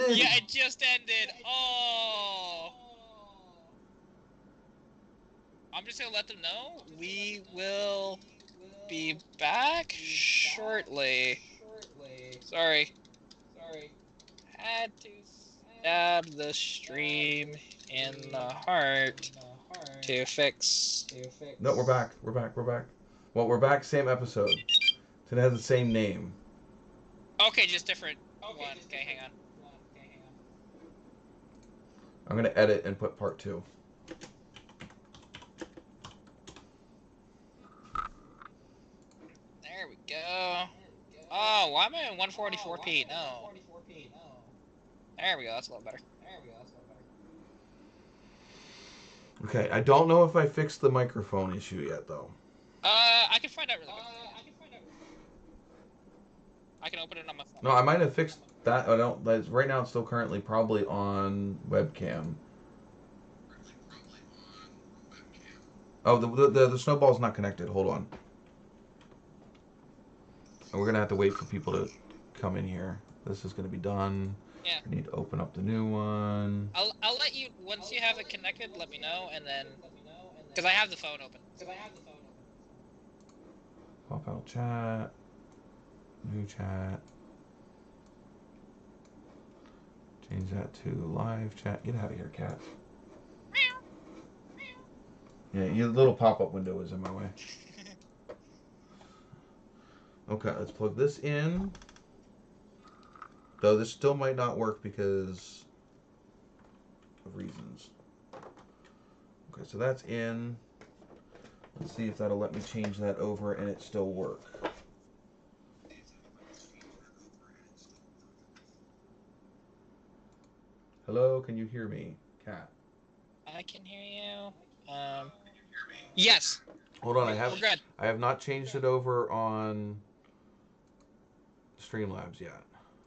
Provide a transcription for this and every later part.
ended! Yeah, it just ended. Oh. I'm just gonna let them know we will be back shortly. Sorry. Had to stab the stream in the heart to fix. No, we're back. Well, we're back, same episode. So it has the same name. Okay, just different one. Okay, hang on. I'm going to edit and put part 2. There we go. Oh, why am I in 144p? No. There we go, that's a little better. Okay, I don't know if I fixed the microphone issue yet, though. I can find out really quick. I can open it on my phone. No, I might have fixed that. I don't. Right now, it's still currently probably on webcam. Oh, the snowball's not connected. Hold on. And we're gonna have to wait for people to come in here. This is gonna be done. Yeah. I need to open up the new one. I'll let you, once you have it connected, let me know, and then, because I have the phone open. Pop out chat. New chat. Change that to live chat. Get out of here, cat. Yeah, your little pop-up window is in my way. Okay, let's plug this in. Though this still might not work because of reasons. Okay, so that's in. Let's see if that'll let me change that over and it still work. Hello, can you hear me, Cat? I can hear you. Yes. Hold on, We're good. I have not changed it over on Streamlabs yet.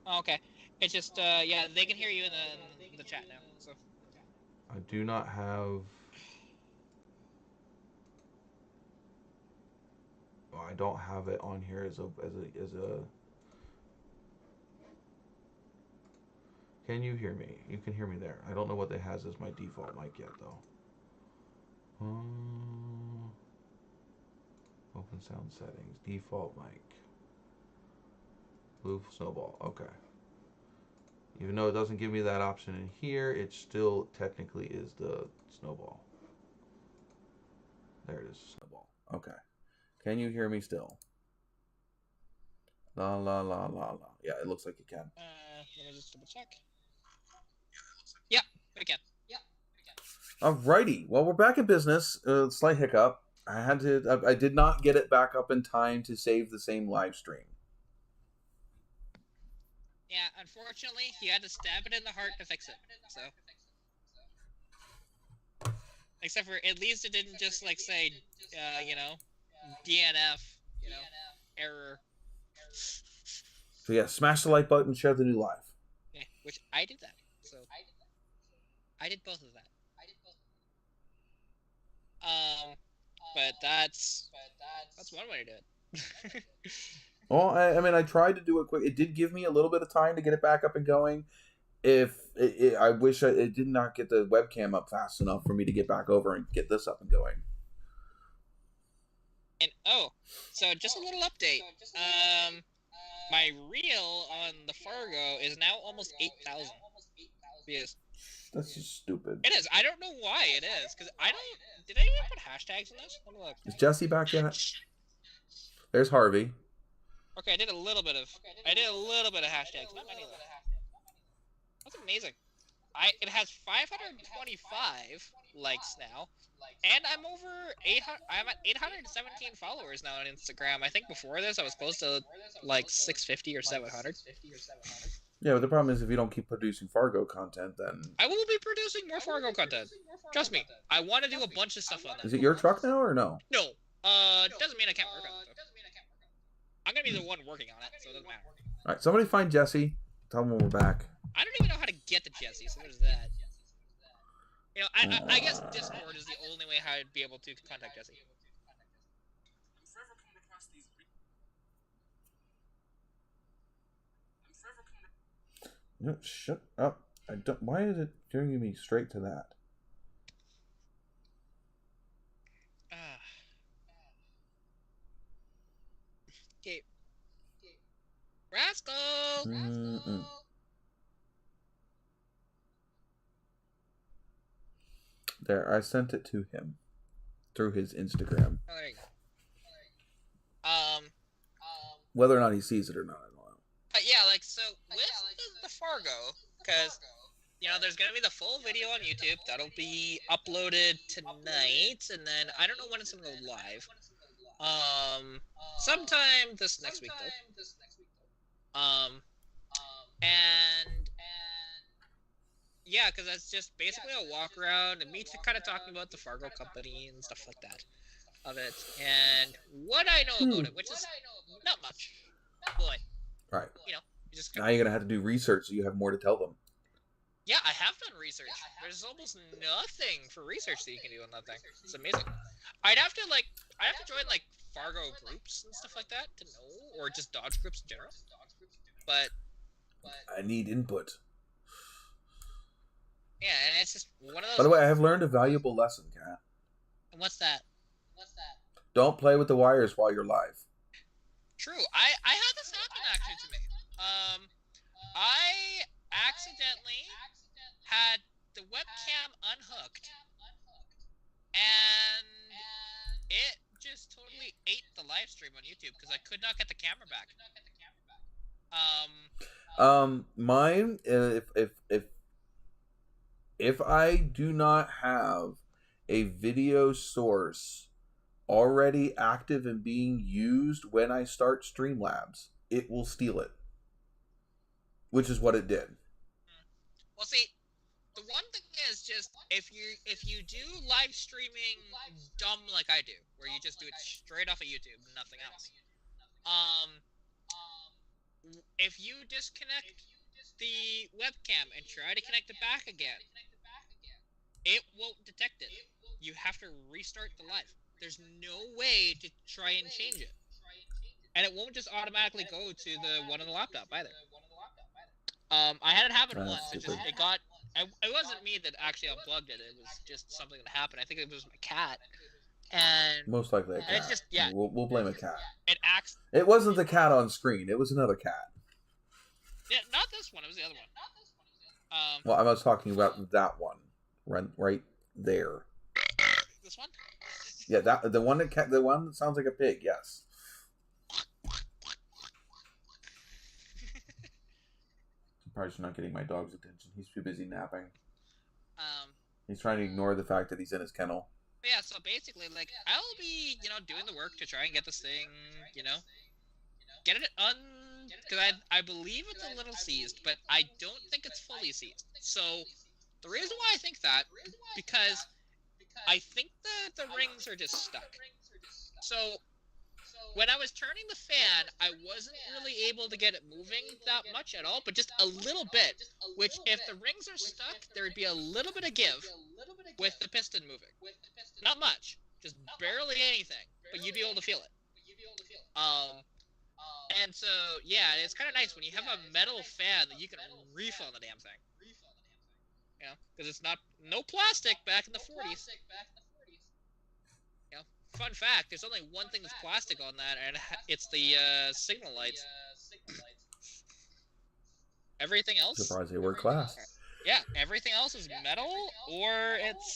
Oh, okay. It's just, yeah, they can hear you in the chat now. So. I do not have. Well, I don't have it on here as a. Can you hear me? You can hear me there. I don't know what it has as my default mic yet, though. Open sound settings. Default mic. Blue snowball. Okay. Even though it doesn't give me that option in here, it still technically is the snowball. There it is, snowball. Okay. Can you hear me still? La la la la la. Yeah, it looks like you can. Let me just double check. Yeah, we can. Alrighty. Well, we're back in business. Slight hiccup. I did not get it back up in time to save the same live stream. Yeah, unfortunately, you had to stab it in the heart to fix it. So. Except for, at least it didn't just, like, say, DNF, error. So yeah, smash the like button, share the new live. Yeah, which I did that. So I did both of that. But that's one way to do it. Well, I tried to do it quick. It did give me a little bit of time to get it back up and going. I wish it did not get the webcam up fast enough for me to get back over and get this up and going. And so just a little update. My reel on the Fargo is now almost 8,000 views. That's just stupid. It is. I don't know why it is, because did I even put hashtags in this? Let me look. Is Jesse back yet? There's Harvey. Okay, I did a little bit of hashtags. Not many though. That's amazing. It has 525 likes now, and I'm over 800. I'm at 817 followers now on Instagram. I think before this I was close to like 650 or 700. Yeah, but the problem is if you don't keep producing Fargo content, then I will be producing more Fargo content. Trust me. I want to do a bunch of stuff on that. Is it your truck now or no? No. Doesn't mean I can't work on it. I'm gonna be the one working on it, so it doesn't matter. All right, somebody find Jesse. Tell him when we're back. I don't even know how to get to Jesse, so there's that. I guess Discord is the only way how I'd be able to contact Jesse. No, shut up. I don't. Why is it bringing me straight to that? Okay. Rascal! Mm-mm. There, I sent it to him through his Instagram. Oh, there you go. Whether or not he sees it or not, I don't know. Yeah, like, so with the Fargo, because, you know, there's going to be the full video on YouTube. That'll be uploaded tonight, and then I don't know when it's going to go live. Sometime this next week, though. And yeah, because that's just basically a walk around and me kind of talking about the Fargo company and stuff like that of it, and what I know about it, which is not much. Boy, right. You know, you just now you're gonna have to do research, so you have more to tell them. Yeah, I have done research. There's almost nothing for research that you can do on that thing. It's amazing. I'd have to join like Fargo groups and stuff like that to know, or just Dodge groups in general. But I need input. Yeah, and it's just one of those. By the way, I have learned a valuable lesson, Kat. And what's that? Don't play with the wires while you're live. True. I had this happen actually to me. I accidentally had the webcam unhooked, and it just totally ate the live stream on YouTube because I could not get the camera back. Mine, if I do not have a video source already active and being used when I start Streamlabs, it will steal it. Which is what it did. Well, see, the one thing is just if you do live streaming dumb like I do, where you just do it straight off of YouTube, nothing else. If you disconnect the webcam and try to connect it back again, it won't detect it. You have to restart the live. There's no way to try and change it. And it won't just automatically go to the one on the laptop either. I had it happen once. It wasn't me that actually unplugged it. It was just something that happened. I think it was my cat. And most likely a cat. It's just, yeah. We'll blame a cat. It wasn't the cat on screen. It was another cat. Yeah, not this one. It was the other one. Well, I was talking about that one. Right there. This one? Yeah, the one that sounds like a pig. Yes. I'm probably not getting my dog's attention. He's too busy napping. He's trying to ignore the fact that he's in his kennel. Yeah, so basically, like, I'll be, doing the work to try and get this thing, get it because I believe it's a little seized, but I don't think it's fully seized. So the reason why I think that, because I think that the rings are just stuck. So when I was turning the fan, I wasn't really able to get it moving that much at all, but just a little bit, which if the rings are stuck, there would be a little bit of give with the piston moving. Not much, just barely anything, but you'd be able to feel it. And so, yeah, it's kind of nice when you have a metal fan that you can refill the damn thing. Because it's no plastic back in the 40s. Fun fact, there's only one thing that's plastic on that, and it's the signal lights. Everything else... Surprised they were glass. Yeah, everything else is metal, or it's,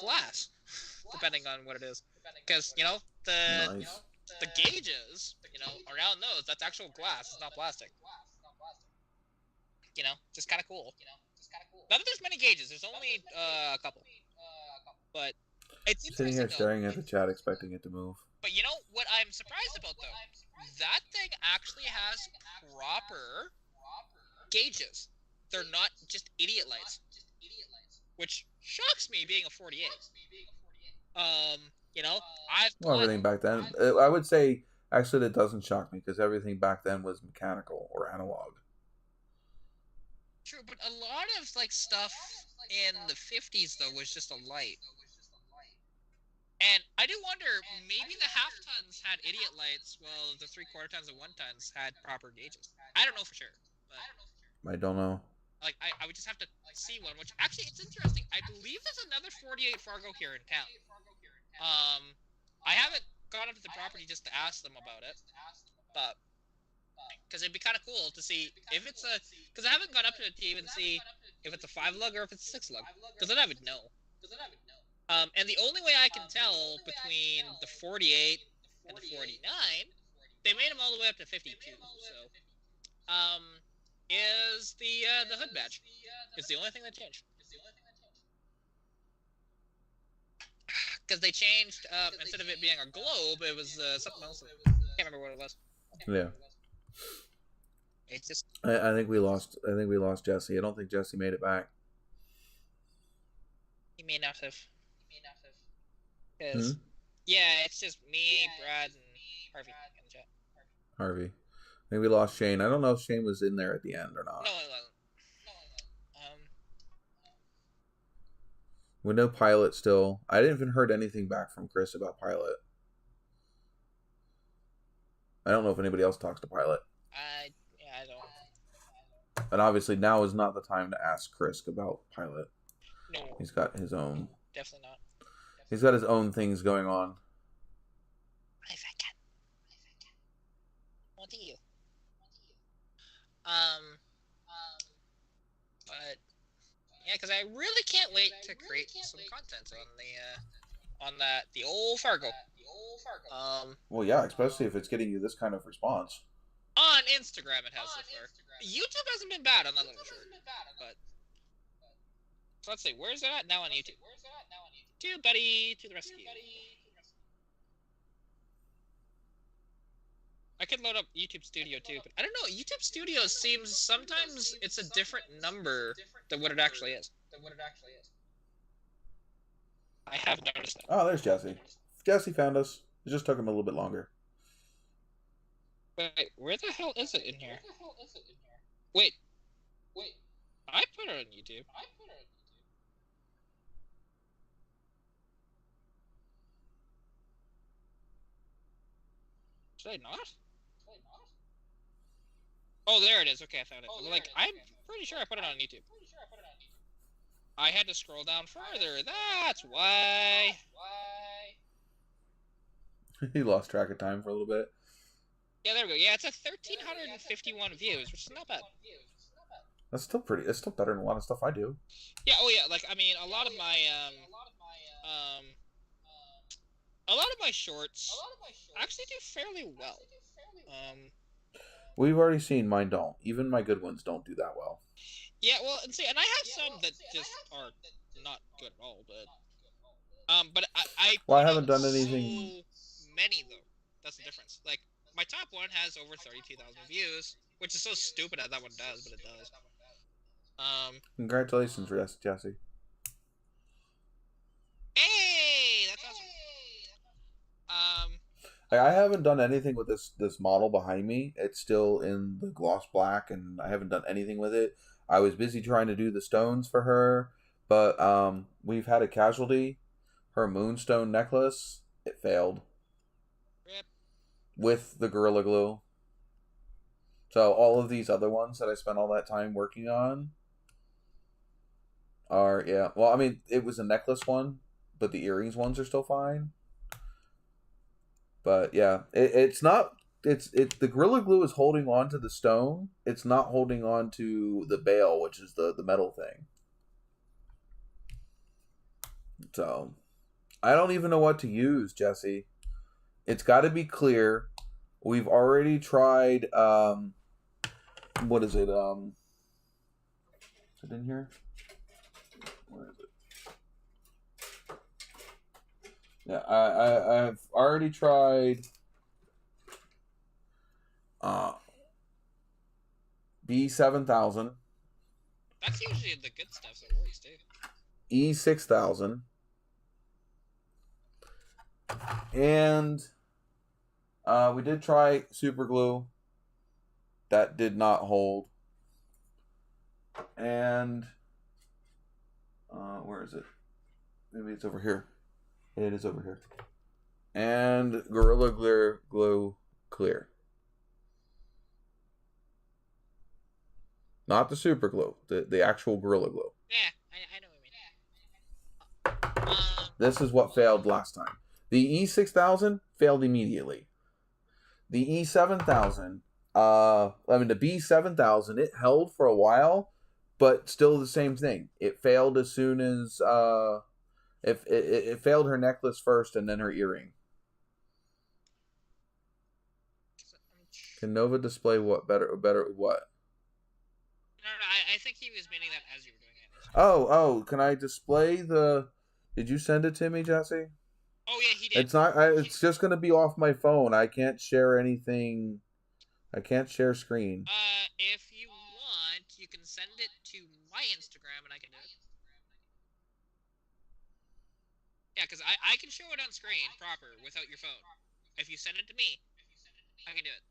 glass. Depending on what it is. Because, the gauges, around those, that's actual glass, it's not plastic. Just kind of cool. Not that there's many gauges, there's only a couple. But it's sitting here staring at the chat, expecting it to move. But what I'm surprised about, though? That thing actually has proper gauges. They're not just idiot lights. Which shocks me, being a 48. Everything back then, I would say, actually, that doesn't shock me, because everything back then was mechanical or analog. True, but a lot of, stuff in the 50s, though, was just a light. And I do wonder, maybe the half tons had idiot lights, while the 3/4 tons and 1 tons had proper gauges. I don't know for sure. I don't know. Like, I would just have to see one, which actually, it's interesting. I believe there's another 48 Fargo here in town. I haven't gone up to the property just to ask them about it, but because it'd be kind of cool to see if it's a. Because I haven't gone up to it to even see if it's a 5 lug or if it's a 6 lug, because then I would know. And the only way I can tell between the 48 and the 49, they made them all the way up to 52. So, is the hood badge? It's the only thing that changed. Because they changed, instead of it being a globe, it was something else. I can't remember what it was. Yeah. It's just. I think we lost. I think we lost Jesse. I don't think Jesse made it back. He may not have. Because, yeah, it's just me, Brad, and Harvey in the chat. Harvey. I think we lost Shane. I don't know if Shane was in there at the end or not. No, it wasn't. We know Pilot still. I didn't even heard anything back from Chris about Pilot. I don't know if anybody else talks to Pilot. I don't. And obviously now is not the time to ask Chris about Pilot. No. He's got his own. Definitely not. He's got his own things going on. I forget. What do you? But yeah, because I really can't wait to create some content on the old Fargo. Well, yeah, especially if it's getting you this kind of response. On Instagram, it has so far. YouTube hasn't been bad on that little shirt, but so let's see, where's it at now on YouTube? To Buddy to the rescue. I could load up YouTube Studio too, but I don't know. YouTube Studio seems sometimes it's a different number than what it actually is. I have noticed that. Oh, there's Jesse. Jesse found us. It just took him a little bit longer. Wait, where the hell is it in here? Wait. I put it on YouTube. Should I not? Oh, there it is. Okay, I found it. I'm pretty sure I put it on YouTube. I had to scroll down further. That's why. He lost track of time for a little bit. Yeah, there we go. Yeah, it's at 1,351 views, which is not bad. That's still pretty. It's still better than a lot of stuff I do. Yeah. Oh, yeah. Like, I mean, a lot of my shorts actually do fairly well. We've already seen mine don't. Even my good ones don't do that well. Yeah, well, and see, and I have some that just are not good at all, but I haven't done anything. So many though. That's the difference. Like, my top one has over 32,000 views, which is so stupid that one does, but it does. Congratulations, Jesse. Hey, that's awesome. I haven't done anything with this model behind me. It's still in the gloss black, and I haven't done anything with it. I was busy trying to do the stones for her, but we've had a casualty. Her moonstone necklace, it failed. Rip. With the Gorilla Glue. So all of these other ones that I spent all that time working on are, yeah. Well, I mean, it was a necklace one, but the earrings ones are still fine. But yeah, it's the Gorilla Glue is holding on to the stone. It's not holding on to the bail, which is the metal thing. So I don't even know what to use, Jesse. It's got to be clear. We've already tried. What is it? Is it in here? Where is it? Yeah, I've already tried B7000. That's usually the good stuff that works too. E6000. And we did try super glue. That did not hold. And where is it? Maybe it's over here. It is over here. And Gorilla Glue Clear. Not the super glue. The actual Gorilla Glue. Yeah, I know what you mean. This is what failed last time. The E6000 failed immediately. The E7000, the B7000, it held for a while, but still the same thing. It failed as soon as it failed her necklace first and then her earring. Can Nova display what better what? No, I think he was meaning that as you were doing it. Oh, can I display the... Did you send it to me, Jesse? Oh, yeah, he did. It's not. It's just going to be off my phone. I can't share anything. I can't share screen. If you want, you can send it to my Instagram and I can do it. Yeah, because I can show it on screen proper without your phone. If you send it to me, I can do it.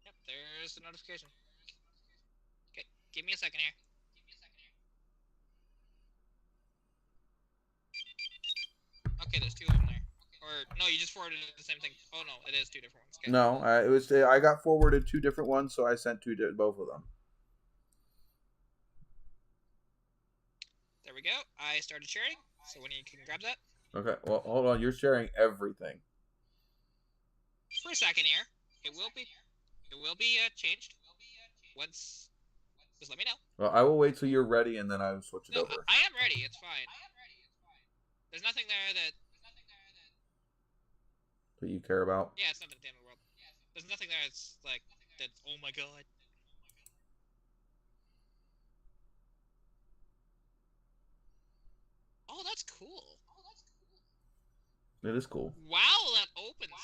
Yep, there's the notification. Okay, give me a second here. Okay, there's two of them there. Or, no, you just forwarded the same thing. Oh, no, it is two different ones. Okay. No, I got forwarded two different ones, so I sent both of them. There we go. I started sharing, so when you can grab that. Okay, well, hold on. You're sharing everything. For a second here, it will be changed. Once, just let me know. Well, I will wait till you're ready, and then I will switch it over. I am ready. It's fine. There's nothing there that you care about. Yeah, it's not the end of the world. There's nothing there that's like that's. Oh my god. Oh, that's cool. It is cool. Wow, that opens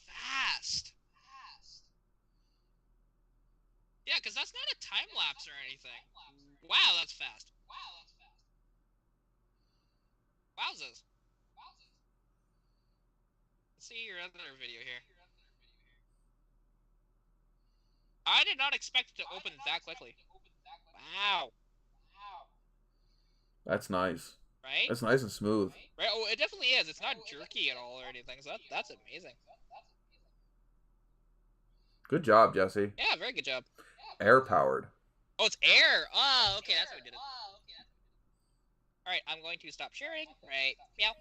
fast. Yeah, because that's not a time lapse or anything. Wow, that's fast. Wowzers. Let's see your other video here. I did not expect it to open that quickly. Wow. That's nice. Right? That's nice and smooth. Right? Oh, it definitely is. It's not jerky at all or anything. So that's amazing. Good job, Jesse. Yeah, very good job. Air powered. Oh, it's air. Oh, okay, that's how we did it. Alright, I'm going to stop sharing. Right. Meow.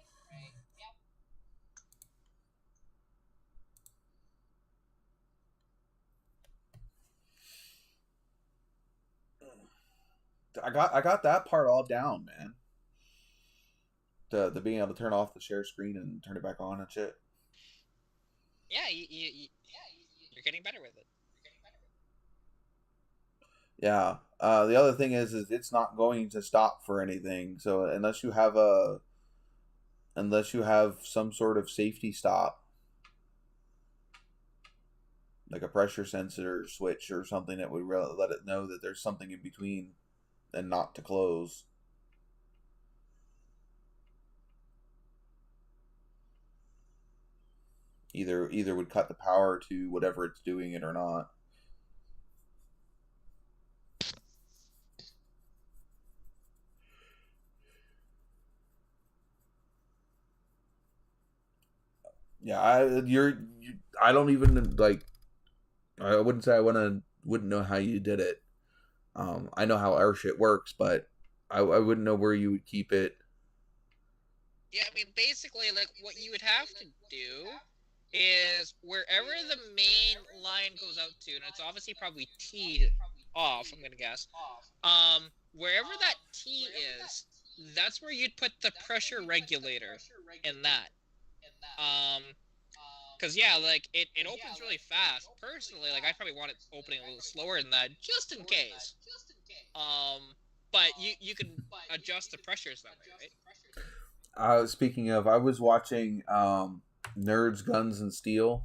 I got that part all down, man. The being able to turn off the share screen and turn it back on and shit. Yeah, you're getting better with it. Yeah. The other thing is it's not going to stop for anything. So unless you have some sort of safety stop, like a pressure sensor switch or something that would let it know that there's something in between and not to close. Either would cut the power to whatever it's doing it or not. Yeah, I don't even like. I wouldn't say wouldn't know how you did it. I know how our shit works, but I wouldn't know where you would keep it. Yeah, I mean, basically, like, what you would have to do is wherever the main line goes out to, and it's obviously probably teed off, I'm gonna guess. Wherever that T is, that's where you'd put the pressure regulator in that. Because, yeah, like, it opens really fast. Personally, like, I probably want it opening a little slower than that, just in case. But you can adjust the pressures that way, right? Speaking of, I was watching Nerds, Guns, and Steel.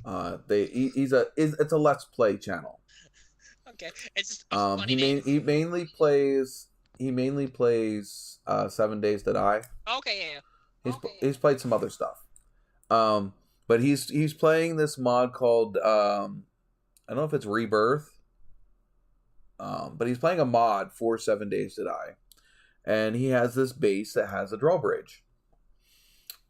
It's a Let's Play channel. Okay, it's just a funny name. He mainly plays 7 Days to Die. Okay, yeah. He's played some other stuff. But he's playing this mod called I don't know if it's Rebirth. But he's playing a mod for 7 Days to Die. And he has this base that has a drawbridge.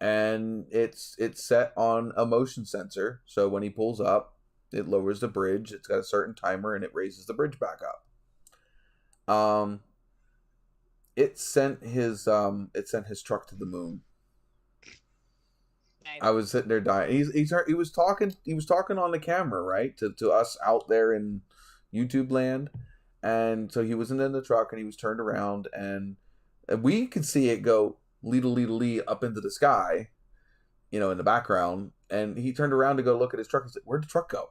and it's set on a motion sensor. So when he pulls up, it lowers the bridge. It's got a certain timer, and it raises the bridge back up. It sent his truck to the moon. Nice. I was sitting there dying. He was talking on the camera, right, to us out there in YouTube land, and so he wasn't in the truck, and he was turned around, and we could see it go lee up into the sky, in the background, and he turned around to go look at his truck and said, "Where'd the truck go?"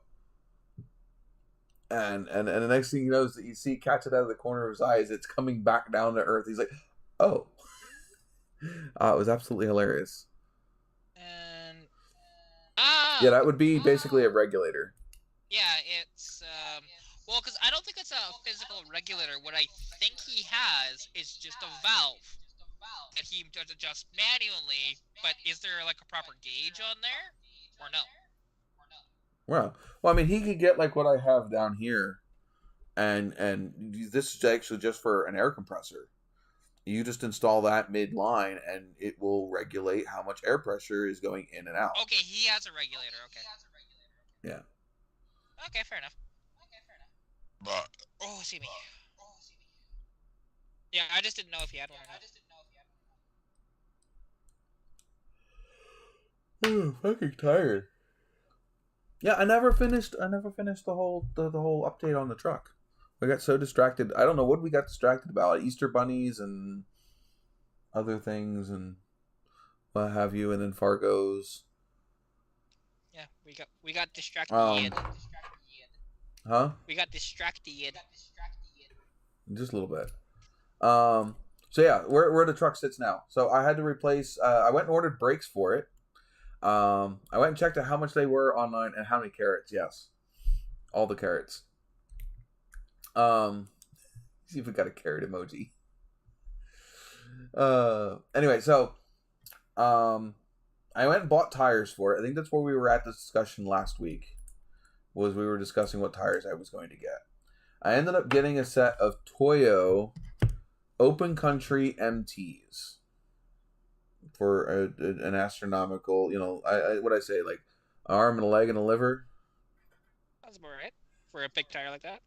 And the next thing you know is that you see catch it out of the corner of his eyes. It's coming back down to earth. He's like, "Oh." It was absolutely hilarious. And yeah, that would be basically a regulator. Yeah, it's well, because I don't think it's a physical regulator. What I think he has is just a valve that he does adjust manually. But is there like a proper gauge on there, or no? Well, I mean, he could get like what I have down here, and this is actually just for an air compressor. You just install that mid-line, and it will regulate how much air pressure is going in and out. Okay, he has a regulator. Okay. Yeah. Okay, fair enough. Oh, see me. Yeah, I just didn't know if he had one or not. I'm fucking tired. Yeah, I never finished the whole update on the truck. We got so distracted. I don't know what we got distracted about. Easter bunnies and other things and what have you, and then Fargo's. Yeah, we got distracted. Huh? We got distracted. Just a little bit. So yeah, where the truck sits now. So I had to replace. I went and ordered brakes for it. I went and checked out how much they were online and how many carats. Yes, all the carats. See if we got a carrot emoji. Anyway, so I went and bought tires for it. I think that's where we were at this discussion last week. We were discussing what tires I was going to get. I ended up getting a set of Toyo Open Country MTs for an astronomical, what I say, like an arm and a leg and a liver. That's about right for a big tire like that.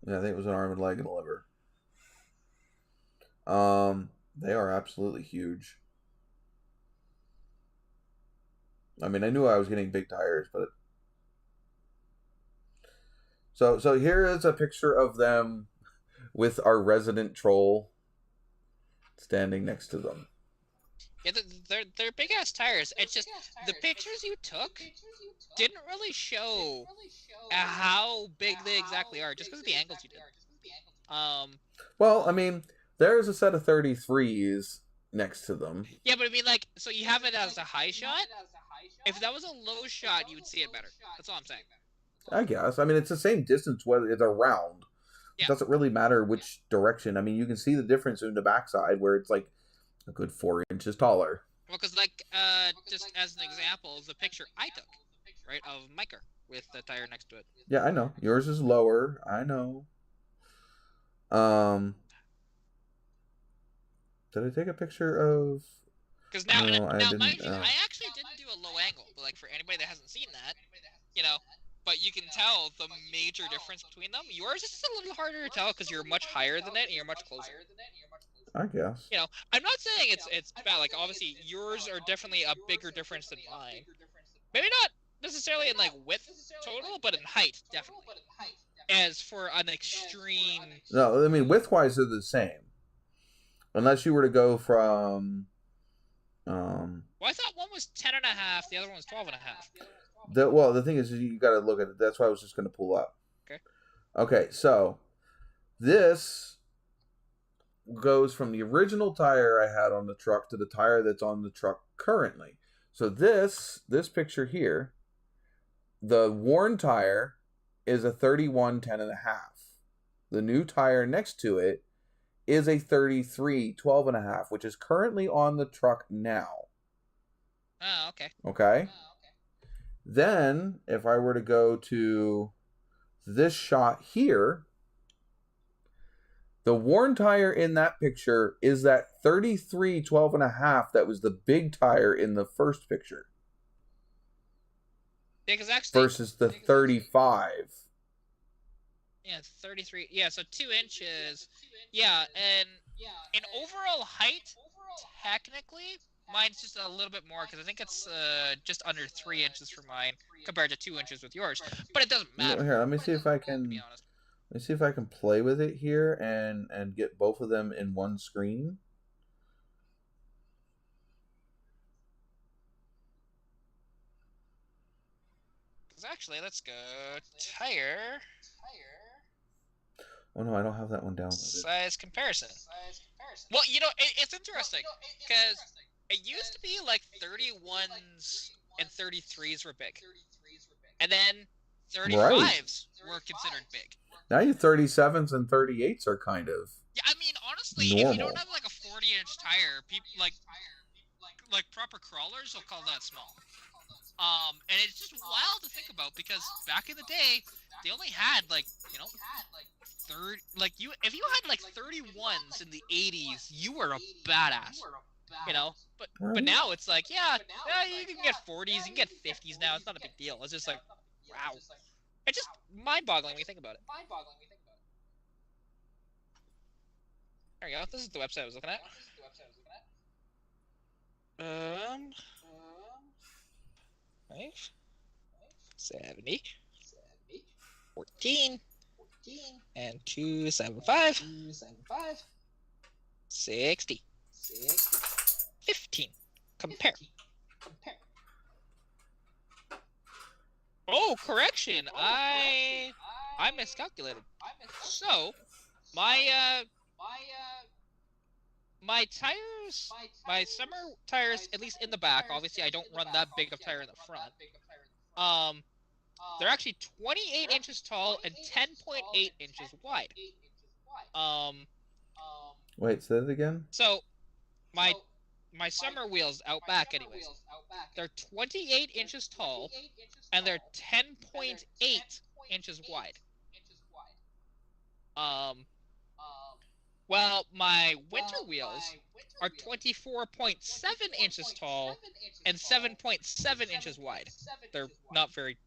Yeah, I think it was an arm and a leg and a liver. They are absolutely huge. I mean, I knew I was getting big tires, but so here is a picture of them with our resident troll standing next to them. Yeah, they're big ass tires. It's just the pictures you took didn't really show how big they exactly are, just because of the angles you did. Well, I mean, there's a set of 33s next to them. Yeah, but I mean, like, so you have it as a high shot. If that was a low shot, you would see it better. That's all I'm saying. I guess. I mean, it's the same distance whether it's around. Yeah. It doesn't really matter which direction. I mean, you can see the difference in the backside where it's like a good 4 inches taller. Well, because, like, just as an example, the picture I took, right, of Miker with the tire next to it. Yeah, I know. Yours is lower. I know. Did I take a picture of... Because now, No, I didn't, mind you, I actually didn't do a low angle, but, like, for anybody that hasn't seen that, but you can tell the major difference between them. Yours is just a little harder to tell because you're much higher than it and you're much closer. I guess. I'm not saying it's bad. Like, obviously, yours are definitely a bigger difference than mine. Maybe not necessarily in, like, width total, but in height, definitely. As for an extreme... No, I mean, width-wise, they're the same. Unless you were to go from... Well, I thought one was 10.5, the other one was 12.5. The thing is, you got to look at it. That's why I was just going to pull up. Okay, so this goes from the original tire I had on the truck to the tire that's on the truck currently. So this picture here, the worn tire is a 31 10.5. The new tire next to it is a 33 12.5, which is currently on the truck now. Oh, okay. Okay. Then, if I were to go to this shot here, The worn tire in that picture is that 33 12.5 that was the big tire in the first picture. Yeah, because actually... Versus the 35. Yeah, 33. Yeah, so 2 inches. Yeah, and in overall height, technically, mine's just a little bit more, because I think it's just under 3 inches for mine, compared to 2 inches with yours. But it doesn't matter. Here, let me see if I can... Let's see if I can play with it here and get both of them in one screen. Because actually, let's go tire. Oh no, I don't have that one down. Size comparison. Well, it's interesting because it used to be like 31s and 33s were big, and then 35s were considered big. Now your 37s and 38s are kind of... Yeah, I mean, honestly, normal. If you don't have like a 40-inch tire, people like proper crawlers will call that small. And it's just wild to think about, because back in the day, they only had if you had like 31s in the 80s, you were a badass. But now it's like, yeah, you can get 40s, you can get 50s now. It's not a big deal. It's just like, wow. It's just mind-boggling when you think about it. There we go. This is the website I was looking at. 70, 14, and 275, 60, 15. Compare. Oh, correction! I miscalculated. So, my tires, my summer tires, at least in the back, obviously I don't run that big of tire in the front. They're actually 28 inches tall and 10.8 inches wide. Wait, say that again? So, my summer wheels out back, anyways, they're 28 inches tall and they're 10.8 inches wide. Well, my winter wheels are 24.7 inches tall and 7.7 inches wide. They're not very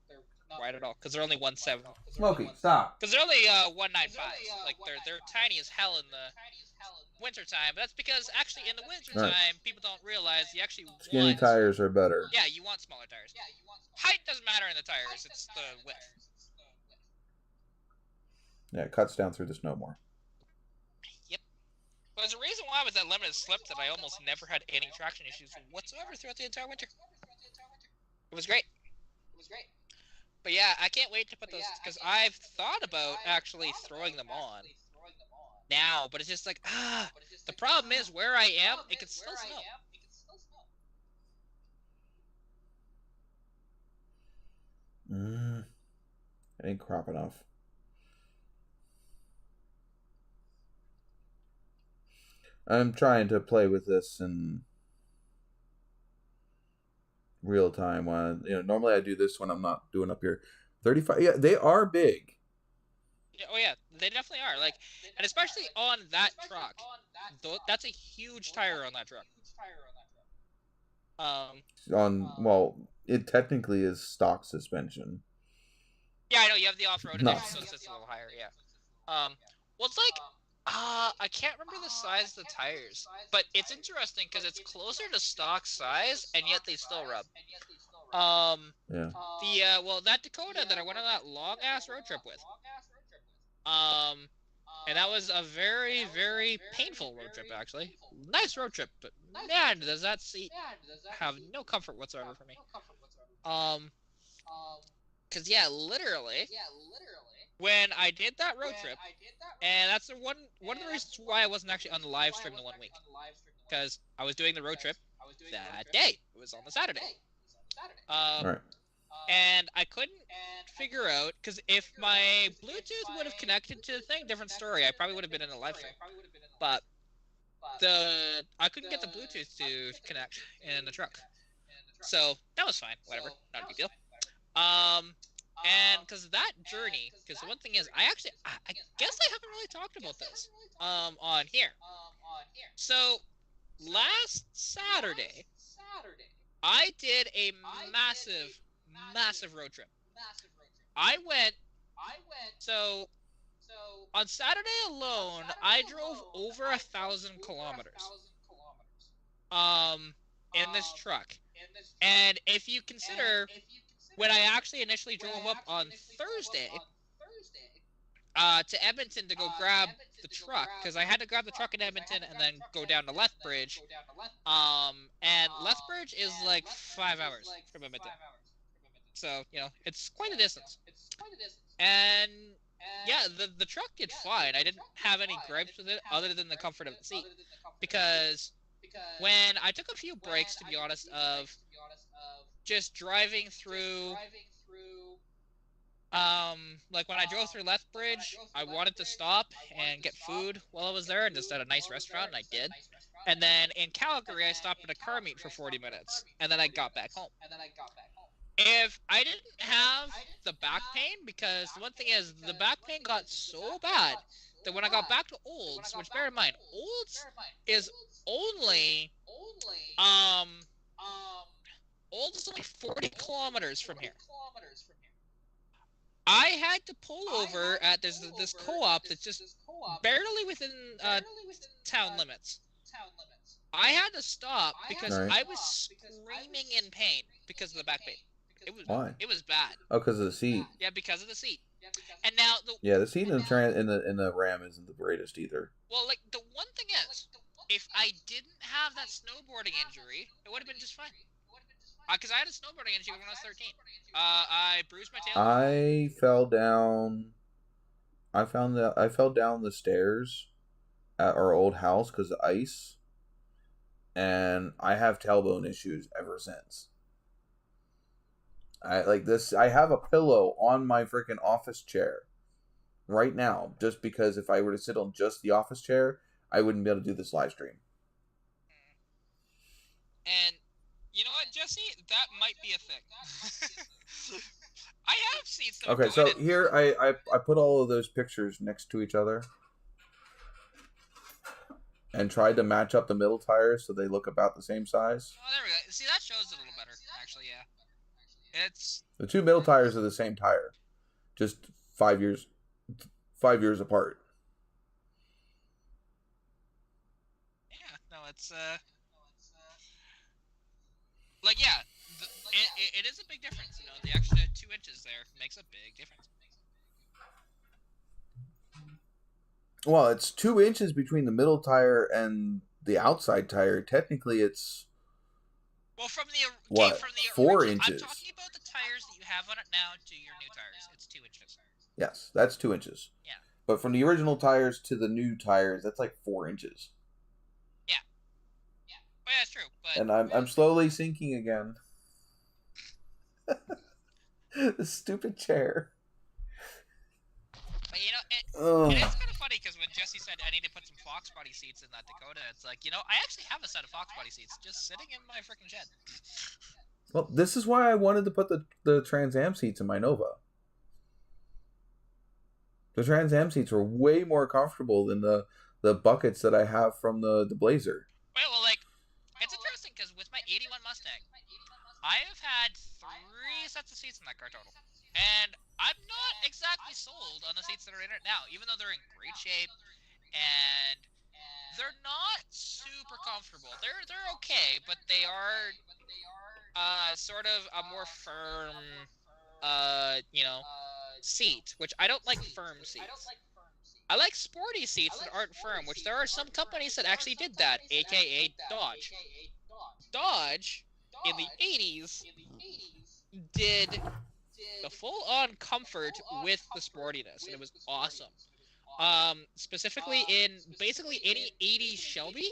wide at all, because they're only 1.7. Smokey, stop. Because they're only 1.95. Like they're tiny as hell in the winter time. But that's because actually in the winter time, people don't realize you actually skinny tires are better. Yeah, you want smaller tires. Height doesn't matter in the tires; it's the width. Yeah, it cuts down through the snow more. Yep. But there's a reason why with that limited slip that I almost never had any traction issues whatsoever throughout the entire winter. It was great. But yeah, I can't wait to put those, because I've thought about actually throwing them on now, but it's just like, the problem is where I am, it can still snow. It ain't crop enough. I'm trying to play with this in real time. Normally I do this when I'm not doing up here. 35. Yeah, they are big. Yeah, oh yeah, they definitely are. Like, and especially on that truck, that's a huge tire on that truck. It technically is stock suspension. Yeah, I know you have the off-road edition, so it's just a little higher. Yeah. Well, it's like, I can't remember the size of the tires, but it's interesting because it's closer to stock size, and yet they still rub. Yeah. That Dakota that I went on that long-ass road trip with, and that was a very, very painful road trip, actually. Nice road trip, but man, does that seat have no comfort whatsoever for me. Because, yeah, literally, when I did that road trip, and that's one of the reasons why I wasn't actually on the live stream the 1 week, because I was doing the road trip that day. It was on the Saturday. Right. And I couldn't figure out, because if my Bluetooth would have connected to the thing, different story. I probably would have been in a live stream. But I couldn't get the Bluetooth to connect in the truck. So that was fine. Whatever. Not a big deal. And because that journey, because the one thing is, I guess I haven't really talked about this on here. So last Saturday, I did a massive road trip. I went. So on Saturday alone, I drove over 1,000 kilometers. In this truck, and if you consider when I actually initially drove up on Thursday, to Edmonton to go grab the truck, because I had to grab the truck in Edmonton and then go down to Lethbridge. And Lethbridge is like 5 hours from Edmonton. So, it's quite a distance. And yeah, the truck did fine. I didn't have any gripes with it other than the comfort of the seat. Because when I took a few breaks, to be honest, of just driving through, like when I drove through Lethbridge, I wanted to stop and get food while I was there and just at a nice restaurant, and I did. And then in Calgary, I stopped at a car meet for 40 minutes, and then I got back home. If I didn't have the back pain, because the one thing is, the back pain got so bad that when I got back to Olds, which bear in mind, Olds is only, Olds is only 40 kilometers from here. I had to pull over at this co-op that's just barely within town limits. I had to stop because I was screaming in pain because of the back pain. Why? It was bad. Oh, because of the seat. Yeah, because of the seat. And now the seat in the Ram isn't the greatest either. Well, like the one thing is, if I didn't have that snowboarding injury, it would have been just fine. Because I had a snowboarding injury when I was 13. I bruised my tail. I fell down. I fell down the stairs at our old house because of ice, and I have tailbone issues ever since. I have a pillow on my freaking office chair right now, just because if I were to sit on just the office chair, I wouldn't be able to do this live stream. And you know what, Jesse? That might be a thing. I have seats that Okay, so here I put all of those pictures next to each other and tried to match up the middle tires so they look about the same size. Oh, there we go. See, that shows it a little better, actually, yeah. The two middle tires are the same tire, just 5 years apart. Yeah, no, it's like, yeah, it is a big difference. The extra 2 inches there makes a big difference. Well, it's 2 inches between the middle tire and the outside tire. Technically, it's from the 4 original, inches. I'm talking about the tires that you have on it now to your new tires. It's 2 inches. Yes, that's 2 inches. Yeah. But from the original tires to the new tires, that's like 4 inches. Yeah. Yeah. Well, yeah, that's true. But and I'm slowly sinking again. The stupid chair. But and it's kind of funny because when Jesse said I need to put some Fox body seats in that Dakota, it's like, I actually have a set of Fox body seats just sitting in my freaking shed. Well, this is why I wanted to put the Trans Am seats in my Nova. The Trans Am seats were way more comfortable than the buckets that I have from the Blazer. Well, it's interesting because with my 81 Mustang, I have had 3 sets of seats in that car total. And I'm not exactly sold on the seats that are in it now, even though they're in great shape, and they're not super comfortable. They're okay, but they are sort of a more firm seat, which I don't like firm seats. I like sporty seats that aren't firm, which there are some companies that actually did that, aka Dodge. Dodge in the 80s did the full-on comfort with the sportiness, and it was awesome. Specifically in basically any 80s Shelby,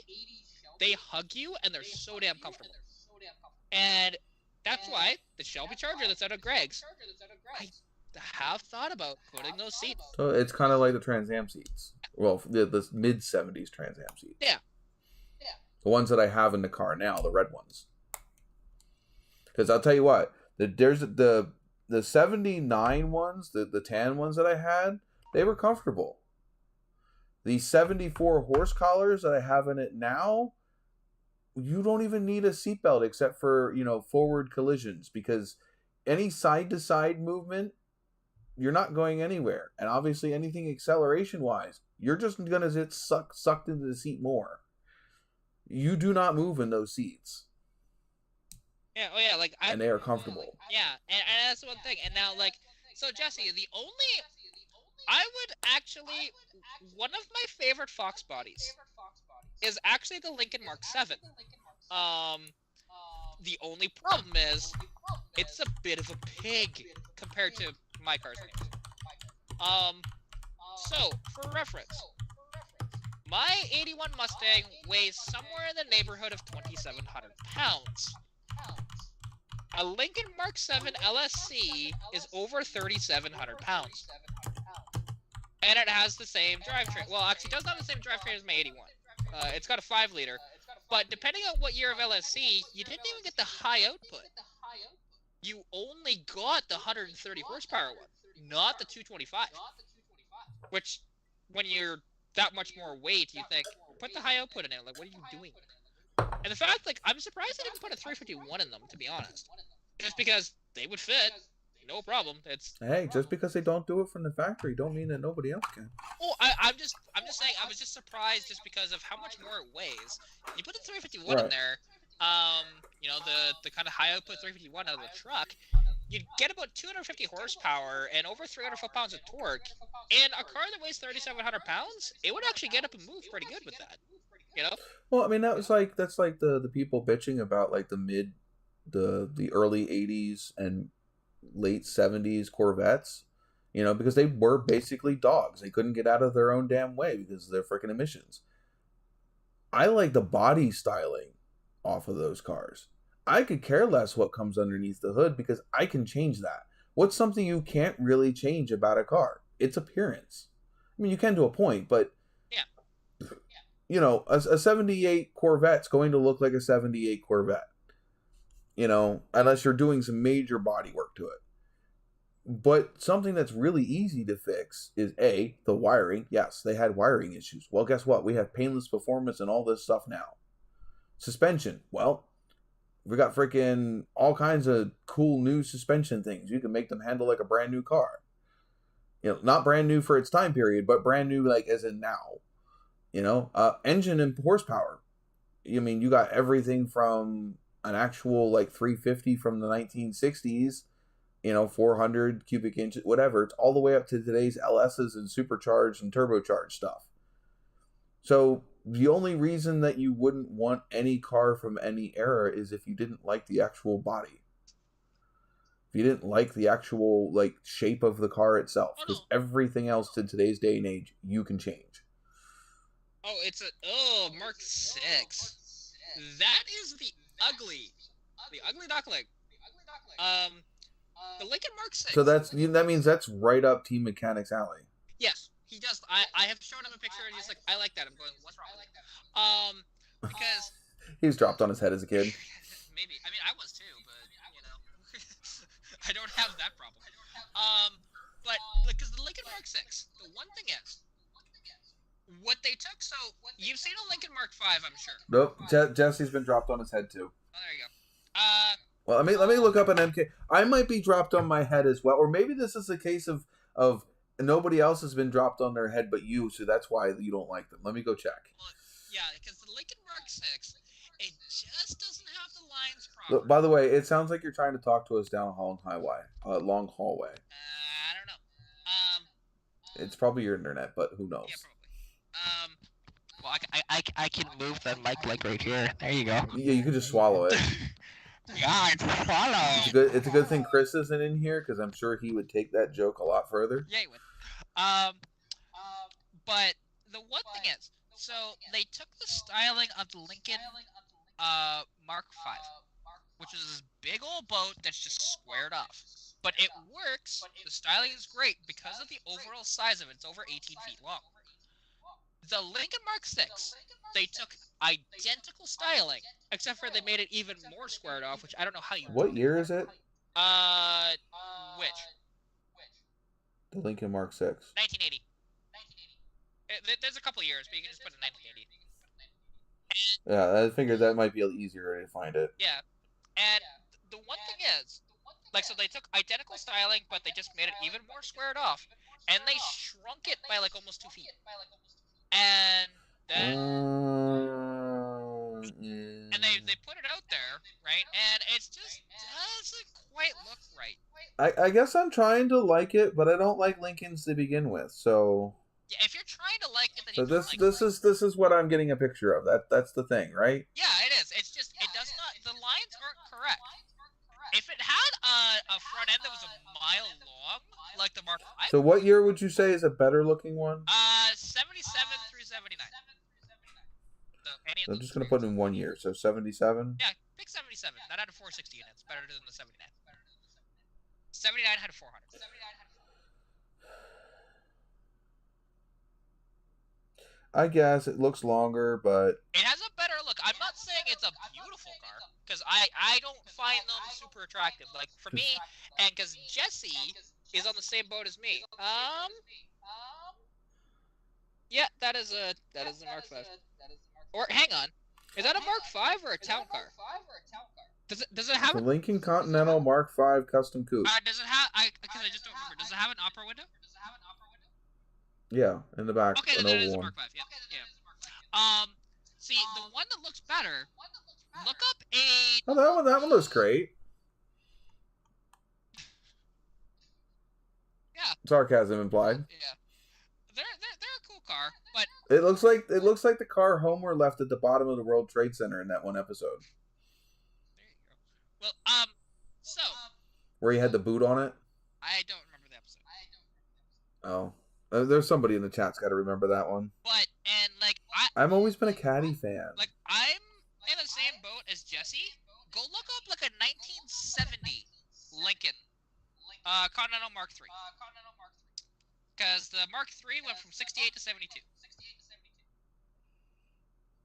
they hug you and they're so damn comfortable. And that's why the Shelby Charger that's out of Greg's, I have thought about putting those seats. So it's kind of like the Trans Am seats. Well, the mid-70s Trans Am seats. Yeah. The ones that I have in the car now, the red ones. Because I'll tell you what, there's the the 79 ones, the tan ones that I had, they were comfortable. The 74 horse collars that I have in it now, you don't even need a seatbelt except for, forward collisions, because any side-to-side movement, you're not going anywhere. And obviously anything acceleration-wise, you're just going to get sucked into the seat more. You do not move in those seats. Yeah, and they are comfortable. Yeah, and that's the one thing. And now, so Jesse, I would actually, one of my favorite Fox bodies is actually the Lincoln Mark 7. The only problem is, it's a bit of a pig compared to my cars. So, for reference, my 81 Mustang weighs somewhere in the neighborhood of 2,700 pounds. A Lincoln Mark 7 LSC is over 3,700 pounds. And it has the same drivetrain. Well, actually, it doesn't have the same drivetrain as my 81. It's got a 5-liter. But depending on what year of LSC, you didn't even get the high output. You only got the 130 horsepower one, not the 225. Which, when you're that much more weight, you think, put the high output in it. Like, what are you doing? And the fact, I'm surprised they didn't put a 351 in them, to be honest. Just because they would fit. No problem. Hey, just because they don't do it from the factory, don't mean that nobody else can. Oh, I'm just saying, I was just surprised just because of how much more it weighs. You put the 351 in there, the kind of high output 351 out of the truck, you'd get about 250 horsepower and over 300 foot-pounds of torque. And a car that weighs 3,700 pounds, it would actually get up and move pretty good with that. Well, I mean, that's like the people bitching about the early 80s and late 70s Corvettes, because they were basically dogs. They couldn't get out of their own damn way because of their freaking emissions. I like the body styling off of those cars. I could care less what comes underneath the hood because I can change that. What's something you can't really change about a car? Its appearance. I mean, you can to a point, but a 78 Corvette's going to look like a 78 Corvette. Unless you're doing some major body work to it. But something that's really easy to fix is the wiring. Yes, they had wiring issues. Well, guess what? We have painless performance and all this stuff now. Suspension. Well, we got freaking all kinds of cool new suspension things. You can make them handle like a brand new car. Not brand new for its time period, but brand new as in now. Engine and horsepower. You got everything from an actual 350 from the 1960s, 400 cubic inches, whatever. It's all the way up to today's LSs and supercharged and turbocharged stuff. So the only reason that you wouldn't want any car from any era is if you didn't like the actual body. If you didn't like the actual shape of the car itself, because everything else to today's day and age you can change. Mark 6. That is the ugly duckling. The Lincoln Mark 6. So that means that's right up Team Mechanics alley. Yes, he does. I have shown him a picture and he's like, I like that. I'm going, what's wrong with that? Because he was dropped on his head as a kid. Maybe. I mean, I was too, but I don't have that problem. But because the Lincoln Mark 6, the one thing is, what they took. So you've seen a Lincoln Mark 5, I'm sure. Nope, Jesse's been dropped on his head too. Oh, there you go. Well, let me look up an MK. I might be dropped on my head as well, or maybe this is a case of nobody else has been dropped on their head but you, so that's why you don't like them. Let me go check. Well, yeah, because the Lincoln Mark 6, it just doesn't have the lines properly. Look, by the way, it sounds like you're trying to talk to us down a long hallway. I don't know. It's probably your internet, but who knows? Yeah, probably. Well, I can move the mic right here. There you go. Yeah, you can just swallow it. Yeah, swallow. It's a good thing Chris isn't in here because I'm sure he would take that joke a lot further. Yeah, he would. But the one thing is, so they took the styling of the Lincoln Mark 5, which is this big old boat that's just squared off. But it works. The styling is great because of the overall size of it. It's over 18 feet long. The Lincoln Mark 6, they took identical styling, except for they made it even more squared off, which I don't know how you. What year is it? Which? The Lincoln Mark 6. 1980. There's a couple years, but you can just put in 1980. Yeah, I figured that might be easier to find it. Yeah. And the one thing is, like, so they took identical styling, but they just made it even more squared off, and they shrunk it by like almost 2 feet. And then and they put it out there, right? And it just doesn't quite look right. I guess I'm trying to like it, but I don't like Lincolns to begin with. So yeah, if you're trying to like it, then so you this like this is what I'm getting a picture of. That's the thing, right? Yeah, it is. It's just it does not. The lines aren't correct. If it had a front end that was a mile long, like the Mark V. So what year would you say is a better looking one? 77 through 79. So I'm just gonna put in 1 year. So 77. Yeah, pick 77. That had a 460 in it. It's better than the 79. 79 had a 400. I guess it looks longer, but it has a better look. I'm not saying it's a beautiful car, because I don't find them super attractive. Like, for me, and because Jesse is on the same boat as me. Yeah, that is a Mark V. Or hang on, is that a Mark V or a town car? Does it have the Lincoln Continental Mark V Custom Coupe? Does it have? Because I just don't remember. Does it have an opera window? Yeah, in the back. Okay, then it is a Mark V. Yeah, yeah. See, the one that looks better. Look up a. Oh, that one looks great. Yeah. Sarcasm implied. Yeah. They're a cool car, but it looks like the car Homer left at the bottom of the World Trade Center in that one episode. There you go. Well, so where he had the boot on it. I don't remember the episode. Oh. There's somebody in the chat's got to remember that one. But, and, like, I've always been a Caddy fan. Like, I'm in the same boat as Jesse. Go look up, like, a 1970 Lincoln Continental Mark III. Because the Mark III went from 68 to 72.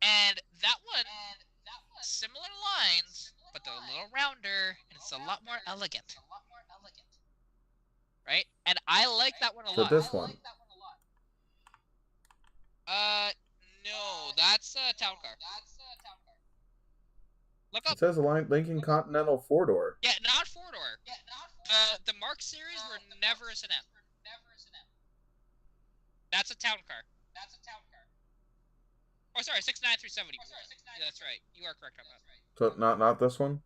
And that one, similar lines, but they're a little rounder, and it's a lot more elegant. Right? And I like that one a lot. So this one. No, that's a town car. Look up. It says a Lincoln Continental 4-door. Yeah, not 4-door. The Mark series were never a sedan. That's a town car. Oh, sorry, 69 through 70. Yeah, that's right. You are correct on that. So not this one.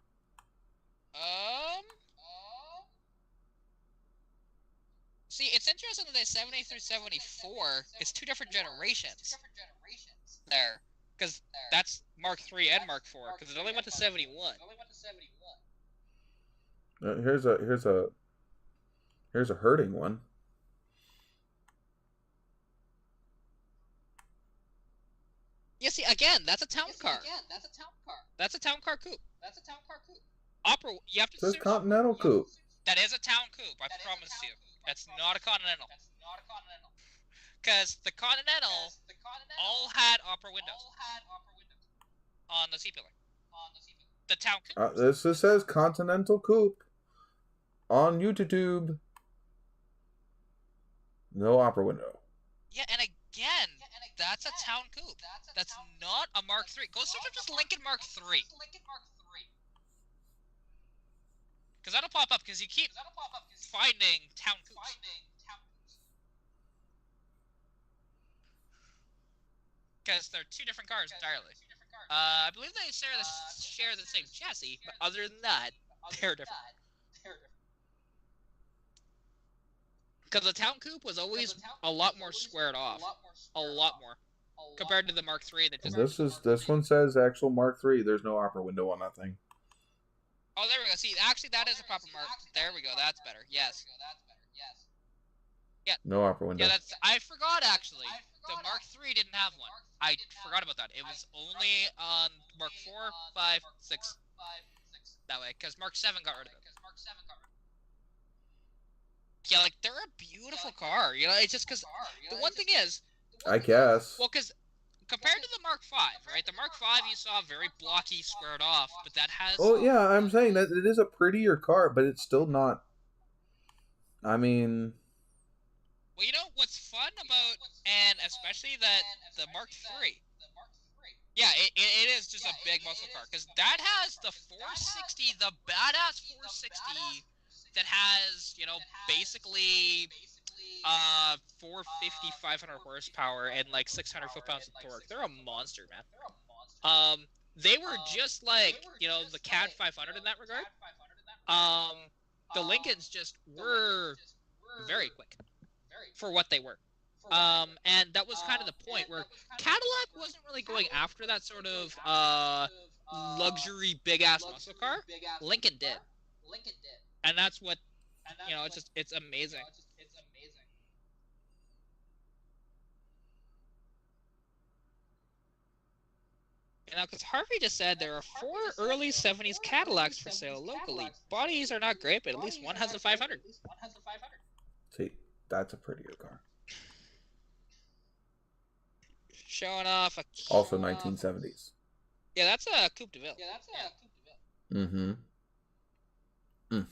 See, it's interesting that they 70 through 74 is 2 different generations there, because that's Mark III and Mark IV, because it only went to 71. Here's a hurting one. Yeah, see, again, that's a town car. That's a town car coupe. Opera, you have to. It says Continental Coupe. That is a town coupe, I promise you. That's not a Continental. Because the Continental all had opera windows on the seat pillar. The town coupe. This says Continental Coupe on YouTube. No opera window. Yeah, and again, that's a town coupe. That's not a Mark III. Go search up just Lincoln Mark III. Because that'll pop up, because you keep finding town coupes. Because they're 2 different cars entirely. I believe they share the same chassis, but other than that, they're different. Because the town coupe was always a lot more squared off. A lot more. Compared to the Mark III that just... This one says actual Mark III. There's no opera window on that thing. Oh, there we go. See, actually, that is a proper Mark. There we go. That's better. Yes. Yeah. No opera window. Yeah, I forgot, actually. The Mark III didn't have one. I forgot about that. It was only on Mark IV, 5, 6. That way, because Mark 7 got rid of it. Yeah, like, they're a beautiful car. You know, it's just because... The one thing is... I guess. Well, because... Compared to the Mark V, right? The Mark V you saw very blocky, squared off, but that has... Oh, yeah, I'm saying that it is a prettier car, but it's still not... I mean, Well, you know what's fun about, and especially the Mark III. Yeah, it is just a big muscle car because that has the 460, the badass 460 that has basically 450, 500 horsepower and like 600 foot-pounds of torque. They're a monster, man. They were just like the CAD 500 in that regard. The Lincolns just were very quick for what they were. And that was kind of the point where Cadillac wasn't really going after that sort of luxury big ass muscle car. Lincoln did, and that's what it's amazing. Because Harvey just said there are 4 early 70s Cadillacs for sale locally. Bodies are not great, but at least one has a 500. See, that's a prettier car. Showing off a... Also 1970s. Yeah, that's a Coupe de Ville. Mm-hmm. Mm.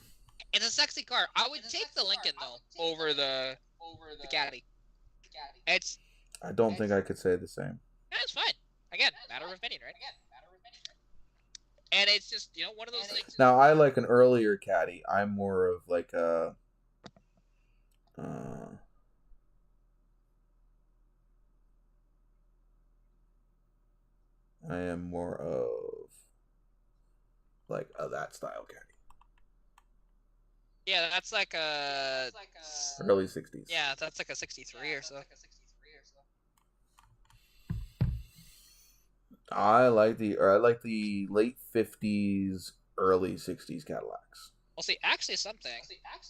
It's a sexy car. I would take the Lincoln, though, over the Caddy. I don't think I could say the same. It's fine. Again, matter of opinion, right? And it's just, one of those things. Now, I like an earlier Caddy. I'm more of like a... I am more of like that style Caddy. Yeah, that's like a... Early 60s. Yeah, that's like a 63 or so. I like the late 50s, early 60s Cadillacs. Well, see, actually something.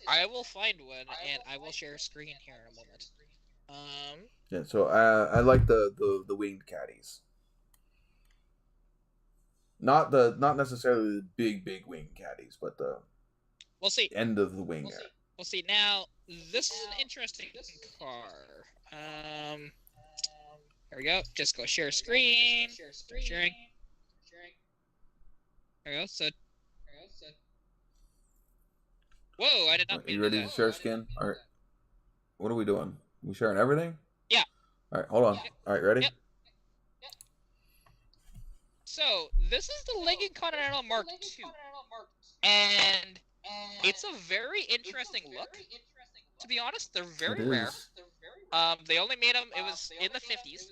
I will find one, and I will share a screen here in a moment. Yeah, so I like the winged caddies. Not necessarily the big winged caddies, but the end of the wing. We'll see. Now, this is an interesting car. There we go. Just go share screen. Sharing. There we go. So. Whoa! I did not. You ready to share skin? All right. What are we doing? We sharing everything? Yeah. All right. Hold on. All right. Ready? Yep. So this is the Lincoln Continental Mark II, and it's a very interesting look. To be honest, they're very rare. They only made them. It was in the 50s.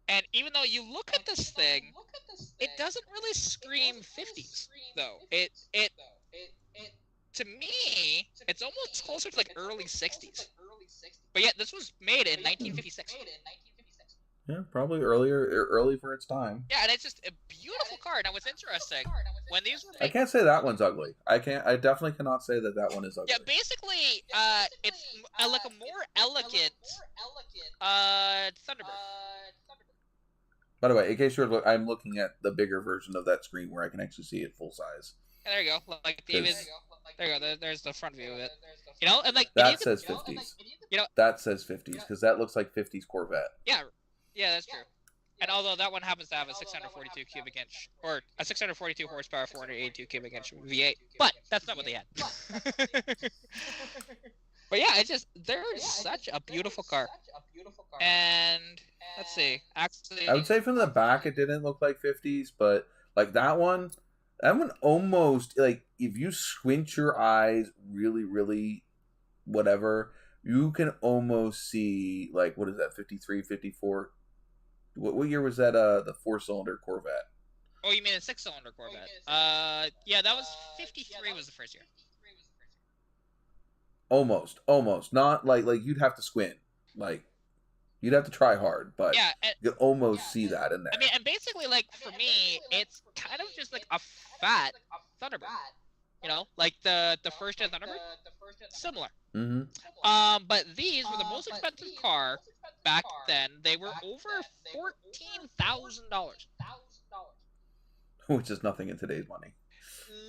And even though you look at this thing, it doesn't really scream 50s, though. It to me, it's almost closer to like early 60s. But yet, this was made in 1956. Yeah, probably early for its time. Yeah, and it's just a beautiful car. Now, what's interesting, when these were made... I can't say that one's ugly. I definitely cannot say that one is ugly. Yeah, basically, it's like a more elegant Thunderbird. By the way, in case you're I'm looking at the bigger version of that screen where I can actually see it full size. Yeah, there you go. Like David, there you go. There's the front view of it. And like that says 50s. That says 50s because that looks like 50s Corvette. Yeah, that's true. And although that one happens to have a 642 cubic inch, or a 642 horsepower, 482 cubic inch V8, but that's not what they had. But yeah, they're such a beautiful car. And let's see, actually, I would say from the back it didn't look like 50s, but like that one almost, like, if you squint your eyes really, really, whatever, you can almost see, like, what is that, 53, 54? What year was that, the 4-cylinder Corvette? Oh, you mean a 6-cylinder Corvette? Yeah, that was 53 was the first year. Almost. Not, like you'd have to squint. Like, you'd have to try hard, but yeah, you could almost see that in there. I mean, and basically, like, for me, it's kind of just like a fat Thunderbird. Like the first gen Thunderbird? Similar. Mm-hmm. But these were the most expensive car back then. They were over $14,000. Which is nothing in today's money.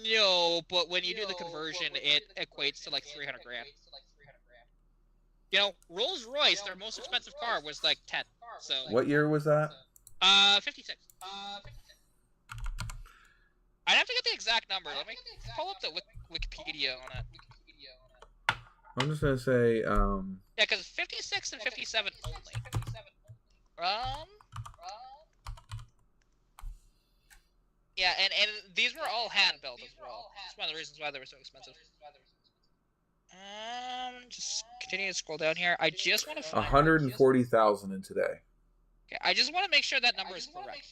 No, but when you do the conversion, it equates to like 300 grand. Rolls Royce, their most expensive car, was like 10. So. What year was that? 56. I'd have to get the exact number. Let me pull up the Wikipedia on it. I'm just gonna say, Yeah, because 56 and 57 only. Yeah, and these were all hand built as well. That's one of the reasons why they were so expensive. Just continue to scroll down here. I just want to find 140,000 in today. Okay, I just want to make sure that number is correct.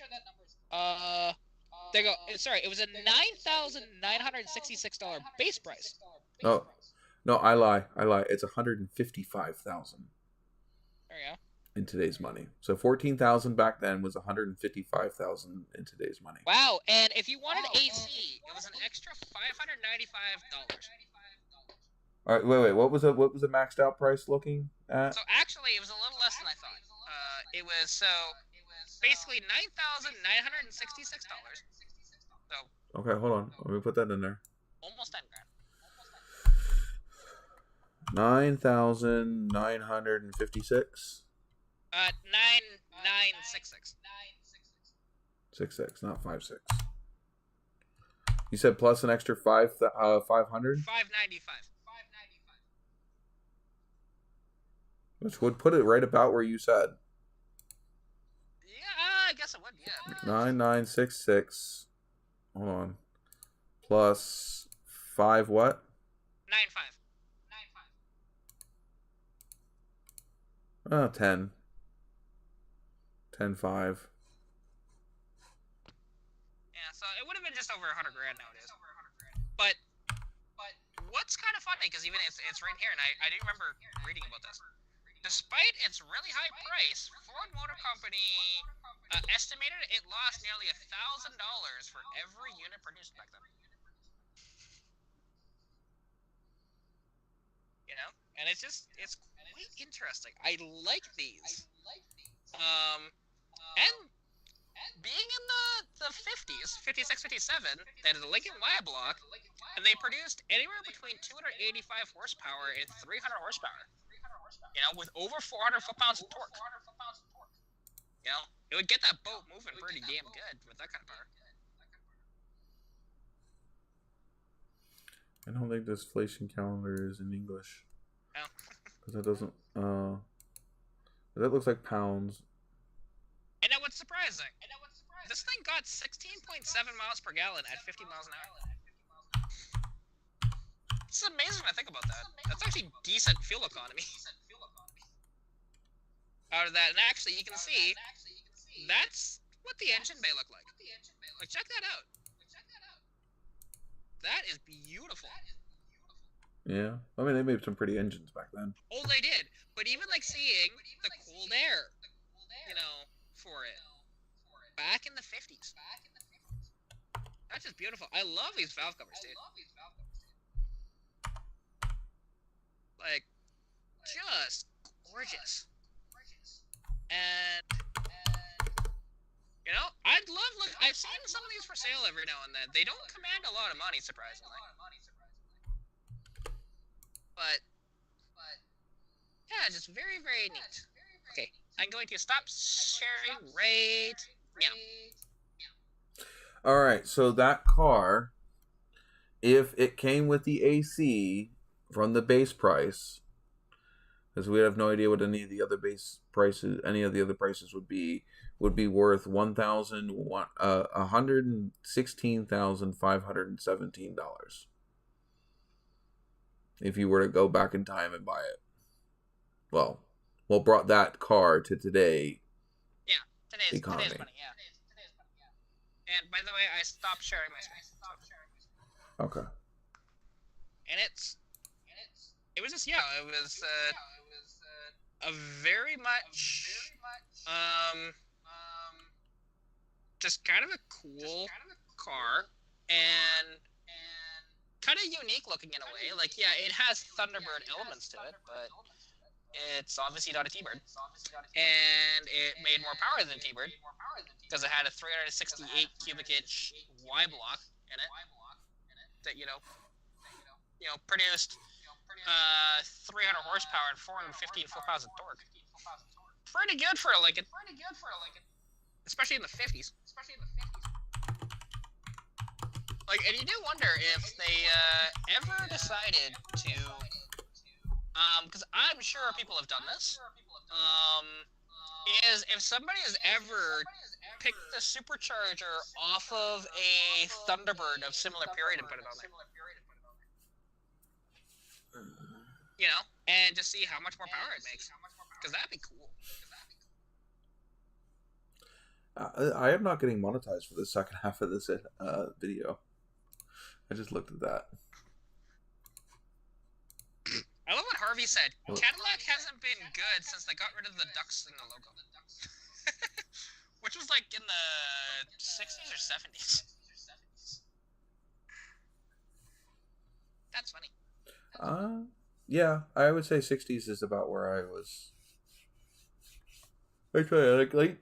There you go. Sorry, it was a $9,966 base price. Oh, no, I lie. It's 155,000. There you go. In today's money. So 14,000 back then was 155,000 in today's money. Wow, and if you wanted AC, it was an extra $595. All right, wait. What was the maxed out price looking at? So actually, it was a little less than I thought. It was basically $9,966. So. Okay, hold on. Let me put that in there. Almost $10,000. 9,956. 9,966. 66, not 56. You said plus an extra 500? 595. Which would put it right about where you said. Yeah, I guess it would, yeah. 9,966. Hold on. Plus 5 what? 95. 10. 10.5. Yeah, so it would have been just over $100,000 nowadays. But what's kind of funny, because even it's right here, and I do remember reading about this. Despite its really high price, Ford Motor Company estimated it lost nearly $1,000 for every unit produced back then. You know, and it's quite interesting. I like these. And being in the 50s, 56, 57, they had a Lincoln Y block, and they produced anywhere between 285 horsepower and 300 horsepower. You know, with over 400 foot-pounds of torque. You know, it would get that boat moving pretty damn good with that kind of power. I don't think this inflation calendar is in English. No. Because that doesn't, that looks like pounds. And now what's surprising? This thing got 16.7 miles per gallon at 50 miles an hour. It's amazing when I think about that. That's actually decent fuel economy. Out of that, and actually you can see, that's what the engine bay looked like. Like, check that out. That is beautiful. Yeah. I mean, they made some pretty engines back then. Oh, they did. But even, like, seeing the cooled air, you know, for it, back in the 50s. That's just beautiful. I love these valve covers, dude. Like, just gorgeous. And you know, I've seen some of these for sale every now and then. They don't command a lot of money, surprisingly. But yeah, just very, very neat. Okay, I'm going to stop sharing right now. Alright, so that car, if it came with the AC from the base price, because we have no idea what any of the other prices would be worth $116,517 if you were to go back in time and buy it. Well, brought that car to today. Yeah, today's economy. Money, yeah. And by the way, I stopped sharing my screen. Okay. And it was just, yeah, it was a very much just kind of a cool car and kind of unique looking in a way. Like, yeah, it has Thunderbird elements to it, but it's obviously not a T-Bird. And it made more power than a T-Bird because it had a 368 cubic inch Y block in it that, you know, produced 300 horsepower and 415 foot-pounds of torque. Pretty good for a Lincoln. Especially in the 50s. Like, and you do wonder if they ever decided to because I'm sure people have done this, is if somebody has ever picked the supercharger off of a Thunderbird of similar period and put it on there. You know, and just see how much more power it makes. Because that'd be cool. I am not getting monetized for the second half of this video. I just looked at that. I love what Harvey said. Cadillac hasn't been good since they got rid of the ducks in the logo. Which was like in the 60s or 70s. That's funny. Yeah, I would say 60s is about where I was. Actually, like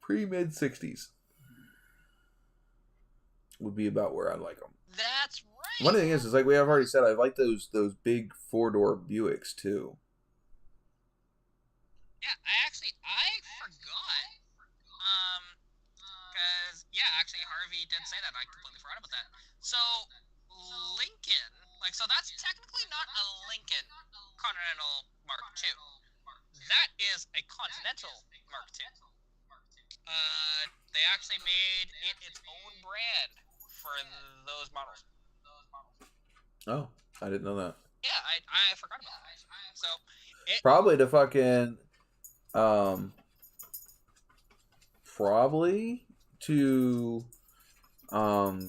pre-mid 60s would be about where I like them. That's right. One thing is like we have already said, I like those big 4-door Buicks too. Yeah, I forgot. Because actually Harvey did say that. I completely forgot about that. So Lincoln, so that's technically not a Lincoln Continental Mark II. That is a Continental Mark II. They actually made it its own brand for those models. Oh, I didn't know that. Yeah, I forgot about that. So probably to fucking probably to oh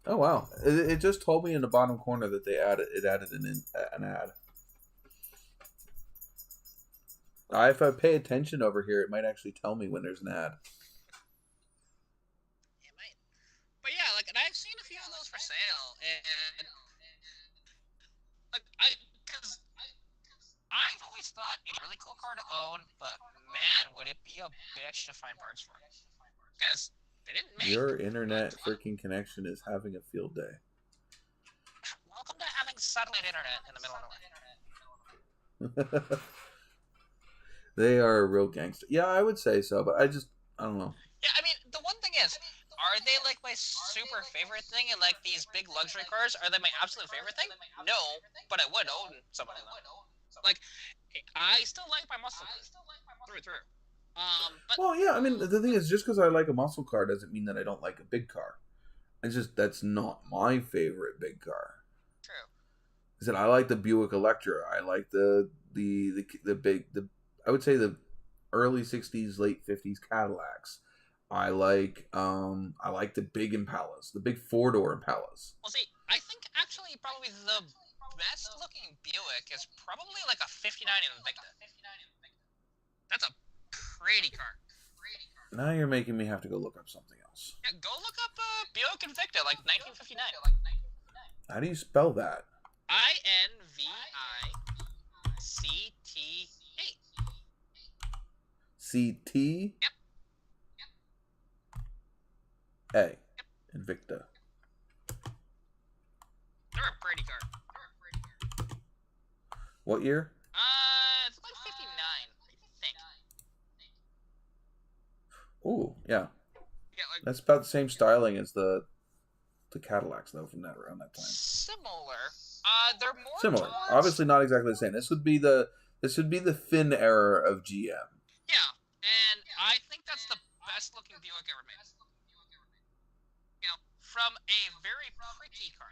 wow, it just told me in the bottom corner that they added an ad. If I pay attention over here, it might actually tell me when there's an ad. It might. But yeah, and I've seen a few of those for sale, and because I've always thought it's a really cool car to own, but man, would it be a bitch to find parts for it? Because they didn't make. Your internet freaking connection is having a field day. Welcome to having satellite internet in the middle of nowhere. They are a real gangster. Yeah, I would say so, but I don't know. Yeah, I mean, the one thing is, are they my super favorite thing in these big luxury cars? Are they my absolute favorite thing? No, but I would own some of them. I still like my muscle car through and through. But well, yeah, I mean, the thing is, just because I like a muscle car doesn't mean that I don't like a big car. It's just that's not my favorite big car. True. I said I like the Buick Electra. I like the big I would say the early 60s, late 50s Cadillacs. I like the big Impalas, the big 4-door Impalas. Well, see, I think actually probably the best looking Buick is probably a 59 Invicta. That's a pretty car. Now you're making me have to go look up something else. Yeah, go look up Buick Invicta, 1959. How do you spell that? INVICTA. CT? Yep. A. Yep. Invicta. They're a pretty car. What year? It's 59, I think. Ooh, yeah. Yeah, that's about the same styling as the Cadillacs, though, from around that time. Similar. They're more similar. towards... Obviously, not exactly the same. This would be the Finn era of GM. Yeah, and I think that's the best looking Buick ever made. You know, from a very pretty car,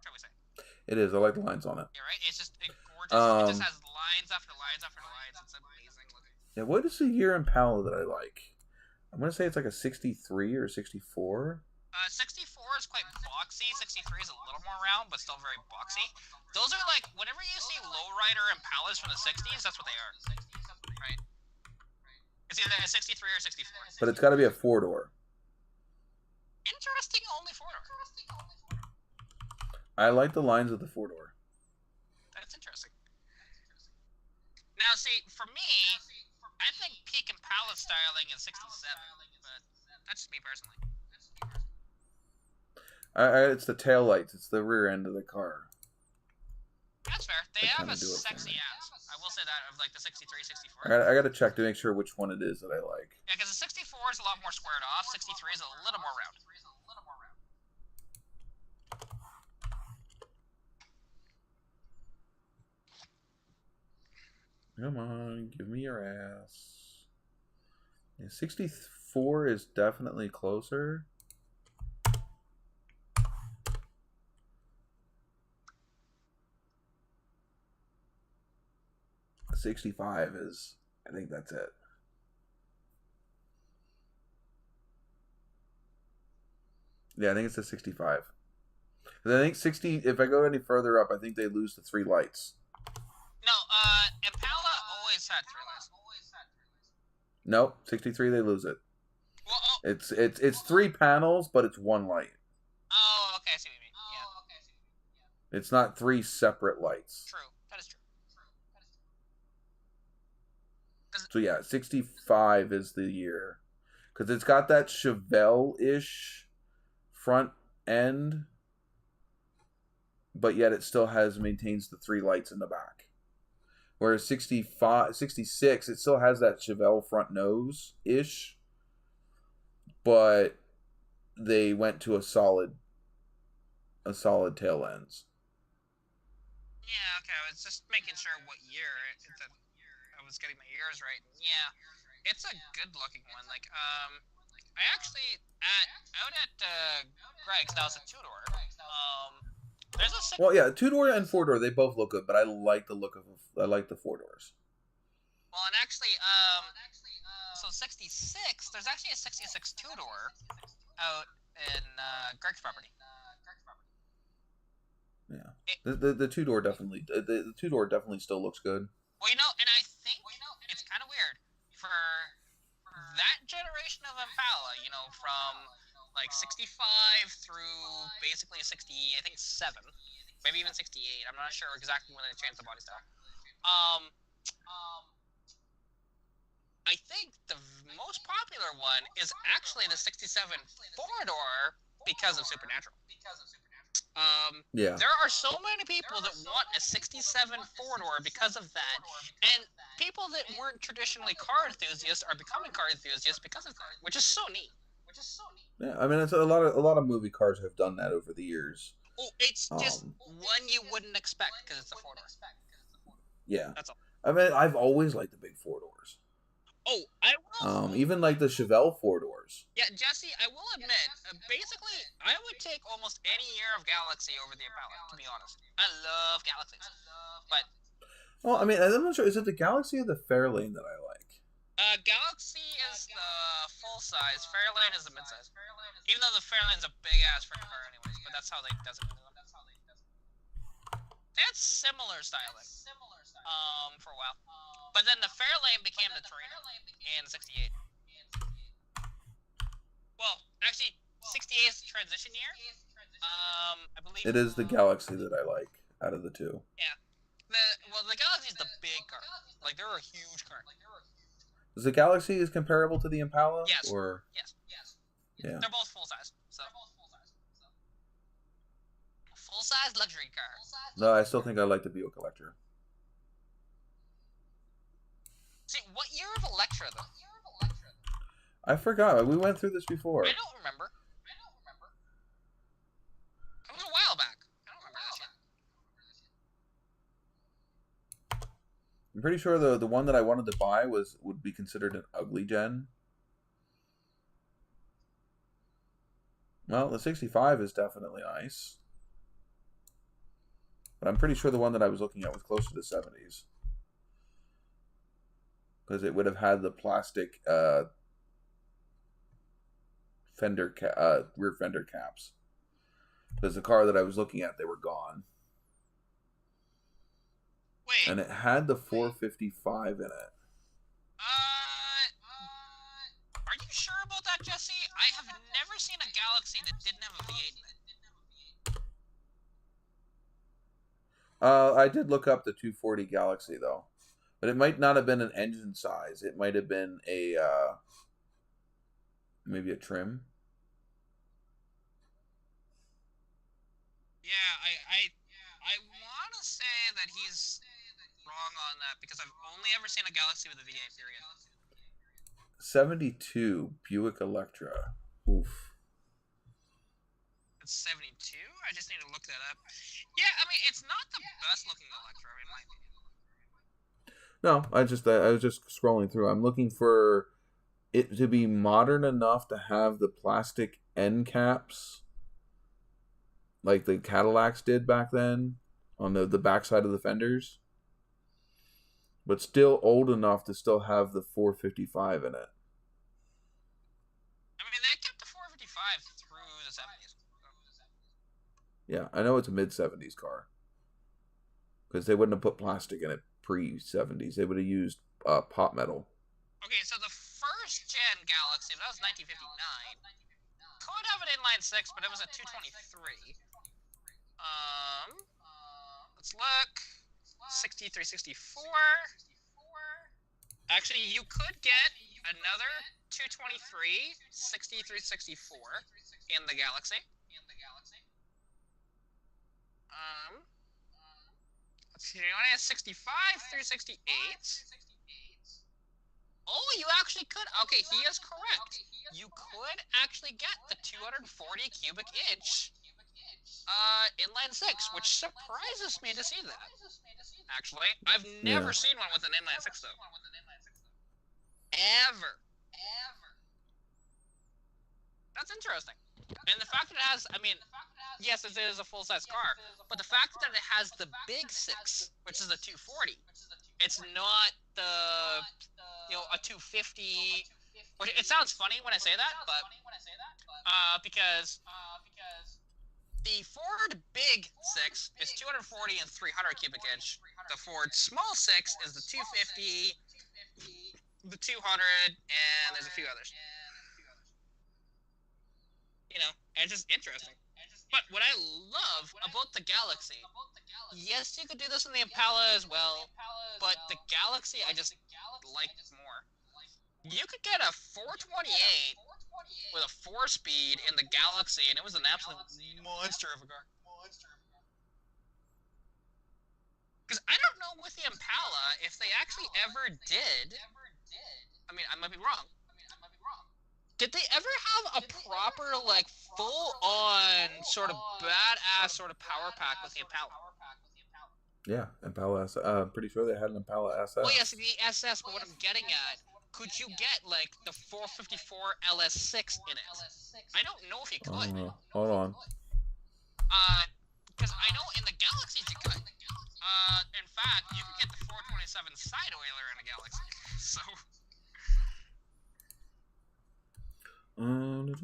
shall we say? It is. I like the lines on it. Yeah, right. It's just gorgeous. It just has lines after lines after lines. It's amazing looking. Yeah. What is the year Impala that I like? I'm gonna say it's like a 63 or 64. 64 is quite boxy. 63 is a little more round, but still very boxy. Those are whenever you see lowrider Impalas from the 60s, that's what they are. Right? It's either a 63 or 64. But it's got to be a 4-door. Interesting, only 4-door. I like the lines of the 4-door. That's interesting. Now, see, for me, I think peak Impala styling is 67, but that's just me personally. It's the tail lights. It's the rear end of the car. That's fair. They have a sexy ass. I will say that of the 63, 64. I gotta check to make sure which one it is that I like. Yeah, because the 64 is a lot more squared off. 63 is a little more round. Come on, give me your ass. Yeah, 64 is definitely closer. 65 is, I think that's it. Yeah, I think it's a 65. Because I think 60, if I go any further up, I think they lose the 3 lights. No, Impala always had 3 lights. Nope, 63 they lose it. Well, oh. It's 3 panels, but it's 1 light. Oh, okay, I see what you mean. Yeah. It's not 3 separate lights. True, that is true. So yeah, 65 is the year. Because it's got that Chevelle-ish front end, but yet it still maintains the 3 lights in the back. Whereas 66, it still has that Chevelle front nose-ish, but they went to a solid tail ends. Yeah, okay, I was just making sure what year I was getting my years right. Yeah, it's a good-looking one. Like, I actually out at Greg's. Now it's a 2-door. There's a well, yeah, 2-door and 4-door they both look good, but I like the look of the 4-doors. Well, and actually, so 66. There's actually a 66 2-door out in Greg's property. Yeah, the 2-door definitely the 2-door definitely still looks good. Well, and I think it's kind of weird for that generation of Impala, from like 65 through basically 60, I think 7, maybe even 68. I'm not sure exactly when they changed the body style. I think the most popular one is actually the 67 4-door because of Supernatural. Yeah. There are so many people that want a 67 4-door because of that, and people that weren't traditionally car enthusiasts are becoming car enthusiasts because of that, which is so neat. Yeah, I mean, it's a lot of movie cars have done that over the years. Oh, it's just one you wouldn't expect because it's a 4-door. Yeah, that's all. I mean, I've always liked the big 4-doors. Oh, I will. Even like the Chevelle 4-doors. Yeah, Jesse, I will admit, basically, I would take almost any year of Galaxy over the Impala, to be honest. I love Galaxies. But... well, I mean, I'm not sure. Is it the Galaxy or the Fairlane that I like? Galaxy is the full-size. Fairlane is the mid-size. Even though the Fairlane's a big-ass freaking car anyways, but that's how they designate them. That's similar styling. For a while. But then the Fairlane became the Torino in 68. Well, actually, 68 is the transition year. I believe it is the Galaxy that I like out of the two. Yeah. The Galaxy is the big car. Like, they're a huge car. Is the Galaxy comparable to the Impala? Yes. Or yes. Yeah. They're both full size. So. Full size luxury car. No, I still think I like the Buick Electra. See, what year of Electra though? I forgot. We went through this before. I don't remember. It was a while back. I don't remember this yet. I'm pretty sure the one that I wanted to buy would be considered an ugly gen. Well, the 65 is definitely nice. But I'm pretty sure the one that I was looking at was closer to the 70s. Because it would have had the plastic rear fender caps. Because the car that I was looking at, they were gone. Wait. And it had the 455 in it. Are you sure about that, Jesse? I have never seen a Galaxy that didn't have a V8 in it. I did look up the 240 Galaxy, though. But it might not have been an engine size. It might have been maybe a trim. Yeah, I want to say that he's wrong on that because I've only ever seen a Galaxy with a V8, period. 72 Buick Electra. Oof. It's 72? I just need to look that up. Yeah, I mean, it's not the best looking Electra, in my opinion. No, I was just scrolling through. I'm looking for it to be modern enough to have the plastic end caps like the Cadillacs did back then on the backside of the fenders, but still old enough to still have the 455 in it. I mean, they kept the 455 through the 70s. Yeah, I know it's a mid-70s car. Because they wouldn't have put plastic in it pre-70s. They would have used pot metal. Okay, so the first gen Galaxy, that was 1959, could have an inline 6, but it was a 223. Let's look. 6364. Actually, you could get another 223 6364 in the Galaxy. Let's see, you only have 65 through 68. Oh, you actually could. Okay, he is correct. You could actually get the 240 cubic inch inline 6, which surprises me to see that. Actually, I've never seen one with an inline 6 though. Ever. That's interesting. And the fact that it has, I mean, yes, it is a full-size car, but the fact that it has the big 6, which is a 240, it's not the, a 250. It sounds funny when I say that, but because the Ford big 6 is 240 and 300 cubic inch. The Ford small 6 is the 250, the 200, and there's a few others. And it's just interesting. But what I love about the Galaxy, yes, you could do this in the Impala as well, but the Galaxy I just like more. You could get a 428 with a 4-speed in the Galaxy, and it was an absolute monster of a car. Because I don't know with the Impala if they actually ever did. I mean, I might be wrong. Did they ever have a proper, full-on, sort of badass sort of power pack with the Impala? Yeah, Impala SS. I'm pretty sure they had an Impala SS. Well, yes, the SS, but what I'm getting at, could you get, the 454 LS6 in it? I don't know if you could. Hold on. Because I know in the Galaxies you could. In fact, you could get the 427 side oiler in a Galaxy. So... Yeah, and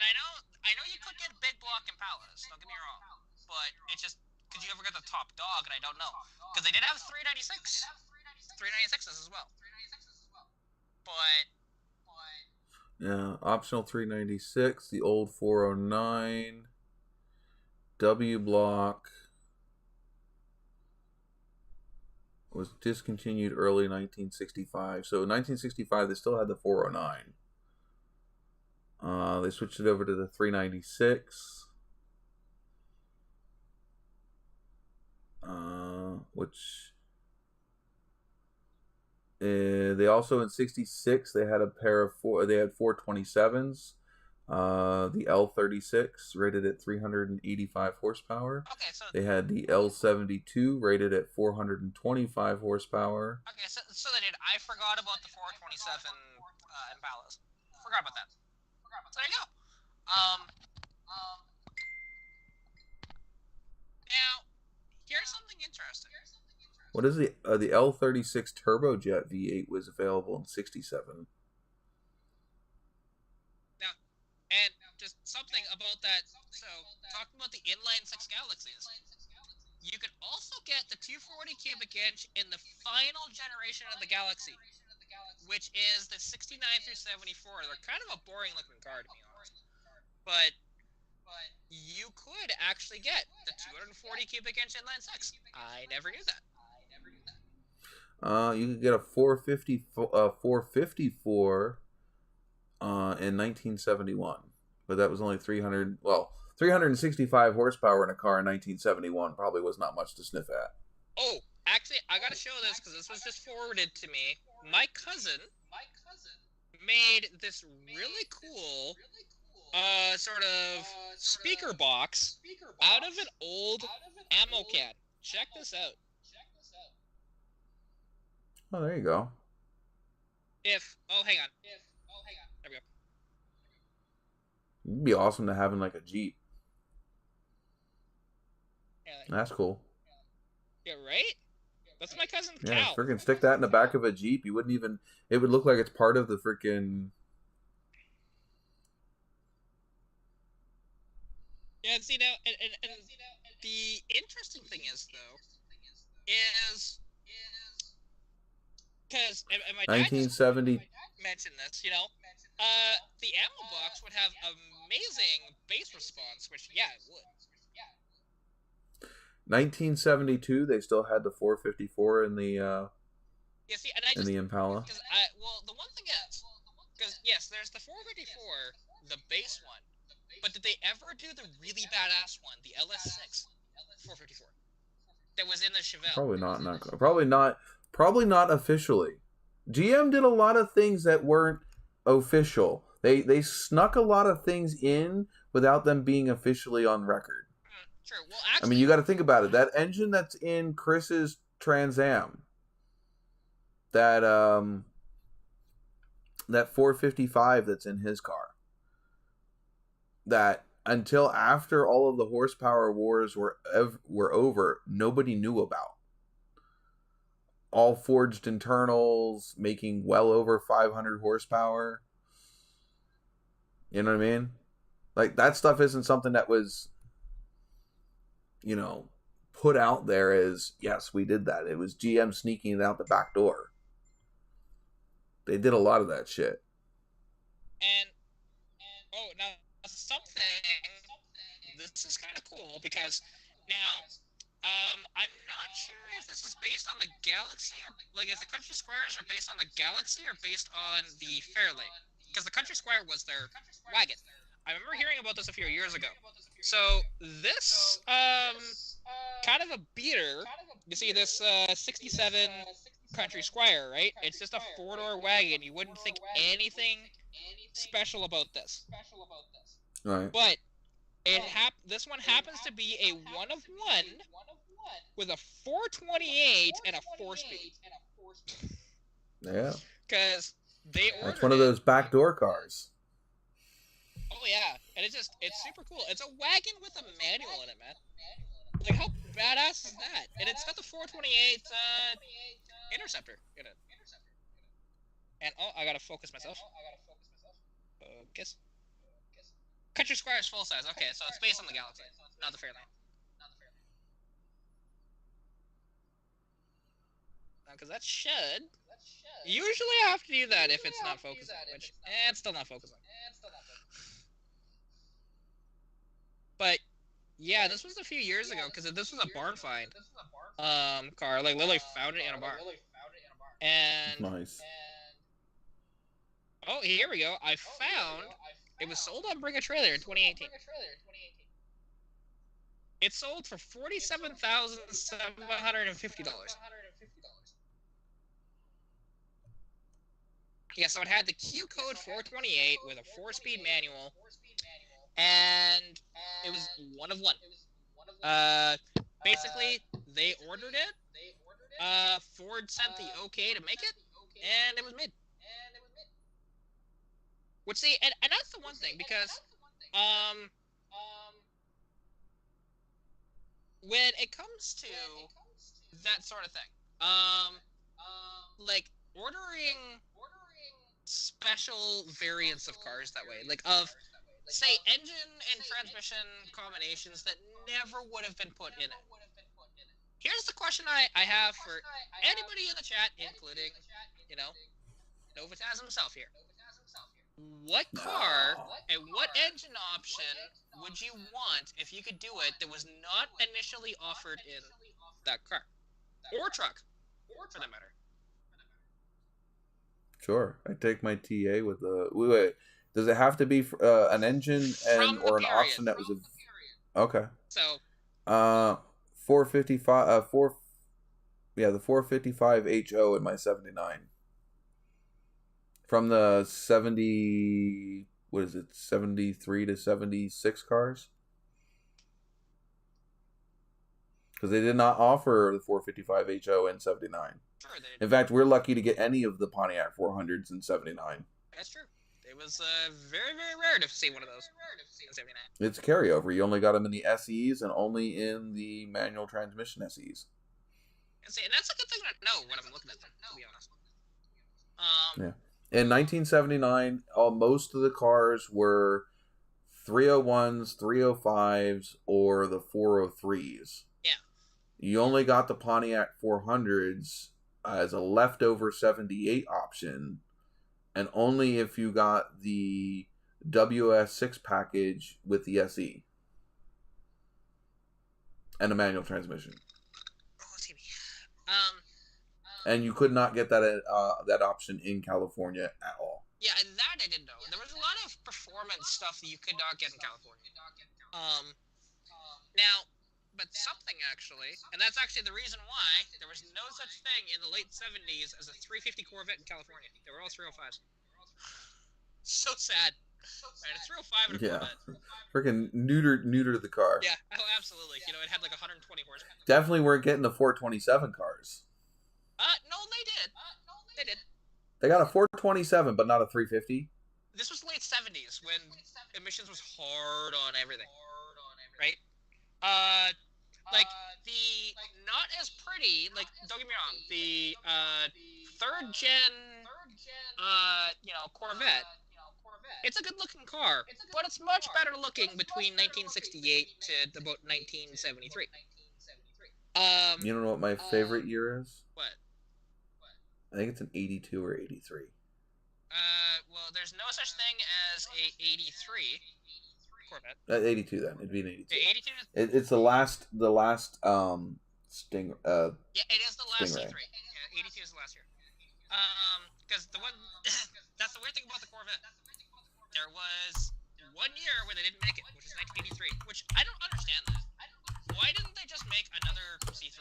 I know you could get big block Impalas, don't get me wrong, but it's just, could you ever get the top dog, and I don't know, because they did have 396s as well, but... Yeah, optional 396, the old 409, W block, was discontinued early 1965. So in 1965, they still had the 409. They switched it over to the 396, which they also in 66 they had a pair of they had 427s. The L36 rated at 385 horsepower. Okay, so they had the L72 rated at 425 horsepower. Okay, so they did. I forgot about the 427 Impalas. Forgot about that. So there you go. Now, here's something interesting. What is the L36 Turbojet V8 was available in 67. Now, and just something about that. So, talking about the inline 6 Galaxies, you could also get the 240 cubic inch in the final generation of the Galaxy, which is the 69 through 74. They're kind of a boring looking car, to be honest. But you could actually get the 240 cubic inch inline 6. I never knew that. You could get a 454 in 1971, but that was only 365 horsepower in a car in 1971 probably was not much to sniff at. Oh, actually, I gotta show this because this was just forwarded to me. My cousin made this really cool sort of speaker box out of an old ammo can. Check this out. Oh, there you go. Hang on. There we go. It'd be awesome to have in like a Jeep. Yeah, That's cool. Yeah, right? That's my cousin Yeah, Cal. freaking stick that in the back of a Jeep. You wouldn't even. It would look like it's part of the freaking. Yeah, see now, and the interesting thing is though, is because and my dad just 1970. mentioned this, the ammo box would have amazing base response, which yeah, it would. 1972. They still had the 454 in the Yeah, see, and I in the Impala. Well, the one thing is, because yes, there's the 454, the base one, but did they ever do the really badass one, the LS6 454, that was in the Chevelle? Probably not officially. GM did a lot of things that weren't official. They snuck a lot of things in without them being officially on record. True. Well, actually, I mean, you got to think about it. That engine that's in Chris's Trans Am, that 455 that's in his car, that until after all of the horsepower wars were over, nobody knew about. All forged internals, making well over 500 horsepower. You know what I mean? Like, that stuff isn't something that was, put out there as, yes, we did that. It was GM sneaking it out the back door. They did a lot of that shit. And now something. This is kind of cool because now, I'm not sure if this is based on the Galaxy, like if the Country Squires are based on the Galaxy or based on the Fairlane, because the Country Squire was their wagon. I remember hearing about this a few years ago. So this kind of a beater. You see this 67 Country Squire, right? It's just a 4-door wagon. You wouldn't think anything special about this. Right. But this one happens to be a 1-of-1 with a 428 and a 4-speed. Yeah. Because they ordered That's one of those backdoor cars. Oh yeah, and it's super cool. It's a wagon with a manual in it, man. Like, how badass is that? And it's got the 428 interceptor in it. And I gotta focus myself. Focus. Country Squire's full size. Okay, so it's based on the Galaxy, not the Fairlane. Because that should usually have to do that if it's not focusing, which it's still not focusing. But yeah, this was a few years ago because this was a barn find car. Like, literally found it in a barn. And Nice. oh, here we go. I found it was sold on Bring a Trailer in 2018. It sold for $47,750. Yeah, so it had the Q code 428 with a 4-speed manual, and it was 1-of-1. Basically, they ordered it. Ford sent the okay to make it, and it was made. Which, see, and that's the one thing, because when it comes to that sort of thing, like ordering special variants of cars that way, like of, say, engine and transmission combinations that never would have been put in it. Here's the question I have for anybody in the chat, including, NOVAtazz himself here. What car and what engine option would you want if you could do it that was not initially offered in that car? Or truck, for that matter. Sure. I take my TA with the... Wait. Does it have to be an engine or an option that was a... Okay. So... 455... the 455 HO in my 79. From the 70... what is it, 73 to 76 cars? Because they did not offer the 455 HO in 79. Sure, In fact, we're lucky to get any of the Pontiac 400s in 79. That's true. It was very, very rare to see one of those in 79. It's carryover. You only got them in the SEs and only in the manual transmission SEs. And that's a good thing to know when I'm looking at them, to be honest. Yeah. In 1979, most of the cars were 301s, 305s, or the 403s. Yeah. You only got the Pontiac 400s as a leftover 78 option, and only if you got the WS6 package with the SE and a manual transmission. Oh, TV. And you could not get that option in California at all. Yeah, and that I didn't know. There was a lot of performance stuff that you could not get in California. Now, but something actually, and that's actually the reason why there was no such thing in the late 70s as a 350 Corvette in California. They were all 305s. So sad. Right, a 305 and a Corvette. Freaking neutered the car. Yeah, oh, absolutely. You know, it had like 120 horsepower. Definitely weren't getting the 427 cars. No, they did. They did. They got a 427, but not a 350. This was late 70s when emissions was hard on everything. Right? Like, the not as pretty, like, don't get me wrong, the third gen, Corvette, it's a good looking car, but it's much better looking between 1968 to about 1973. You don't know what my favorite year is? What? I think it's an 82 or 83. Well, there's no such thing as a 83 Corvette. 82 then. It'd be an 82. The 82 It's the last Sting. Yeah, it is the last Stingray. C3. Yeah, 82 is the last year. Because the one, that's the weird thing about the Corvette. There was 1 year where they didn't make it, which is 1983. Which I don't understand that. Why didn't they just make another C3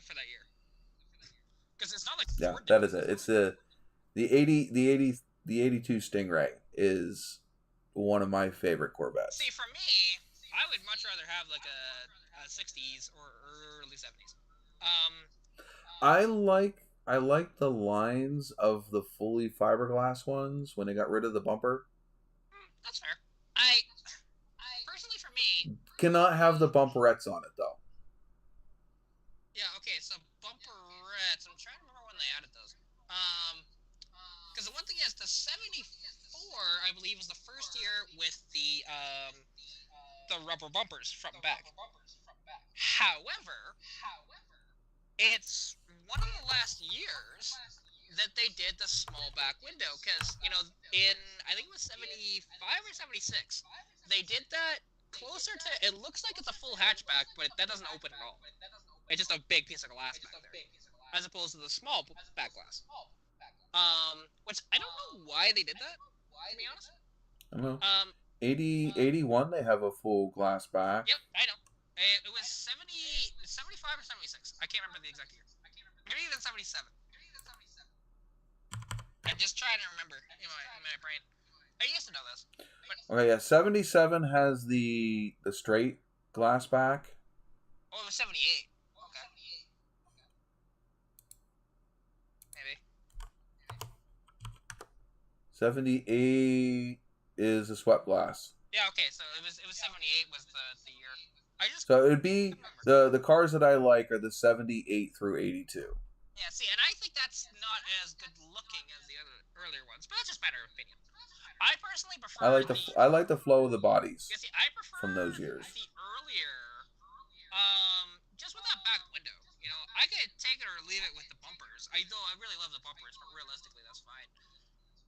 for that year? Because it's not like Ford that did. is it. It's the 82 Stingray is one of my favorite Corvettes. See, for me, I would much rather have like a 60s or early 70s. I like the lines of the fully fiberglass ones when they got rid of the bumper. That's fair. I personally, for me, Cannot have the bumperettes on it though. yeah, okay, so bumperettes, I'm trying to remember when they added those. Because the one thing is, the 74, I believe, was the first year with the rubber bumpers front and back. However, it's one of the last years that they did the small back window, because, I think it was 75 or 76, they did that closer to, it looks like it's a full hatchback, but that doesn't open at all. It's just a big piece of glass back there, as opposed to the small back glass. Which I don't know why they did that, to be honest. I don't know. 81 they have a full glass back. Yep, I know. It was 75 or 76. I can't remember the exact year. Maybe even 77. I'm just trying to remember in my brain. I used to know this. But... Okay, yeah, 77 has the straight glass back. Oh, it was 78. Okay. Maybe. 78 is a swept glass. Yeah, okay, so it was 78 was the year. So it would be the cars that I like are the 78 through 82. Yeah, see, and I think that's not as good looking as the other earlier ones, but that's just a matter of opinion. I personally prefer. I like the flow of the bodies. Yeah, see, I prefer from those years. The earlier, just with that back window. I could take it or leave it with the bumpers. I really love the bumpers, but realistically, that's fine.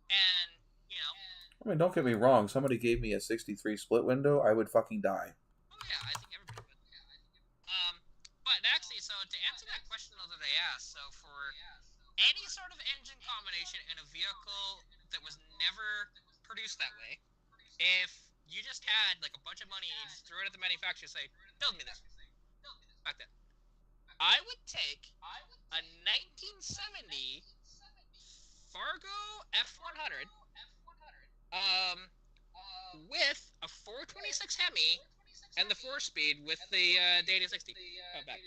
And I mean, don't get me wrong. Somebody gave me a 63 split window, I would fucking die. Oh yeah, I think everybody would. But actually, so to answer that question that I asked, so for any sort of engine combination in a vehicle that was never produced that way, if you just had like a bunch of money and just threw it at the manufacturer and say, build me this, back then, I would take a 1970 Fargo F100, with a 426 Hemi and the 4-speed with the Data 60 back.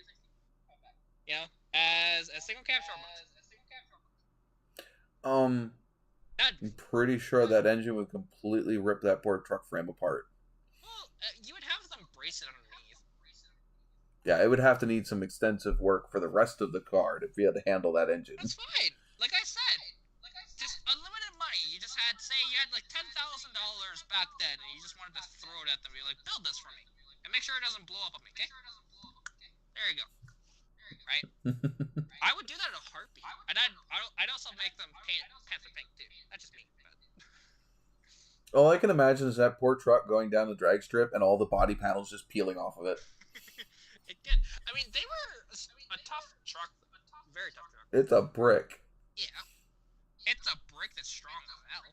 You know, as a single cab short box. I'm pretty sure that engine would completely rip that poor truck frame apart. Well, you would have them brace it underneath. Yeah, it would have to need some extensive work for the rest of the car to be able to handle that engine. That's fine. Like I said, just unlimited money. You just had, say, you had like $10,000 back then, and you just wanted to throw it at them. You're like, build this for me, and make sure it doesn't blow up on me, okay? There you go. Right? I would do that in a heartbeat, and I'd also make them paint Panther pink too. That's just me. But... All I can imagine is that poor truck going down the drag strip and all the body panels just peeling off of it. It did. I mean, they were a tough truck, very tough truck. It's a brick. Yeah, it's a brick that's strong as hell.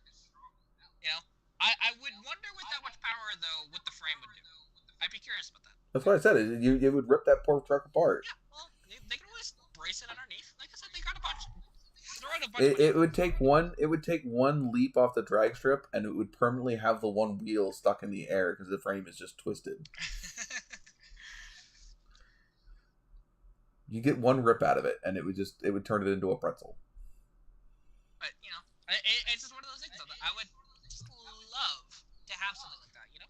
You know, I would wonder with that much power though, what the frame would do. I'd be curious about that. That's what I said. It would rip that poor truck apart. Yeah, well, they can always brace it underneath. Like I said, they got a bunch. Throw in a bunch. It would take one. It would take one leap off the drag strip, and it would permanently have the one wheel stuck in the air because the frame is just twisted. You get one rip out of it, and it would turn it into a pretzel. But you know, it's just one of those things. I would just love to have something like that. You know.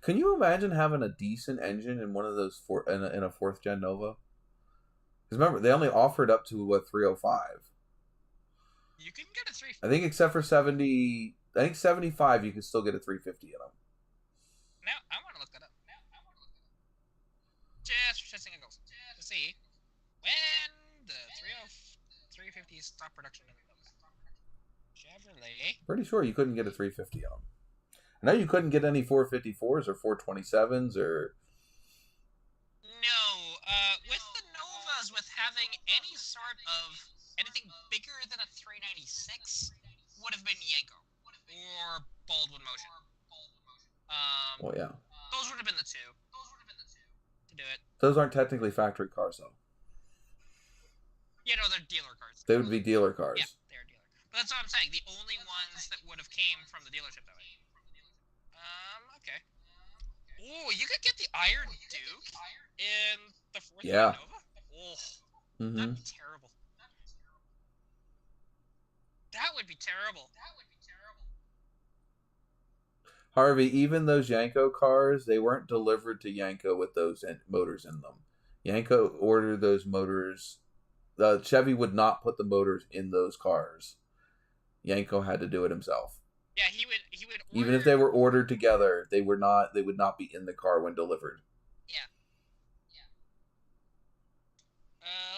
Can you imagine having a decent engine in one of those in a 4th gen Nova? Because remember, they only offered up to 305. You can get a 350. I think except for 70. I think 75. You can still get a 350 in them. Now I want to look that up. Just for testing goals to see when the 350 stop production in Chevrolet. Pretty sure you couldn't get a 350 on them. I know you couldn't get any 454s or 427s or. No, with the Novas, with having any sort of anything bigger than a 396 would have been Yanko or Baldwin Motion. Well, yeah. Those would have been the two. Do it. Those aren't technically factory cars, though. Yeah, no, they're dealer cars. They would be dealer cars. Yeah, they're dealer. But that's what I'm saying. The only ones that would have came from the dealership that way. Okay. Ooh, you could get the Iron Duke in the 4th Nova? Oh, that'd be terrible. That would be terrible. Harvey, even those Yanko cars, they weren't delivered to Yanko with those motors in them. Yanko ordered those motors. Chevy would not put the motors in those cars. Yanko had to do it himself. Yeah, he would order... Even if they were ordered together, they would not be in the car when delivered. Yeah.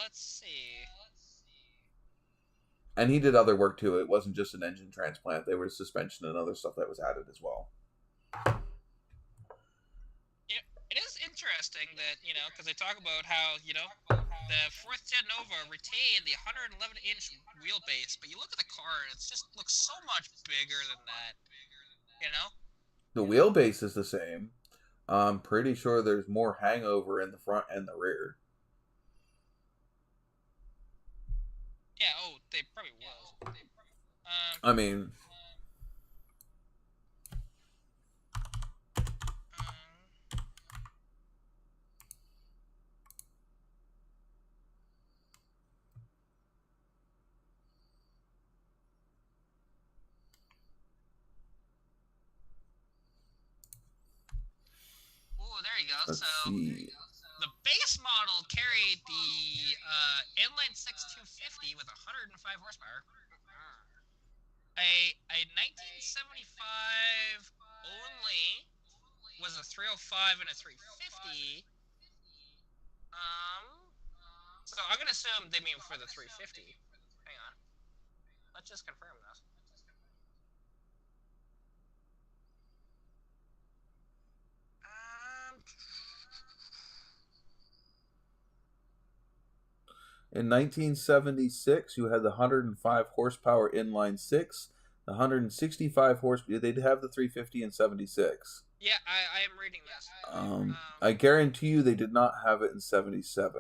Let's see. And he did other work too. It wasn't just an engine transplant. There was suspension and other stuff that was added as well. Yeah, it is interesting that, because they talk about how, the 4th Gen Nova retained the 111-inch wheelbase, but you look at the car and it just looks so much bigger than that, The wheelbase is the same. I'm pretty sure there's more hangover in the front and the rear. Yeah, they probably was. I mean... There you go. Let's see. The base model carried the inline 6 250 with 105 horsepower. A 1975 only was a 305 and a 350. So I'm gonna assume they mean for the 350. Hang on. Let's just confirm this. In 1976, you had the 105 horsepower inline 6, the 165 horsepower. They'd have the 350 and 76. Yeah, I am reading this. I guarantee you they did not have it in 77.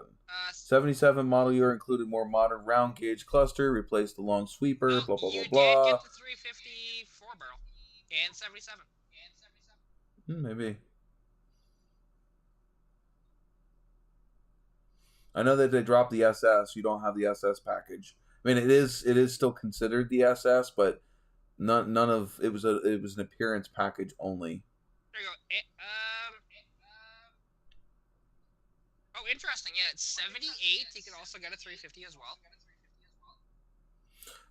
77 model year included more modern round gauge cluster, replaced the long sweeper, blah, blah, blah, you blah. did get the 350 4-barrel in 77. Maybe. I know that they dropped the SS. You don't have the SS package. I mean, it is still considered the SS, but none of it was an appearance package only. There you go. Oh, interesting. Yeah, it's 78. You can also get a 350 as well.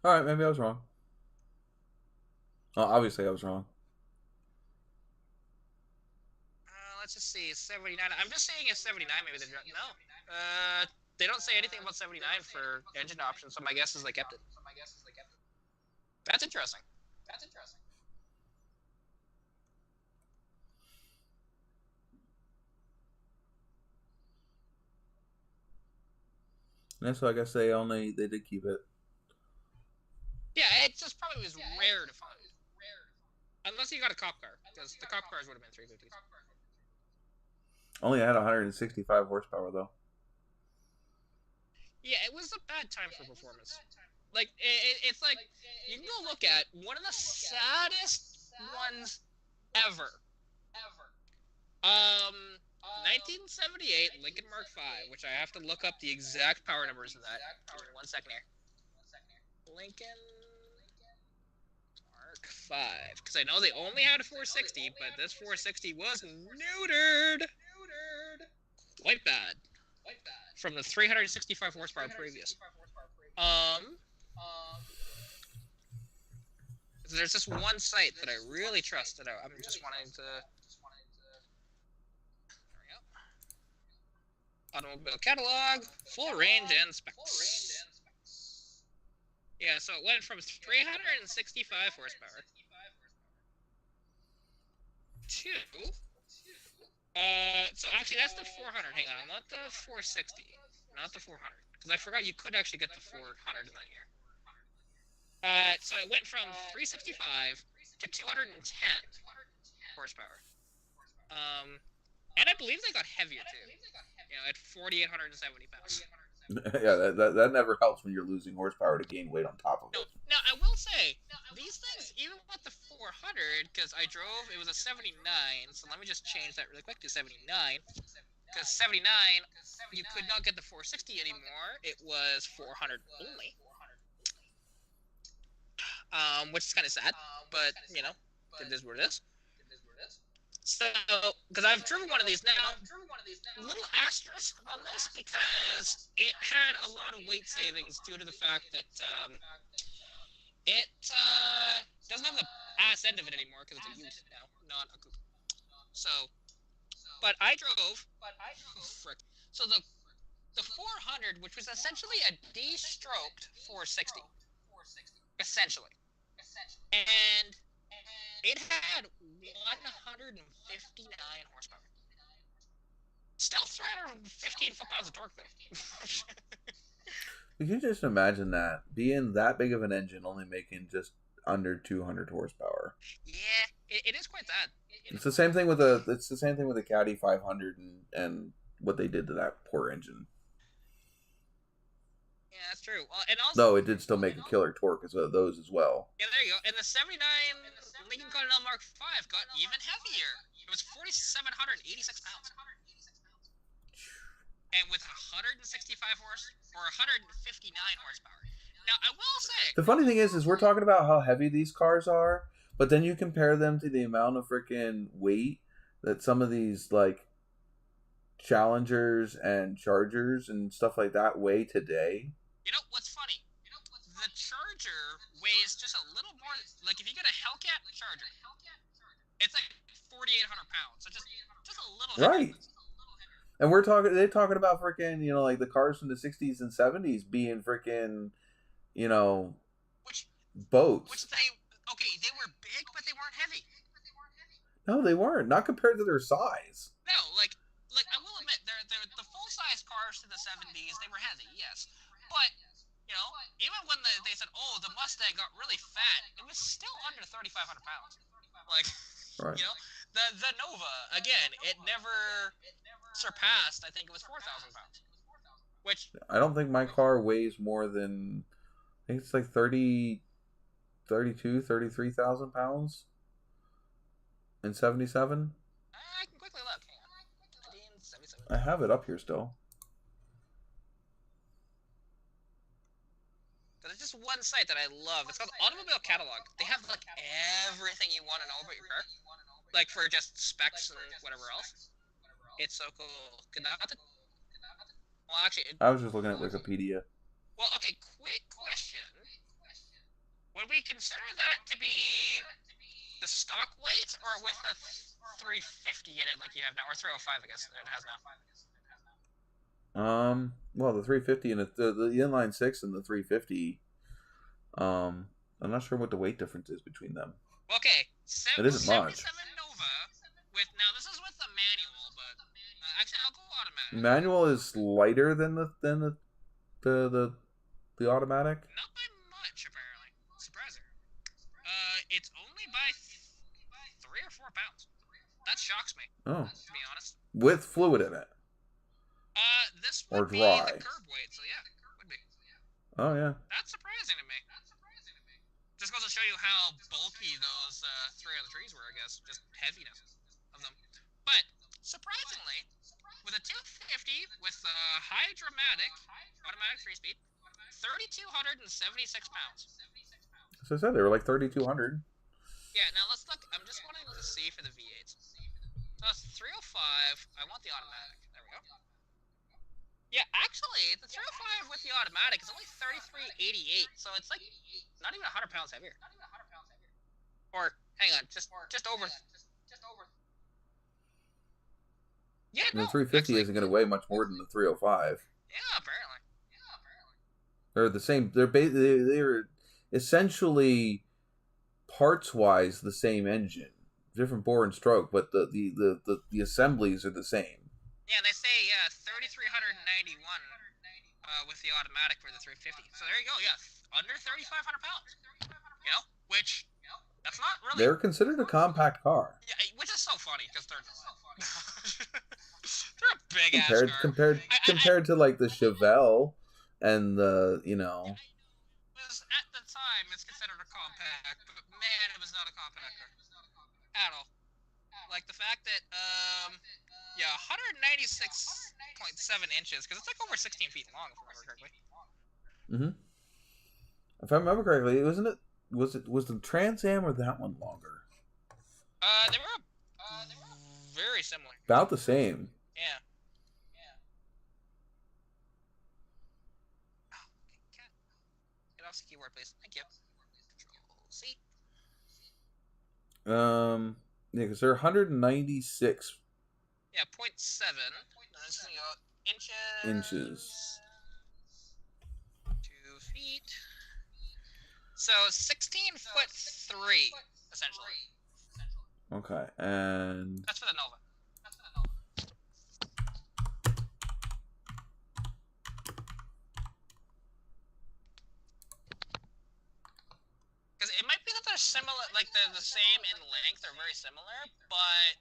All right, maybe I was wrong. Oh, obviously I was wrong. Let's just see. 79. I'm just saying it's 79. Maybe they dropped. No. They don't say anything about 79 for engine options, so my guess is they kept it. That's interesting. Yeah, so I guess they did keep it. Yeah, it just probably was rare to find. Unless you got a cop car, because the cop cars would have been 350s. Only had 165 horsepower though. Yeah, it was a bad time for performance. Like, it's like, you can go look at one of the saddest ones ever. 1978 Lincoln Mark V, which I have to look up the exact power numbers of that. Give me 1 second here. Lincoln Mark V, because I know they only had a 460, but this 460 was neutered. Quite bad. From the 365 horsepower previous. There's this one site that I really trust that I'm just wanting to. There we go. Automobile catalog, full range and specs. Yeah, so it went from 365 horsepower to. So actually, that's the 400. Hang on, not the 460, not the 400, because I forgot you could actually get the 400 in that year. So it went from 365 to 210 horsepower. And I believe they got heavier too. At 4,870 pounds. Yeah, that never helps when you're losing horsepower to gain weight on top of it. Now, I will say, these things, even with the 400, because I drove, it was a 79, so let me just change that really quick to 79, because 79, you could not get the 460 anymore, it was 400 only, which is kind of sad, but, it is what it is. So, because I've driven one of these now, a little asterisk on this because it had a lot of weight savings due to the fact that it doesn't have the ass end of it anymore because it's a ute now, not a coupe. So, but I drove, frick. So the 400, which was essentially a de-stroked 460, essentially, and it had 159 horsepower. Still 315 foot-pounds of torque, though. You can just imagine that being that big of an engine, only making just under 200 horsepower. Yeah, it is quite bad. It's the same thing with the Caddy 500 and what they did to that poor engine. Yeah, that's true. And also, though it did still make a killer torque as well, those as well. Yeah, there you go. And the 79 Lincoln Continental Mark V got even heavier. It was 4,786 pounds. And with 165 horse or 159 horsepower. Now, I will say, the funny thing is we're talking about how heavy these cars are, but then you compare them to the amount of freaking weight that some of these like Challengers and Chargers and stuff like that weigh today. You know what's funny? The Charger weighs just a little more. Like if you get a Hellcat Charger, it's like 4,800 pounds. So just a little heavier. Right. And they're talking about freaking, like the cars from the 60s and 70s being freaking, boats. Which they were big, but they weren't heavy. No, they weren't. Not compared to their size. No, like I will admit, they're the full-size cars to the 70s, they were heavy, yes. But, even when they said, oh, the Mustang got really fat, it was still under 3,500 pounds. Like, right. The Nova, again, it never surpassed, I think it was 4,000 pounds. Which... I don't think my car weighs more than, I think it's like 33,000 pounds in 77. I can quickly look. 1977. I have it up here still. There's just one site that I love. It's called Automobile Catalog. They have like everything you want to know about your car, like for just specs and whatever else. It's so cool. Well, actually, I was just looking at Wikipedia. well, okay. Quick question: would we consider that to be the stock weight, or with a 350 in it, like you have now, or 305? I guess it has now. Well, the 350 and the inline six and the 350. I'm not sure what the weight difference is between them. Okay, It isn't much. 77 Nova with, now this is with the manual, but actually I'll go automatic. Manual is lighter than the automatic. Not by much, apparently. Surprising. It's only by 3 or 4 pounds. That shocks me. Oh, To be honest. with fluid in it. This Or would be dry. the curb weight, so yeah, would be. Oh yeah. That's surprising to me. Just goes to show you how bulky those 3 other trees were, I guess. Just heaviness of them. But surprisingly, with a 250 with a high dramatic automatic 3-speed, 3,276 pounds. As I said, they were like 3,200. Yeah, now let's look. I'm just wanting to see for the V8s. So it's 305. I want the automatic. There we go. Yeah, actually, the 305 with the automatic is only 3388, so it's like not even 100 pounds heavier. Or hang on, just over. Yeah, And no, the 350 actually, isn't going to weigh much more than the 305. Yeah, apparently. They're the same. They're essentially parts wise the same engine, different bore and stroke, but the assemblies are the same. Yeah, they say 3,391 with the automatic for the 350. So there you go. Yeah, under 3,500 pounds. You know, which that's not really. They're considered a compact car. Yeah, which is so funny because they're they're a big ass car. Compared to like the Chevelle and the At the time, it's considered a compact, but man, it was not a compact car at all. Like the fact that 196.7 inches, because it's like over 16 feet long, if I remember correctly. Mm-hmm. If I remember correctly, was the Trans Am or that one longer? They were very similar. About the same. Yeah. Get off the keyboard, please. Thank you. Control-C. Yeah, because they're 196 Yeah, 0.7. inches. 2 feet. So 16'3", essentially. Okay, and That's for the Nova. Because it might be that they're similar, like they're the same in length, they're very similar, but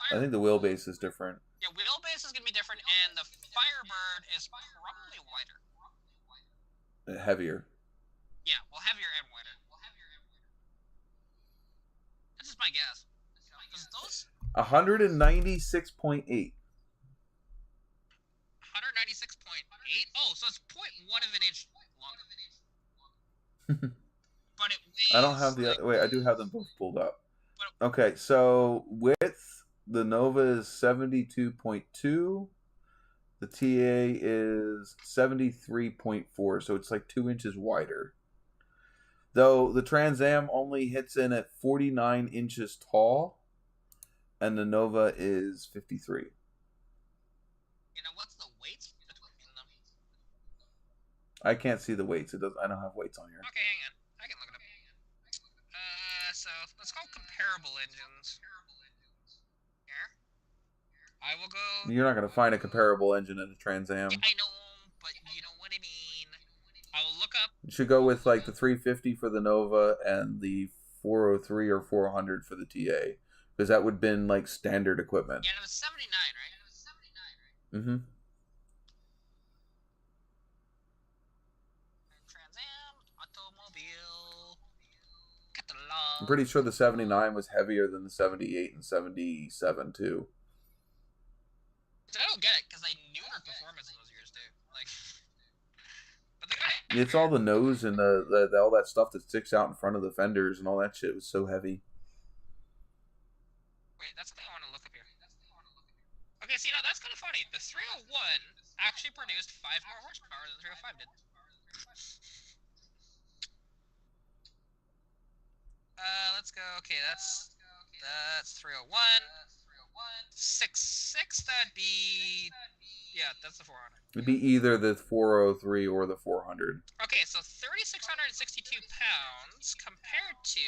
I think the wheelbase is different. Yeah, wheelbase is going to be different, and the Firebird is probably wider. Heavier. Yeah, well, heavier and wider. That's just my guess. Because those 196.8. 196.8? Oh, so it's 0.1 of an inch longer. But it weighs... I don't have the other... Wait, I do have them both pulled up. Okay, so width, the Nova is 72.2. The TA is 73.4, so it's like 2 inches wider. Though the Trans Am only hits in at 49 inches tall, and the Nova is 53. You know, what's the weights between them? I can't see the weights. I don't have weights on here. Okay, hang on. I can look it up. So let's call comparable engines. Here. I will go... You're not going to find a comparable engine in a Trans Am. Yeah, I know, but you know what I mean. I will look up... You should go with like the 350 for the Nova and the 403 or 400 for the TA. Because that would have been like standard equipment. Yeah, it was 79, right? Mm-hmm. Trans Am automobile catalog. I'm pretty sure the 79 was heavier than the 78 and 77 too. I don't get it because they neutered performance in those years too. Like, but it's all the nose and the all that stuff that sticks out in front of the fenders and all that shit was so heavy. Wait, that's something I want to look up here. Okay, see, now that's kind of funny. The 301 actually produced 5 more horsepower than the 305 did. Let's go. Okay, that's 301. 66, that'd be... Yeah, that's the 400. It'd be either the 403 or the 400. Okay, so 3,662 pounds compared to...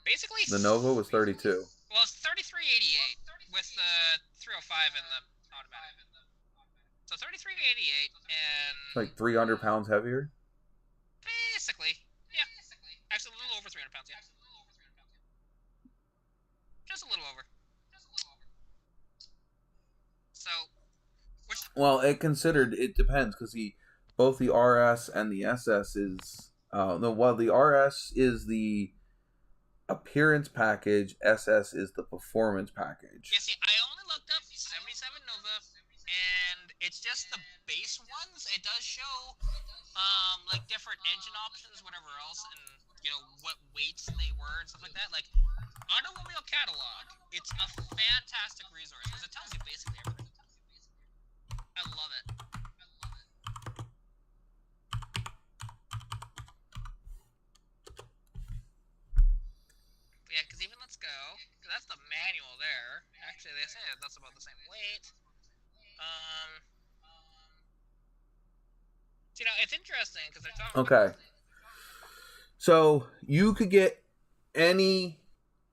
basically... The Nova was 32. Well, it's 3388 with the 305 and the automatic. So 3388 and... Like 300 pounds heavier? Basically, yeah. Actually, a little over 300 pounds, yeah. Just a little over. So, well, it depends because both the RS and the SS is the RS is the appearance package, SS is the performance package. Yeah, see, I only looked up 77 Nova, and it's just the base ones. It does show like different engine options, whatever else, and what weights they were and stuff like that. Like Automobile Catalog, it's a fantastic resource because it tells you basically everything. I love it. Yeah, because even let's go. That's the manual there. Actually, they say that's about the same weight. It's interesting because they're talking. Okay. So you could get the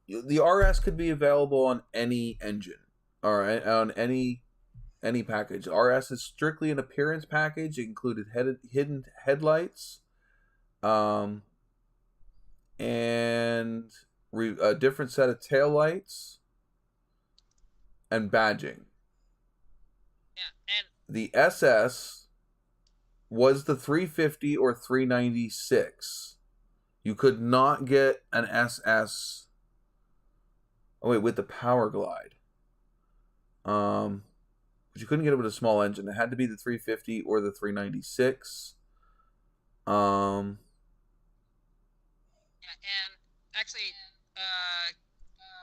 RS could be available on any engine, or on any package. RS is strictly an appearance package. It included hidden headlights, and a different set of taillights, and badging. Yeah, and the SS was the 350 or 396. You could not get an SS. Oh wait, with the Power Glide. But you couldn't get it with a small engine. It had to be the 350 or the 396. Yeah, and actually,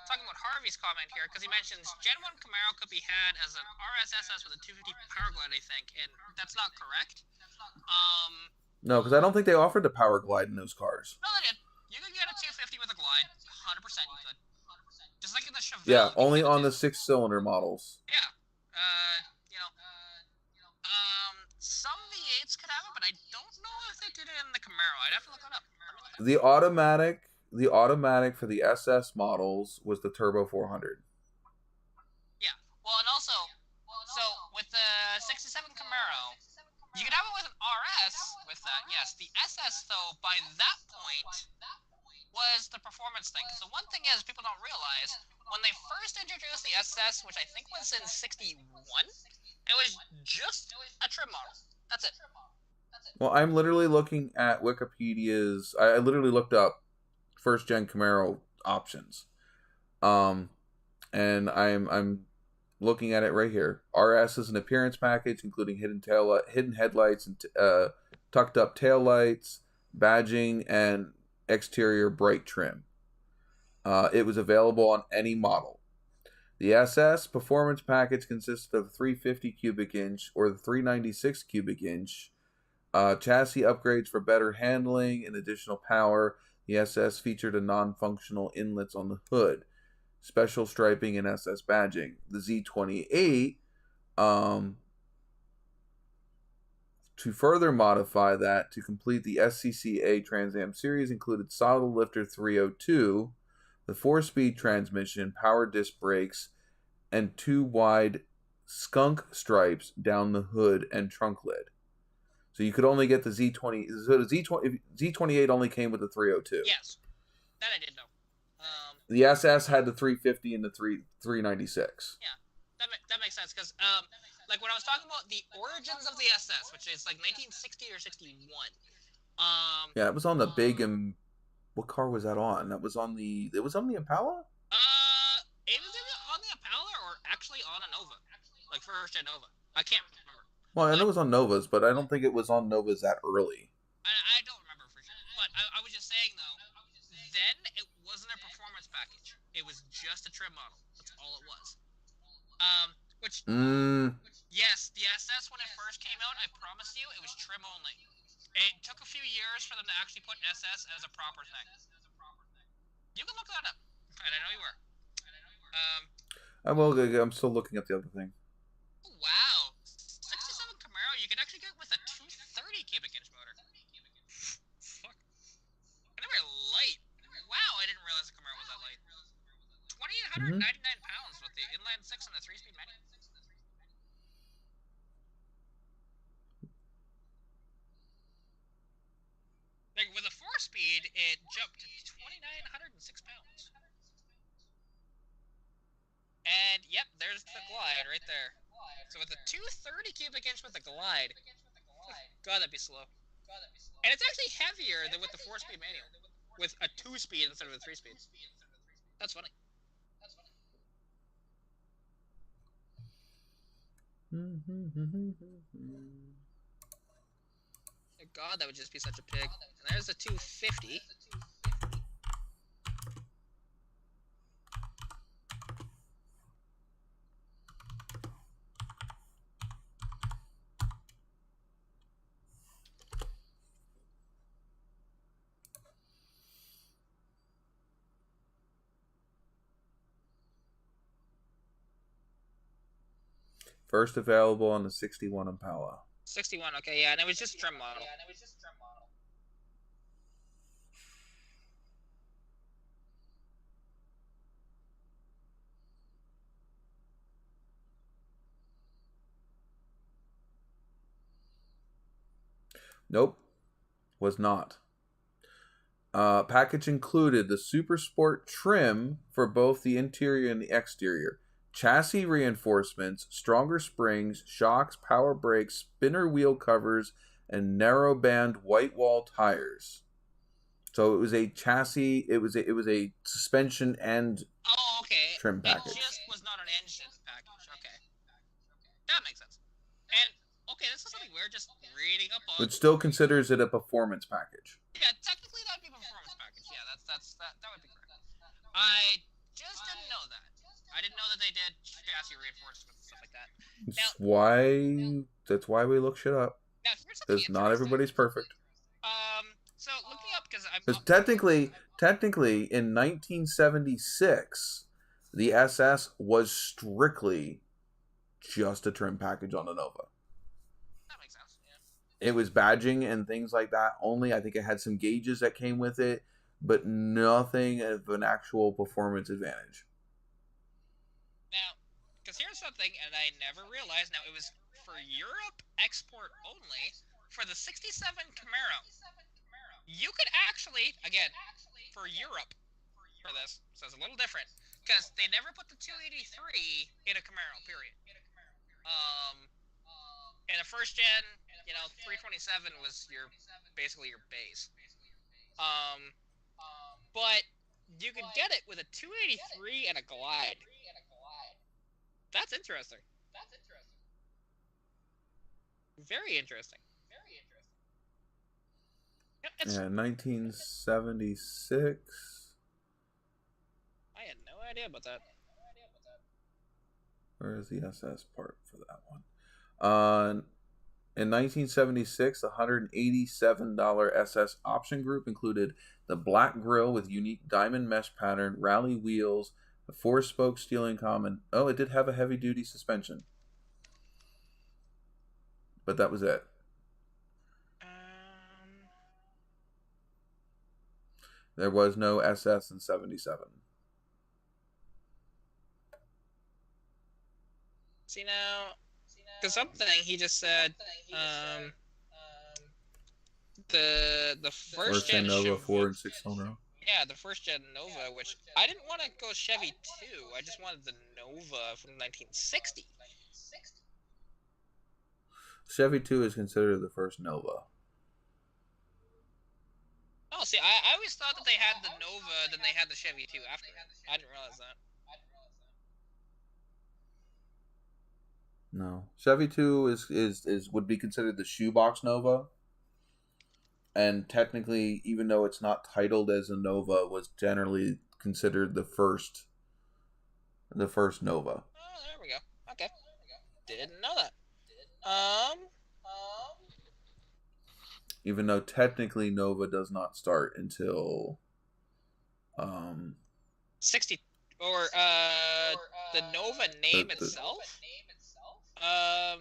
talking about Harvey's comment here, because he mentions Gen 1 Camaro could be had as an RSSS with a 250 Power Glide, I think, and that's not correct. No, because I don't think they offered the Power Glide in those cars. No, they did. You could get a 250 with a Glide. 100% you could. Just like in the Chevelle. Yeah, only on the 6-cylinder models. Yeah. Some V8s could have it, but I don't know if they did it in the Camaro. I'd have to look it up. The automatic for the SS models was the Turbo 400. Yeah. Well, and also, so with the 67 Camaro, you could have it with an RS with that, yes. The SS, though, by that point, was the performance thing. Because the one thing is, people don't realize, when they first introduced the SS, which I think was in 61, it was just a trim model. That's it. Well, I'm literally looking at Wikipedia's... I literally looked up first-gen Camaro options. And I'm looking at it right here. RS is an appearance package, including hidden headlights and tucked-up taillights, badging, and exterior bright trim. It was available on any model. The SS performance package consisted of 350 cubic inch or the 396 cubic inch chassis upgrades for better handling and additional power. The SS featured a non-functional inlets on the hood, special striping, and SS badging. The Z28, to further modify that to complete the SCCA Trans Am series, included solid lifter 302, the 4-speed transmission, power disc brakes, and 2 wide skunk stripes down the hood and trunk lid. So you could only get the Z20. So the Z28 only came with the 302. Yes, that I did know. The SS had the 350 and the 396. Yeah, that makes sense because like when I was talking about the origins of the SS, which is like 1960 or 61. Yeah, it was on the big and what car was that on? It was on the Impala? It was either on the Impala or actually on a Nova, like first gen Nova. I can't remember. Well, I know it was on Novas, but I don't think it was on Novas that early. I don't remember for sure, but I was just saying though, then it wasn't a performance package. It was just a trim model. That's all it was. Which yes, the SS when it first came out, I promise you, it was trim only. It took a few years for them to actually put SS as a proper thing. You can look that up, and I know you were. I'm still looking at the other thing. Wow, 67 Camaro, you can actually get with a 230 cubic inch motor. Fuck. And they were light. Wow, I didn't realize the Camaro was that light. 2,899 pounds with the inline 6 and the 3-speed manual. Like with a 4-speed, it jumped to 2,906 pounds. And yep, there's the Glide right there. So with a 230 cubic inch with the Glide, God, that'd be slow. And it's actually heavier than with the 4-speed manual, with a 2-speed instead of a 3-speed. That's funny. God, that would just be such a pig. And there's a 250. First available on the 61 Impala. 61, okay, yeah, and it was just a trim model. Nope, was not. Package included the Super Sport trim for both the interior and the exterior, chassis reinforcements, stronger springs, shocks, power brakes, spinner wheel covers, and narrow band white wall tires. So it was a chassis. It was a suspension and trim package. It just was not an engine package. Okay, that makes sense. And okay, this is something we're just reading up on. Which still considers it a performance package. Yeah, technically that would be a performance package. Yeah, that would be correct. I just didn't know that. I didn't know that they did chassis reinforcements and stuff like that. That's why we look shit up. Now, here's something because not everybody's perfect. So looking up because technically in 1976, the SS was strictly just a trim package on the Nova. That makes sense. Yeah. It was badging and things like that only. I think it had some gauges that came with it, but nothing of an actual performance advantage. Now, because here's something, and I never realized. Now, it was for Europe export only for the 67 Camaro. You could actually, again, for Europe, for this, so it's a little different, because they never put the 283 in a Camaro, period. And the first gen, 327 was basically your base. But you could get it with a 283 and a Glide. That's interesting. Very interesting. Yeah, 1976. I had no idea about that. Where is the SS part for that one? In 1976, the $187 SS option group included the black grille with unique diamond mesh pattern, rally wheels, a 4-spoke steel in common. Oh, it did have a heavy-duty suspension. But that was it. There was no SS in 77. See now, because something he just said, the first gen Nova Chevy, 4 and 6 cylinder. Yeah, the first gen Nova, which I didn't want to go Chevy 2. I just wanted the Nova from 1960. Chevy 2 is considered the first Nova. Oh, see, I always thought that they had the Nova, then they had the Chevy 2 after. I didn't realize that. No. Chevy 2 is would be considered the shoebox Nova. And technically, even though it's not titled as a Nova, was generally considered the first Nova. Oh, there we go. Okay. Didn't know that. Even though technically Nova does not start until 60 or the Nova name itself.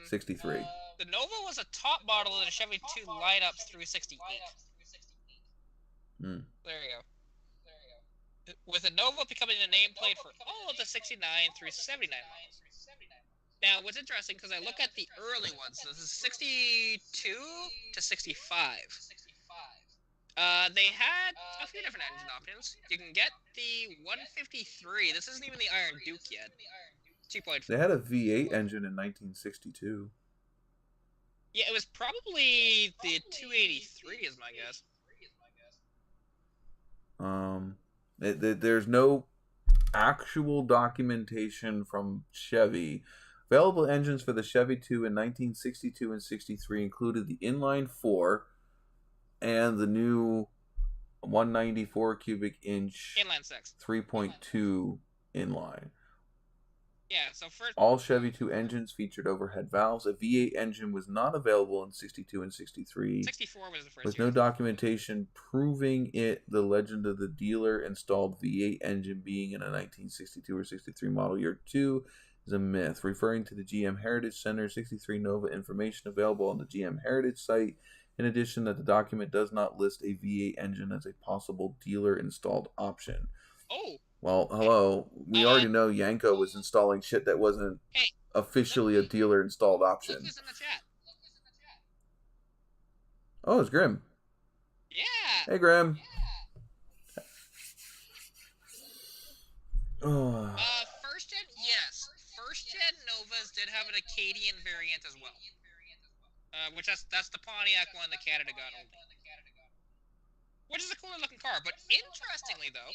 63. The Nova was a top model in the Chevy 2 lineups through 68. There you go. With the Nova becoming a nameplate for all of the 69 through 79 models. Now, what's interesting, because I look at the early ones, this is 62 to 65. They had a few different engine options. You can get the 153. This isn't even the Iron Duke yet. 2.4. They had a V8 engine in 1962. Yeah, it was probably the 283 is my guess. There's no actual documentation from Chevy. Available engines for the Chevy 2 in 1962 and 63 included the inline 4 and the new 194 cubic inch inline 6 3.2 inline. Yeah, so first all Chevy 2 engines featured overhead valves. A V8 engine was not available in 62 and 63. 64 was the first with year. no documentation proving it. The legend of the dealer installed V8 engine being in a 1962 or 63 model year 2 is a myth, referring to the GM Heritage Center 63 Nova information available on the GM Heritage site. In addition, that the document does not list a V8 engine as a possible dealer installed option. Oh. Well, hello. We already know Yanko was installing shit that wasn't officially a dealer installed option. Look who's in the chat. Oh, it's Grim. Yeah. Hey, Grim. Yeah. First gen, yes. First gen Novas did have an Acadian variant as well. Which that's the Pontiac one that Canada got only. Which is a cooler looking car, but interestingly though,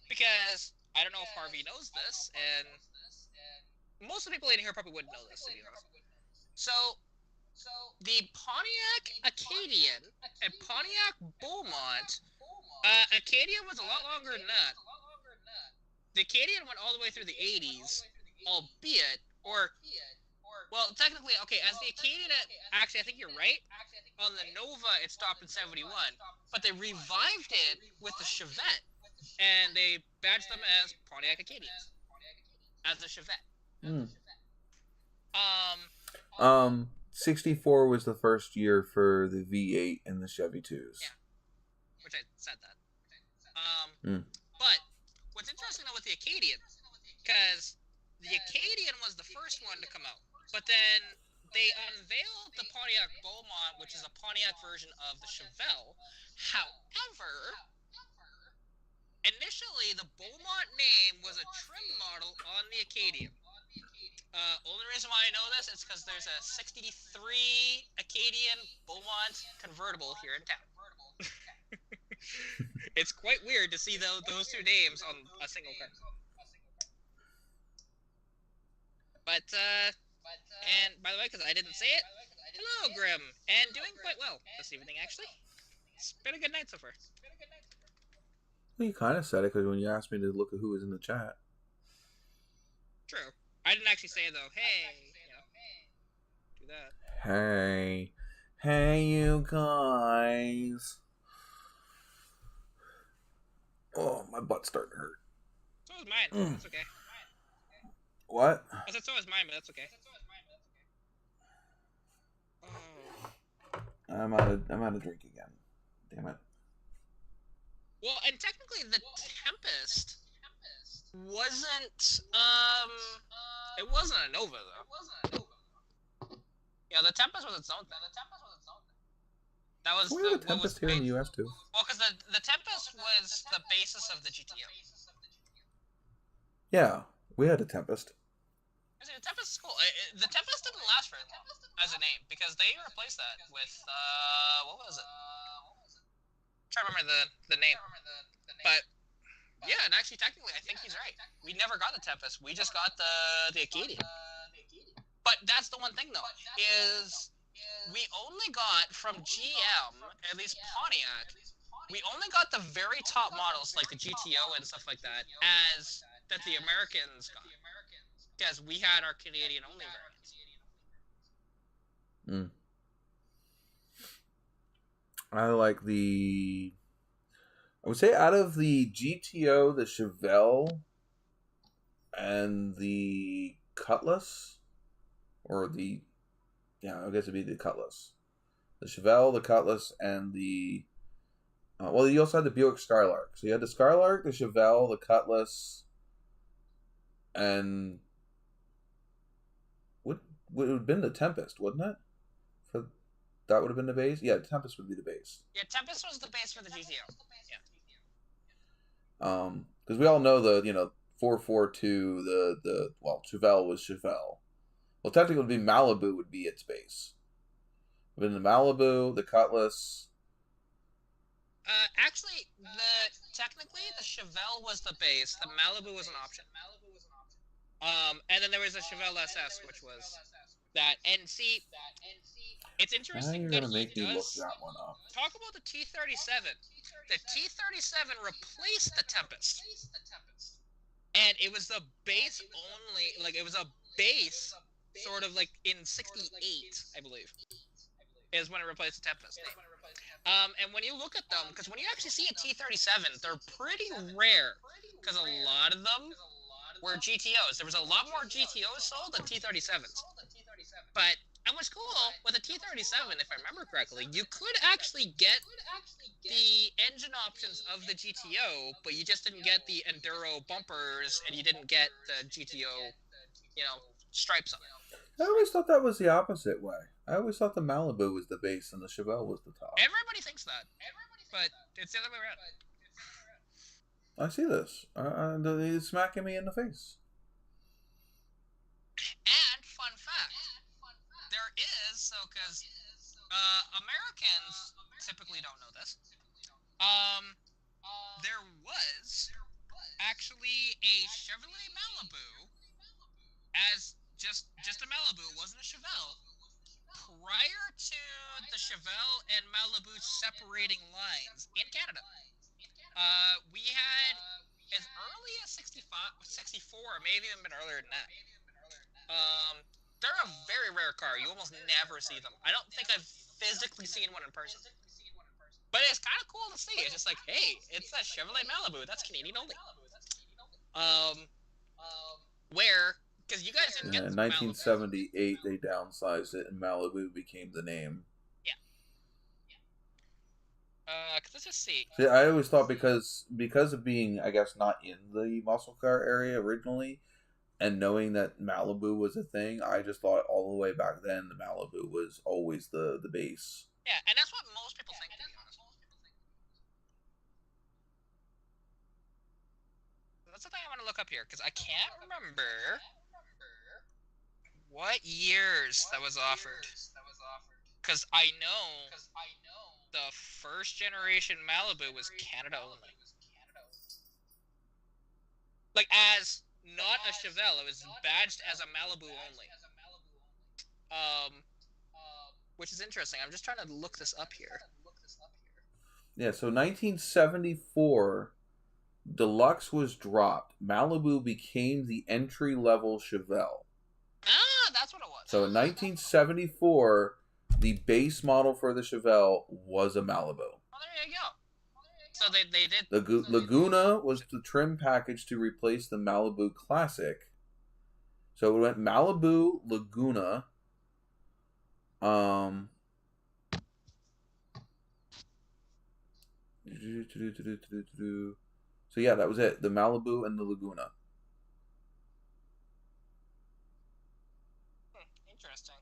because I don't know if Harvey knows this, and most of the people in here probably wouldn't know this, to be honest. So, the Pontiac Acadian and Pontiac Beaumont, Acadian was a lot longer than that. The Acadian went all the way through the 80s, albeit, well, technically, okay, as the Acadian, actually, I think you're right. On the Nova, it stopped in 71, but they revived it with the Chevette, and they badged them as Pontiac Acadians, as a Chevette. 64 was the first year for the V8 and the Chevy 2s. Yeah, which I said that. But what's interesting though with the Acadian, because the Acadian was the first one to come out, but then they unveiled the Pontiac Beaumont, which is a Pontiac version of the Chevelle. However, initially the Beaumont name was a trim model on the Acadian. Only reason why I know this is because there's a 63 Acadian Beaumont convertible here in town. It's quite weird to see those two names on a single car. But, and by the way, because I didn't say it, hello, Grim, and doing quite well this evening, actually. It's been a good night so far. Well, you kind of said it because when you asked me to look at who was in the chat. True. I didn't actually say, though, hey, do that. Hey, you guys. Oh, my butt's starting to hurt. So is mine. That's okay. What? I said so is mine, but that's okay. Oh. I'm out of drink again. Damn it. Well, and technically the Tempest wasn't it wasn't a Nova though. Yeah, the Tempest was its own thing. That was we have a Tempest here in the US too. Well, because the Tempest was the basis of the GTO. Yeah, we had a Tempest. The Tempest is cool. The Tempest didn't last very long as a name because they replaced that with what was it? I'm trying to remember the name. But yeah, and actually, technically, I think he's right. We never got the Tempest. We just got the Acadian. But that's the one thing, though, is we only got from GM, at least Pontiac, we only got the very top models, like the GTO and stuff like that, that the Americans got. Because we had our Canadian-only variants. I like I would say out of the GTO, the Chevelle, and the Cutlass, I guess it'd be the Cutlass. The Chevelle, the Cutlass, and the... well, you also had the Buick Skylark. So you had the Skylark, the Chevelle, the Cutlass, and... Would have been the Tempest, wouldn't it? That would have been the base? Yeah, Tempest would be the base. Yeah, Tempest was the base for the GTO. Yeah. Because we all know the, 442, Chevelle was Chevelle. Well, technically it would be Malibu would be its base. But in the Malibu, the Cutlass... Actually, technically the Chevelle was the base. The Malibu was an option. And then there was a Chevelle SS, which was that. And see, it's interesting now you're that gonna make he me look does that one up. talk about the T-37. The T-37 replaced the Tempest, and it was the base only. Like it was a base, sort of like in '68, I believe, is when it replaced the Tempest. And when you look at them, because when you actually see a T-37, they're pretty rare, because a lot of them were GTOs. There was a lot more GTOs sold than T-37s. But and what's cool with a T-37, if I remember correctly, you could actually get the engine options of the GTO, but you just didn't get the Enduro bumpers, and you didn't get the GTO, stripes on it. I always thought that was the opposite way. I always thought the Malibu was the base and the Chevelle was the top. Everybody thinks that, but it's the other way around. I see this. He's smacking me in the face. And fun fact, there is, because Americans typically don't know this, there was actually a Chevrolet Malibu as just a Malibu, it wasn't a Chevelle, prior to the Chevelle and Malibu separating lines in Canada. We had as early as 64, maybe even a bit earlier than that. They're a very rare car. You almost never see them. I don't think I've physically seen one in person. But it's kind of cool to see. It's just like, hey, it's a Chevrolet Malibu. That's Canadian only. Because you guys didn't get in 1978, they downsized it, and Malibu became the name. Let's just see. I always thought because of being, I guess, not in the muscle car area originally, and knowing that Malibu was a thing, I just thought all the way back then the Malibu was always the base. Yeah, and that's what most people think, to be honest. That's the thing I want to look up here, because I can't remember what years that was offered. Because I know the first generation Malibu was Canada only. Like, as not a Chevelle, it was badged as a Malibu only. Which is interesting. I'm just trying to look this up here. Yeah, so 1974, Deluxe was dropped. Malibu became the entry-level Chevelle. Ah, that's what it was. So in 1974, the base model for the Chevelle was a Malibu. Oh, there you go. So they did... The Laguna was the trim package to replace the Malibu Classic. So it went Malibu, Laguna. So yeah, that was it. The Malibu and the Laguna. Interesting.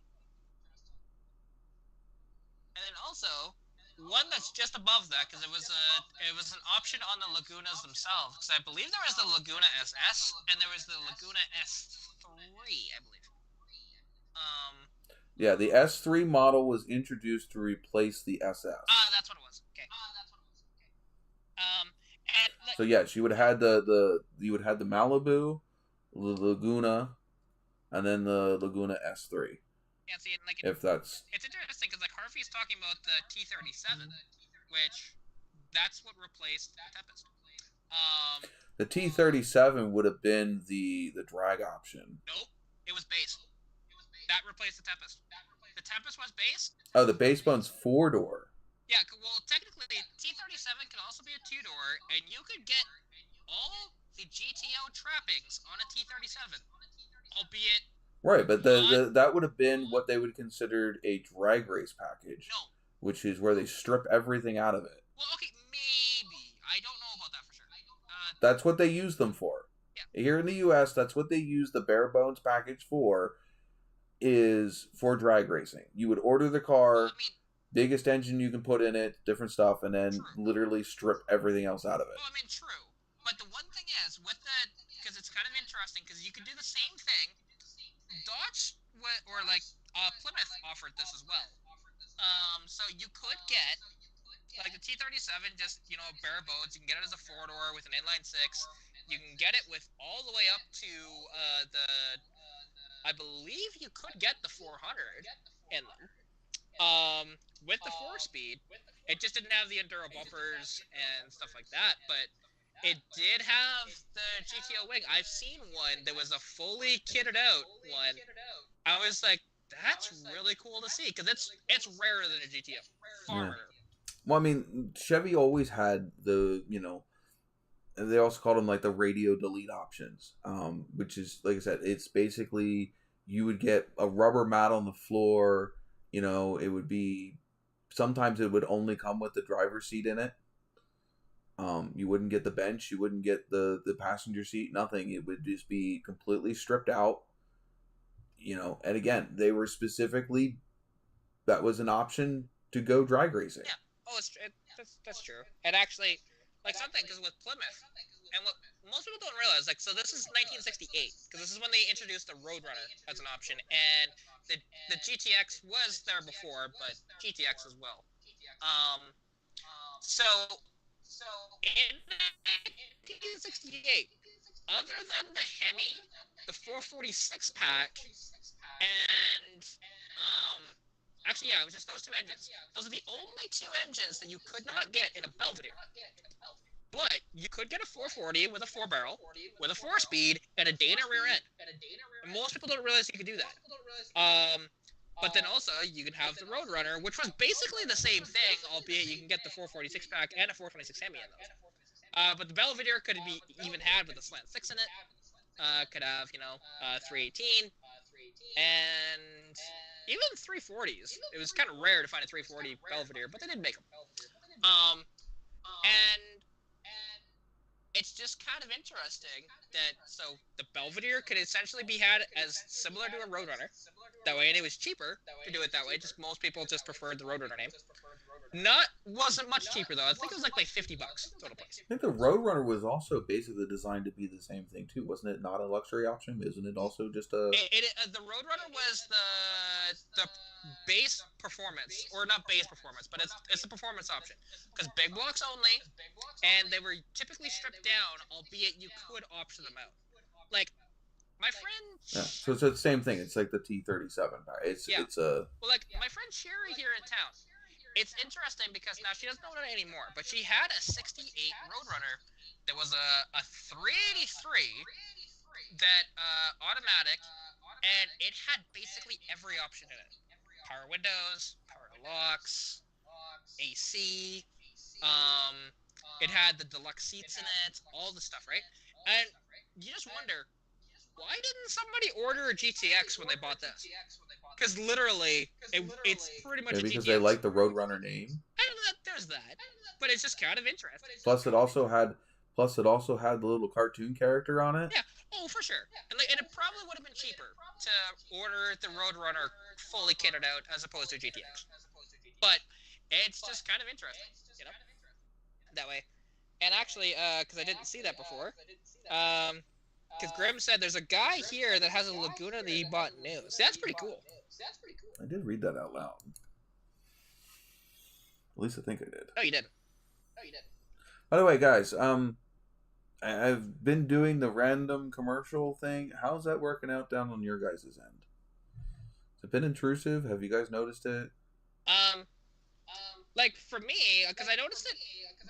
And then also, one that's just above that because it was an option on the Lagunas themselves. Because I believe there was the Laguna SS and there was the Laguna S3, I believe. Yeah, the S3 model was introduced to replace the SS. That's what it was. Okay. And so yes, you would have had the Malibu, the Laguna, and then the Laguna S3. Yeah, see, like if that's it's interesting because like Harvey's talking about the T37, which that's what replaced the Tempest. The T37 would have been the drag option. Nope, it was base. That replaced the Tempest. The Tempest was base. Oh, the base bone's 4-door. Yeah, well, technically, T37 can also be a 2-door, and you could get all the GTO trappings on a T37, albeit. Right, but that would have been what they would consider a drag race package. No. Which is where they strip everything out of it. Well, okay, maybe. I don't know about that for sure. That's what they use them for. Yeah. Here in the U.S., that's what they use the bare bones package for, is for drag racing. You would order the car, biggest engine you can put in it, different stuff, and then literally strip everything else out of it. Well, I mean, true. But the one thing is, with the, because it's kind of interesting, because you could do the same thing. Dodge, Plymouth offered this as well. So you could get, like the T37, just, bare bones. You can get it as a 4-door with an inline 6. You can get it with all the way up to I believe you could get the 400 in them. With the 4-speed, it just didn't have the Enduro bumpers and stuff like that, but it did have the GTO wing. I've seen one that was a fully kitted out one. I was like, that's really cool to see, because it's rarer than a GTO. Far rarer. Well, I mean, Chevy always had the, they also called them like the radio delete options, which is, like I said, it's basically you would get a rubber mat on the floor. It would be, sometimes it would only come with the driver's seat in it. You wouldn't get the bench, you wouldn't get the passenger seat, nothing. It would just be completely stripped out. And again, they were specifically, that was an option to go drag racing. Yeah. Oh, that's true. And actually, like something, because with Plymouth, and what most people don't realize, like, so this is 1968, because this is when they introduced the Roadrunner as an option, and the GTX was there before, but GTX as well. So in 1968, other than the Hemi, the 446 pack, and actually, yeah, it was just those two engines. Those are the only two engines that you could not get in a Belvedere. But you could get a 440 with a 4-barrel, with a 4-speed, and a Dana rear end. And most people don't realize you could do that. But then also, you can have the Roadrunner, which was basically the same thing, albeit you can get the 446 pack and a 426 Hemi in those. But the Belvedere could be even had with a slant 6 in it. Could have, 318. And even 340s. It was kind of rare to find a 340 Belvedere, but they did make them. And it's just kind of interesting that, so the Belvedere could essentially be had as similar to a Roadrunner. That way, and it was cheaper to do it that way. Just most people just preferred the Roadrunner name. Wasn't much cheaper though. I think it was like $50 total price. I think the Roadrunner was also basically designed to be the same thing too, wasn't it? Not a luxury option, isn't it? Also just a. The Roadrunner was the base performance, or not base performance, but it's a performance option, because big blocks only, and they were typically stripped down, albeit you could option them out. Like my friend. Yeah, so it's the same thing. It's like the T37. It's a. Well, like my friend Sherry here in town. It's interesting because now she doesn't own it anymore, but she had a 68 Roadrunner that was a 383 that automatic, and it had basically every option in it. Power windows, power locks, AC, it had the deluxe seats in it, all the stuff, right? And you just wonder, why didn't somebody order a GTX when they bought this? Because literally, it's pretty much a GTX. Because they like the Roadrunner name. And there's that, but it's just kind of interesting. Plus, it also had the little cartoon character on it. Yeah, oh for sure. And it probably would have been cheaper to order the Roadrunner fully kitted out as opposed to a GTX. But it's just kind of interesting, you know, that way. And actually, because I didn't see that before, because Grim said there's a guy here that has a Laguna that he bought new. So that's pretty cool. I did read that out loud. At least I think I did. Oh, you did. By the way, guys, I've been doing the random commercial thing. How's that working out down on your guys' end? Has it been intrusive? Have you guys noticed it? Like for me, because I noticed it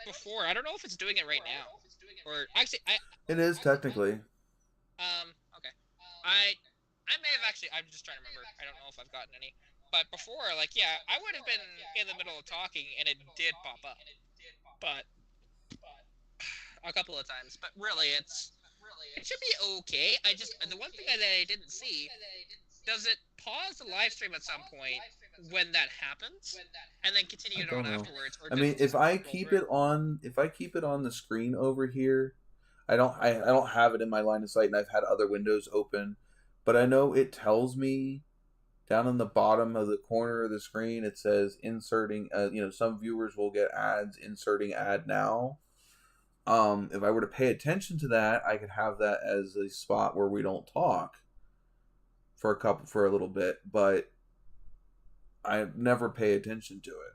before. I don't know if it's doing it right now, or actually, It is technically. Okay. I may have actually. I'm just trying to remember. I don't know if I've gotten any. But before, like, yeah, I would have been in the middle of talking and it did pop up. But a couple of times. But really, it should be okay. The one thing that I didn't see, does it pause the live stream at some point when that happens, and then continue it on afterwards? Or I mean, if I keep it on the screen over here, I don't have it in my line of sight, and I've had other windows open, but I know it tells me down in the bottom of the corner of the screen, it says inserting. Some viewers will get ads. Inserting ad now. If I were to pay attention to that, I could have that as a spot where we don't talk for a little bit, but I never pay attention to it.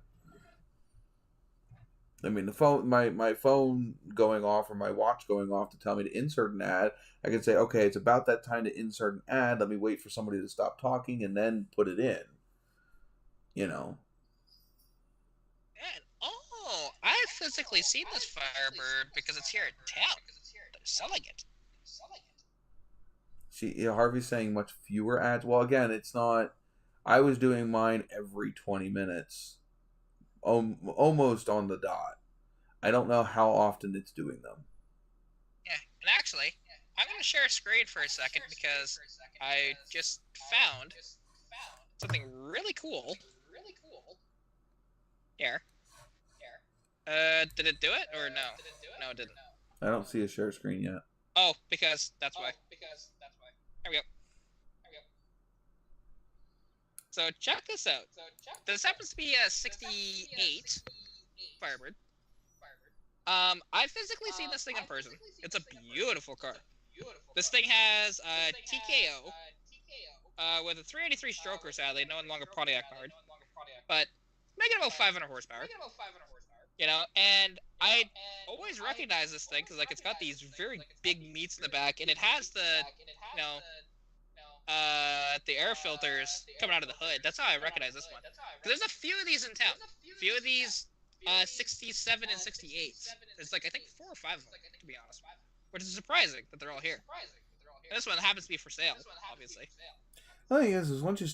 I mean, the phone, my phone going off or my watch going off to tell me to insert an ad, I can say, okay, it's about that time to insert an ad. Let me wait for somebody to stop talking and then put it in. And, I've physically seen this Firebird because it's here in town. They're selling it. Harvey's saying much fewer ads. Well, again, it's not. I was doing mine every 20 minutes. Almost on the dot. I don't know how often it's doing them. Yeah, and actually, I'm going to share a screen for a second because I just found something really cool. Here. Did it do it or no? No, it didn't. I don't see a share screen yet. Oh, because that's why. There we go. So check this out. This happens to be a 68 Firebird. I've physically seen this thing in person. It's a beautiful car. This thing has a TKO with a 383 stroker, sadly, no longer Pontiac powered, but making about 500 horsepower. And I always recognize this thing because like it's got these very big meats in the back, and it has the air filters coming out of the hood. That's how I recognize this one. There's a few of these in town. A few of these 67 and 68s. There's like I think 4 or 5 of them, to be honest. Which is surprising that they're all here. And this one happens to be for sale, obviously. The thing is once you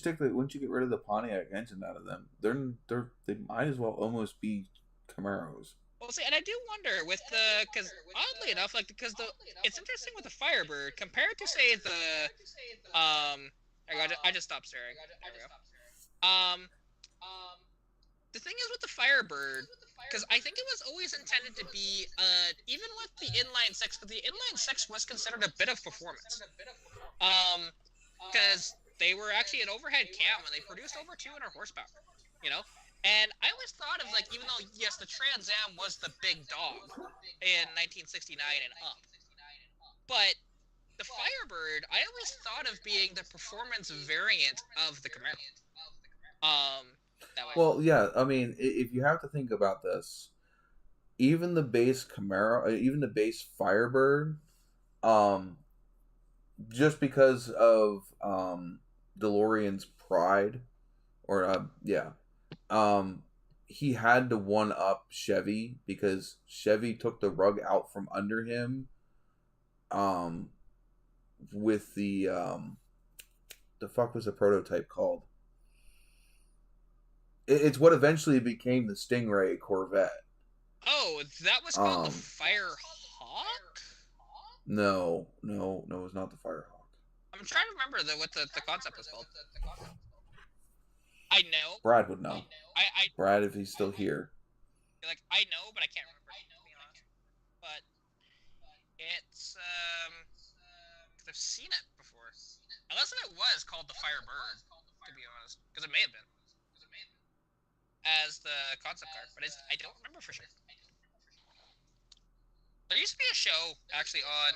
get rid of the Pontiac engine out of them, they might as well almost be Camaros. Well, see, and I do wonder because oddly enough, it's interesting with the Firebird compared to say the I just stopped staring. There we go. The thing is with the Firebird, because I think it was always intended to be even with the inline six, because the inline six was considered a bit of performance. Because they were actually an overhead cam and they produced over 200 horsepower. And I always thought of even though yes, the Trans Am was the big dog in 1969 and up, but the Firebird I always thought of being the performance variant of the Camaro. That way. Well, yeah, I mean, if you have to think about this, even the base Camaro, even the base Firebird, just because of DeLorean's pride, or he had to one up Chevy because Chevy took the rug out from under him with the fuck was the prototype called? It's what eventually became the Stingray Corvette. Oh, that was called the Firehawk? No, it was not the Firehawk. I'm trying to remember what the concept was called. I know. Brad would know. I Brad, if he's still here. I know, but I can't remember. To be honest. But it's because I've seen it before. Unless it was called the Firebird, to be honest, because it may have been. as the concept car, but I don't remember for sure. There used to be a show actually on.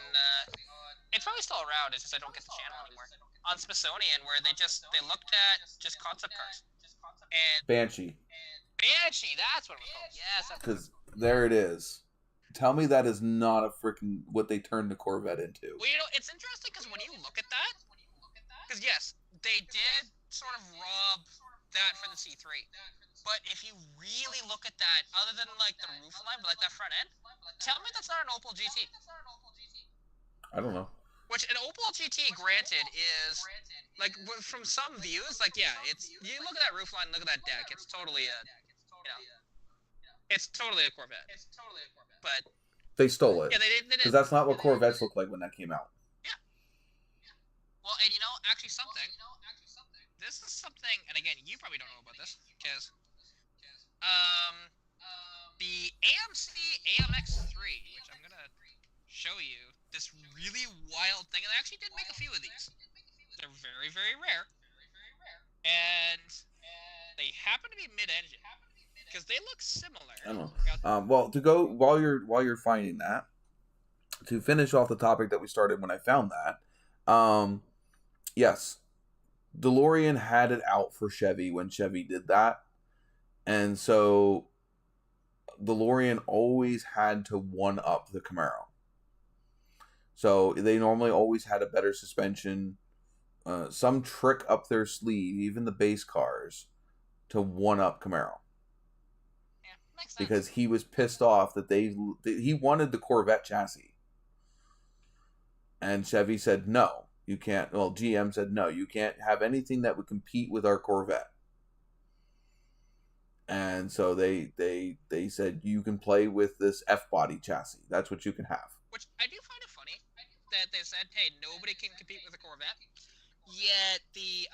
It's probably still around. It's just I don't get the channel anymore. On Smithsonian, where they looked at just concept cars and Banshee. Banshee. That's what it was called. Yes. Because there it is. Tell me that is not a freaking what they turned the Corvette into. Well, it's interesting because when you look at that, because yes, they did sort of rob that for the C3. But if you really look at that, other than like the roof line, but like that front end, tell me that's not an Opel GT. I don't know. Which an Opel GT, granted, is like from some views, like it's you look at that roof line, look at that deck, it's totally it's totally a Corvette. But they stole it. Yeah, they did. Because that's not what Corvettes looked like when that came out. Yeah. Well, and actually something. This is something, and again, you probably don't know about this, because the AMC AMX3, which I'm gonna show you, this really wild thing, and I actually did make a few of these. They're very, very rare, and they happen to be mid-engine because they look similar. I don't know. Well, to go while you're finding that, to finish off the topic that we started when I found that, yes, DeLorean had it out for Chevy when Chevy did that, and so DeLorean always had to one-up the Camaro. So they normally always had a better suspension, some trick up their sleeve, even the base cars, to one-up Camaro. Yeah, makes sense. Because he was pissed off that he wanted the Corvette chassis. And Chevy said, no, you can't. Well, GM said, no, you can't have anything that would compete with our Corvette. And so they said, you can play with this F-body chassis. That's what you can have. Which I do find it funny that they said, hey, nobody can compete with a Corvette. Yet the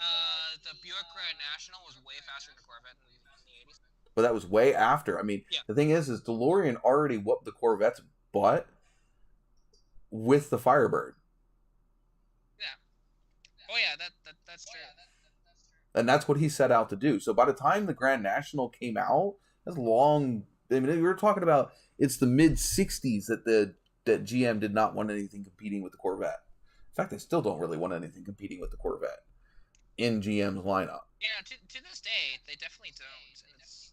Buick Grand National was way faster than the Corvette in the 80s. But that was way after. I mean, The thing is DeLorean already whooped the Corvette's butt with the Firebird. Yeah. Oh yeah, that's true. And that's what he set out to do. So by the time the Grand National came out, that's long. I mean, we were talking about it's the mid '60s that GM did not want anything competing with the Corvette. In fact, they still don't really want anything competing with the Corvette in GM's lineup. Yeah, to this day, they definitely don't. And it's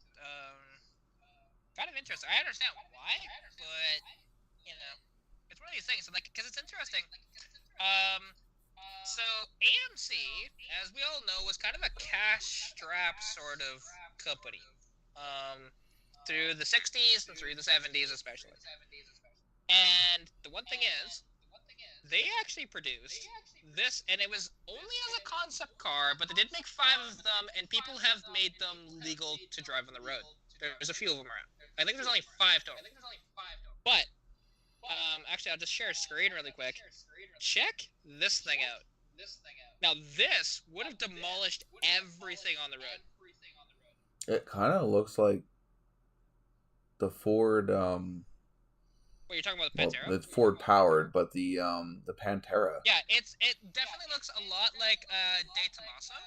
kind of interesting. I understand why, but it's one of these things. Like, because it's interesting. So AMC, as we all know, was kind of a cash-strapped sort of company through the 60s and through the 70s especially. And the one thing is, they actually produced this, and it was only as a concept car, but they did make 5 of them, and people have made them legal to drive on the road. There's a few of them around. I think there's only 5 total. But, actually, I'll just share a screen really quick. Check this thing out. Now, this would have demolished everything on the road. It kind of looks like the Ford. What, you're talking about the Pantera? Well, it's Ford powered, but the Pantera. Yeah, it definitely looks a lot like De Tomaso.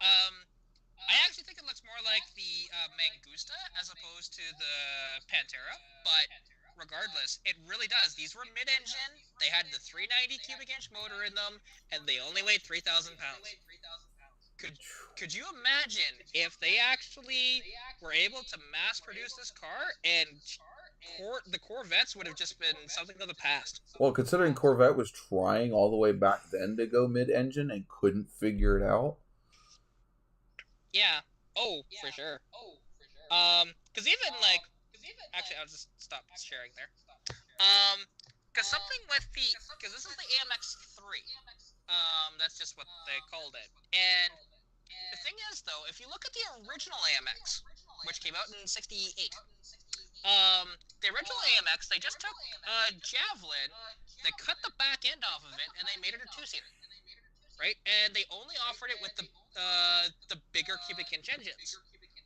I actually think it looks more like the Mangusta as opposed to the Pantera, but regardless, it really does. These were mid-engine. They had the 390 cubic inch motor in them, and they only weighed 3,000 pounds. Could you imagine if they actually were able to mass produce this car, and the Corvettes would have just been something of the past? Well, considering Corvette was trying all the way back then to go mid-engine and couldn't figure it out. Yeah. Oh, for sure. Because even like. Actually, I'll just stop sharing there. Because something with because this is the AMX3. That's just what they called it. And the thing is, though, if you look at the original AMX, which came out in '68, the original AMX, they just took a Javelin, they cut the back end off of it, and they made it a 2-seater. Right? And they only offered it with the bigger cubic inch engines,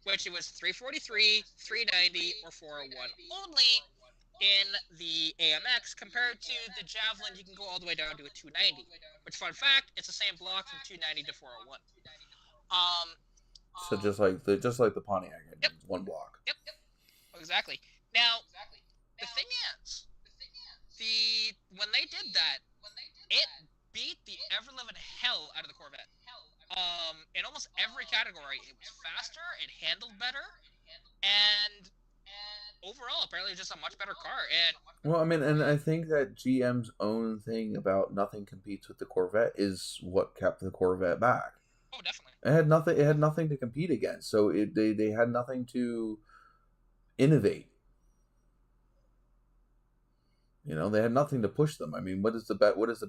which it was 343, 390, or 401 only in the AMX, compared to the Javelin, you can go all the way down to a 290, which, fun fact, it's the same block from 290 to 401. So just like the Pontiac engines, one block. Yep. Exactly. Now, the thing is, when they did that, it beat the ever-living hell out of the Corvette. In almost every category, it was faster, it handled better, and overall, apparently, just a much better car. And well, I mean, and I think that GM's own thing about nothing competes with the Corvette is what kept the Corvette back. Oh, definitely. It had nothing. It had nothing to compete against, so they had nothing to innovate. You know, they had nothing to push them. I mean, what is the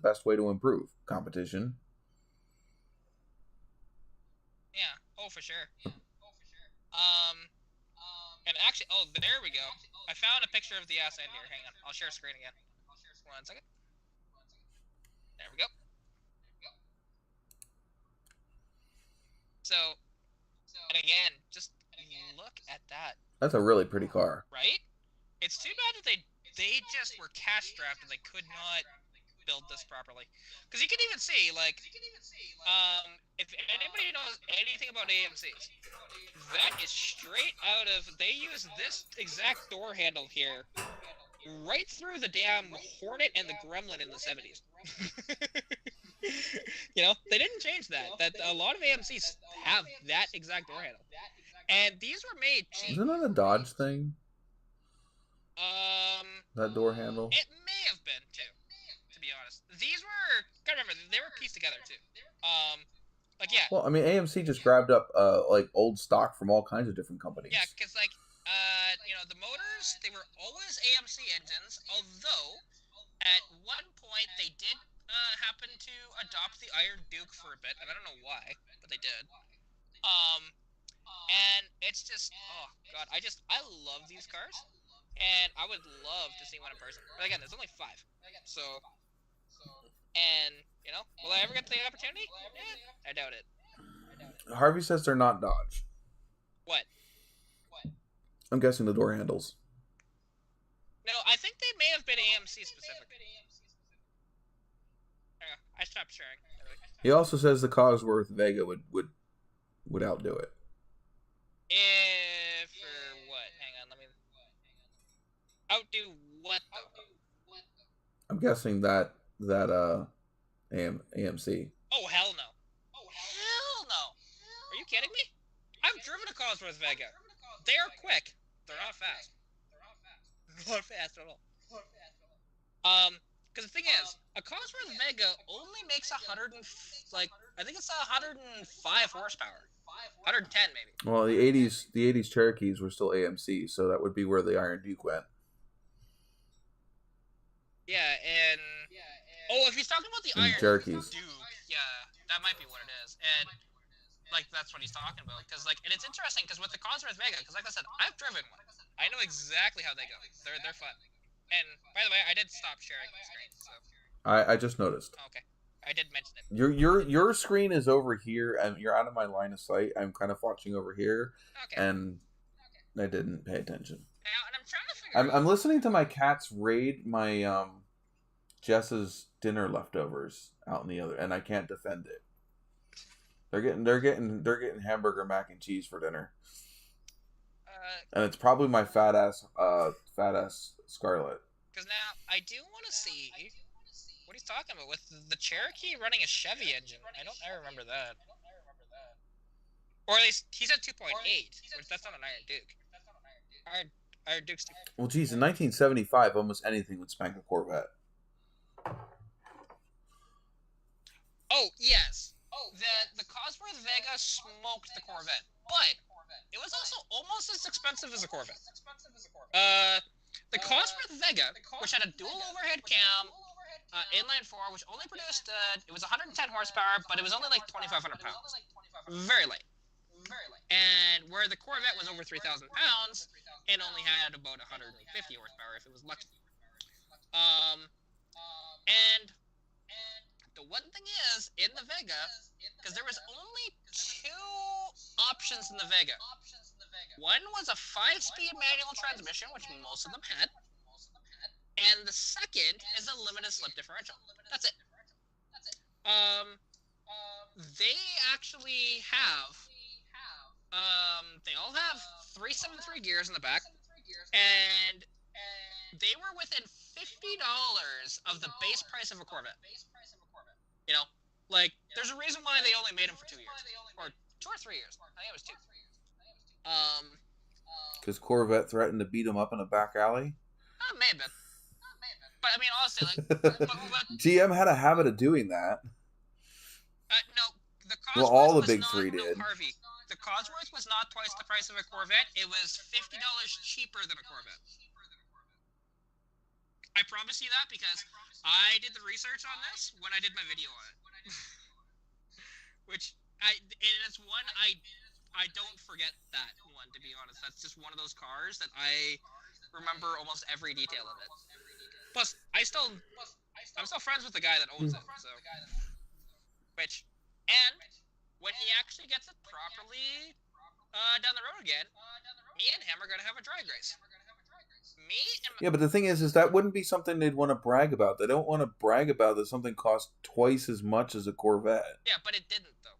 best way to improve? Competition. Yeah. Oh, for sure. And actually, there we go. I found a picture of the ass end here. Hang on, I'll share screen again. 1 second. There we go. So, and again, just look at that. That's a really pretty car. Right? It's too bad that they just were cash strapped and they could not build this properly. Because you can even see, like, if anybody knows anything about AMCs, that is straight out of, they use this exact door handle here right through the damn Hornet and the Gremlin in the 70s. You know, they didn't change that. That a lot of AMCs have that exact door handle. And these were made cheap. Isn't that a Dodge thing? That door handle? It may have been, too, to be honest. These were, gotta remember, they were pieced together, too. Like, yeah. Well, I mean, AMC just grabbed up, like, old stock from all kinds of different companies. Yeah, because, like, you know, the motors, they were always AMC engines, although, at one point, they did happen to adopt the Iron Duke for a bit, and I don't know why, but they did. And it's just, oh, God, I love these cars. And I would love to see one in person. But again, there's only 5. So, and, you know, will I ever get the opportunity? I doubt it. Harvey says they're not Dodge. What? I'm guessing the door handles. No, I think they may have been AMC specific. I stopped sharing. He also says the Cosworth Vega would outdo it. If or what? Hang on, let me. Outdo what though? I'm guessing that AMC. Oh hell no! Oh hell no! Are you kidding me? I've driven a Cosworth Vega. They are quick. They're not fast. They're not fast at all. Because the thing is, a Cosworth Vega only makes 105 horsepower. 110 maybe. Well, the 80s Cherokees were still AMC, so that would be where the Iron Duke went. Yeah, and if he's talking about the Iron Cherokees. Duke, yeah, that might be what it is, and like that's what he's talking about. Because and it's interesting because with the Cosworth Vega, because like I said, I've driven one. I know exactly how they go. They're fun. And by the way, I did stop sharing my screen. So. I just noticed. Okay, I did mention it. Your screen is over here, and you're out of my line of sight. I'm kind of watching over here, and I didn't pay attention. Now, and I'm trying to figure. I'm listening to my cats raid my Jess's dinner leftovers out in the other, and I can't defend it. They're getting hamburger mac and cheese for dinner. And it's probably my fat ass Scarlet. Because now I do want to see what he's talking about with the Cherokee running a Chevy engine. I remember that. Or at least he said 2.8, which that's not an Iron Duke. Iron Duke's 2. Well, geez, in 1975, almost anything would spank a Corvette. Oh yes. The Cosworth Vega smoked the Corvette, but it was also almost as expensive as a Corvette. The Cosworth Vega, which had a dual overhead cam, inline 4, which only produced, it was 110 horsepower, but it was only like 2,500 pounds. Very light. And where the Corvette was over 3,000 pounds, and only had about 150 horsepower if it was lucky. And the one thing is, in the Vega, because there was only 2 options in the Vega. One was a 5-speed manual transmission, which most of them had. And the second is a limited slip differential. That's it. They actually have They all have 373 gears in the back, and they were within $50 of the base price of a Corvette. You know, like there's a reason why they only made them for 2 years, or 2 or 3 years. I think it was 2. Because Corvette threatened to beat him up in a back alley. May have been. But I mean, honestly, like, GM had a habit of doing that. No, the Cosworth Well, all the was big not, three no, did. Harvey, the Cosworth was not twice the price of a Corvette. It was $50 cheaper than a Corvette. I promise you that because I did the research on this when I did my video on it. Which it's one I don't forget that one, to be honest. That's just one of those cars that I remember almost every detail of it. Plus, I'm still friends with the guy that owns it, so. And when he actually gets it properly down the road again, me and him are gonna have a drag race. Yeah, but the thing is that wouldn't be something they'd want to brag about. They don't want to brag about that something costs twice as much as a Corvette. Yeah, but it didn't, though.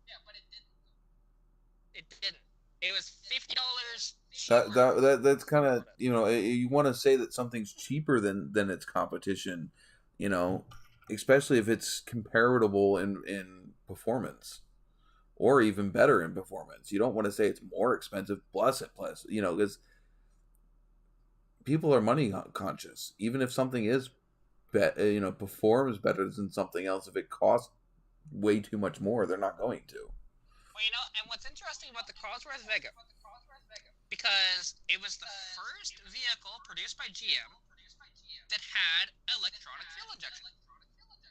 It didn't. It was $50 cheaper. That's kind of, you want to say that something's cheaper than its competition, especially if it's comparable in performance or even better in performance. You don't want to say it's more expensive plus, because people are money conscious. Even if something is performs better than something else, if it costs way too much more, they're not going to. Well, and what's interesting about the Cosworth Vega, because it was the first vehicle produced by GM that had electronic fuel injection.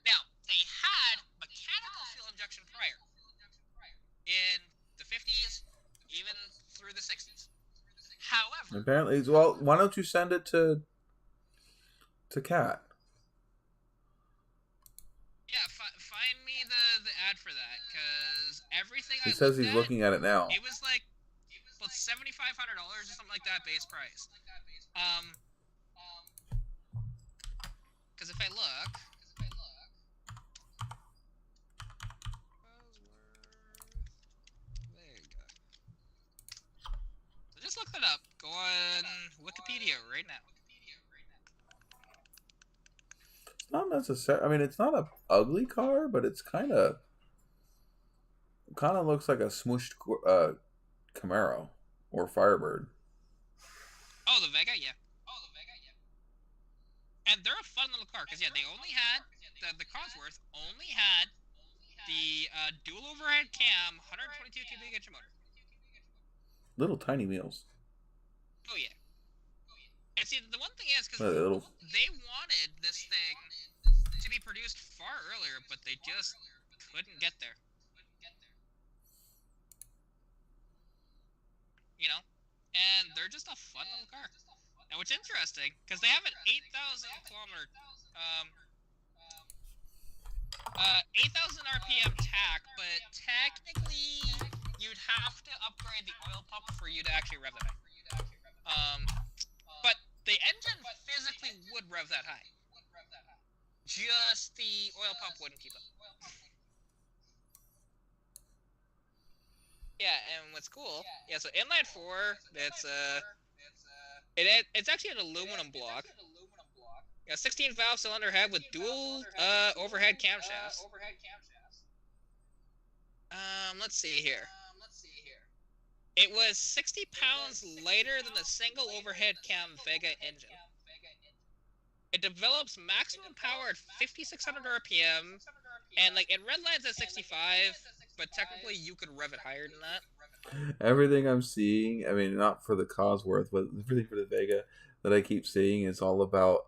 Now, they had mechanical fuel injection prior, in the 50s, even through the 60s. However, apparently, well, why don't you send it to Kat? Yeah, find me the ad for that, because everything he says he's looking at it now. It was like about $7,500 or something like that base price. Because if I look, there you go. So just look that up. Go on Wikipedia right now. Not necessarily. I mean, it's not a ugly car, but it's kind of looks like a smooshed Camaro or Firebird. Oh, the Vega, yeah. And they're a fun little car because they only had the Cosworth only had the dual overhead cam 122 cubic inch motor. Little tiny wheels. Oh yeah. And see, the one thing is because Little. they wanted this thing to be produced far earlier, but they just couldn't get there. And they're just a fun little car. And what's interesting, because they have an 8,000 kilometer, 8,000 RPM tach, but technically you'd have to upgrade the oil pump for you to actually rev that high. But the engine physically would rev that high. Just the oil pump wouldn't keep up. Yeah, and what's cool, so inline 4, it's actually an aluminum block. 16 valve cylinder head with dual overhead camshafts. Let's see here. It was 60 pounds lighter than the single overhead cam Vega engine. It develops maximum power at 5,600 RPM, and it redlines at 65, but technically you could rev it higher than that. Everything I'm seeing, I mean, not for the Cosworth, but everything for the Vega that I keep seeing is all about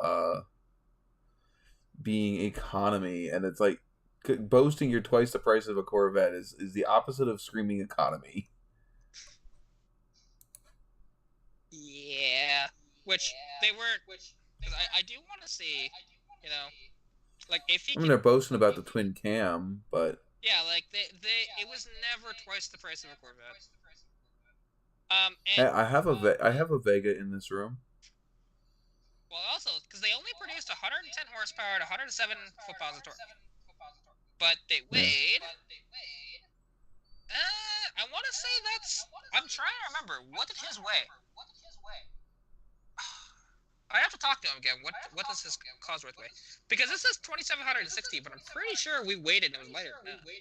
being economy, and it's like boasting you're twice the price of a Corvette is the opposite of screaming economy. Yeah, which they weren't. Because I do want to see, if you. I mean, they're boasting about the twin cam, but yeah, it was never twice the price of a Corvette. Hey, I have a Vega in this room. Well, also because they only produced 110 horsepower to 107 foot-pounds of torque, but they weighed I want to say that's. I'm trying to remember. What did his weigh? I have to talk to him again. What does his Cosworth weigh? Because this says 2,760, but I'm pretty sure we weighed it and it was lighter than that.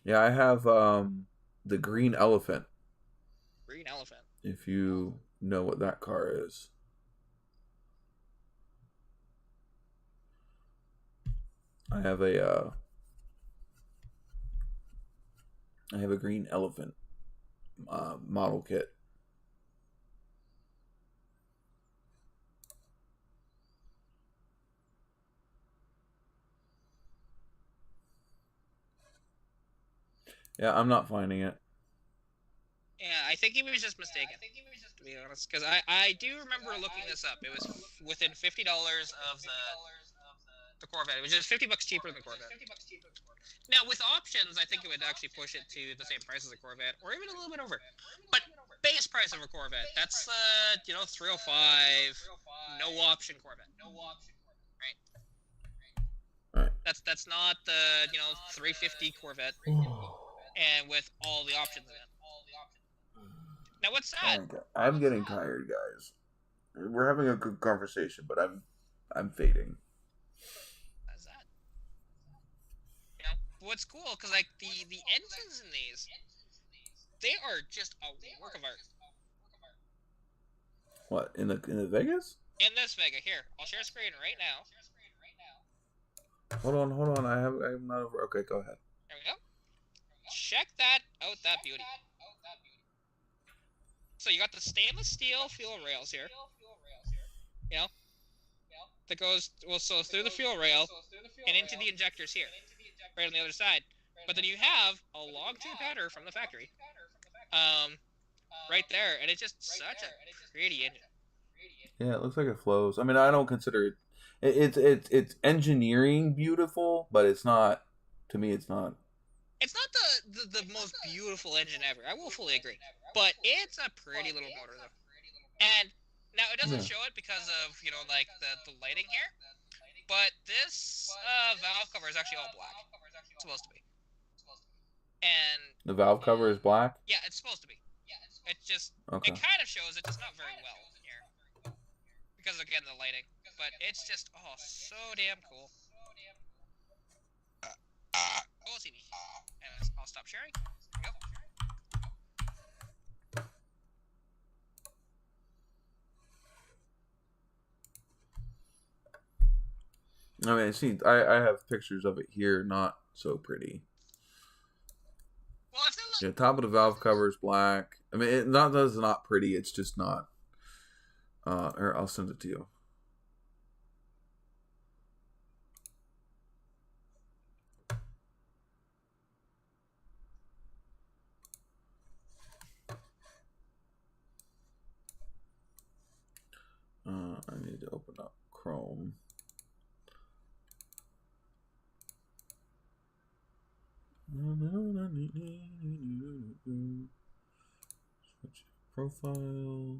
Yeah, I have the Green Elephant. Green Elephant. If you know what that car is. I have a Green Elephant model kit. Yeah, I'm not finding it. Yeah, I think he was just mistaken, to be honest. Because I do remember looking this up. It was within $50 of the Corvette. It was just $50 cheaper than the Corvette. Now, with options, I think it would actually push it to the same price as a Corvette, or even a little bit over. But base price of a Corvette, that's, 305, no option Corvette. Right. That's not the, 350 Corvette, and with all the options in it. Now, what's that? I'm getting tired, guys. We're having a good conversation, but I'm fading. What's that? What's cool, because, like, the engines in these, they are just a work of art. What, in the Vegas? In this Vega, here, I'll share screen right now. Hold on. I'm not over. Okay, go ahead. There we go. Check that out, that beauty. So you got the stainless steel fuel rails here. That goes through the fuel rail and into the injectors here, right on the other side. But then you have a long tube header from the factory, right there, and it's just such a pretty engine. Yeah, it looks like it flows. I mean, I don't consider it. It's engineering beautiful, but it's not. To me, it's not. It's not the most beautiful engine ever. I will fully agree, but it's a pretty little motor though. And now it doesn't show it because of like the lighting here, but this valve cover is actually all black. It's supposed to be. And the valve cover is black. Yeah, it's supposed to be. It just okay. It kind of shows it, just not very well here because again the lighting. But it's just so damn cool. Oh, see me. And I'll stop sharing. There we go. I mean, see, I have pictures of it here, not so pretty. Well, if the top of the valve cover is black. I mean, it's not pretty. It's just not. Or I'll send it to you. I need to open up Chrome. Switch profiles.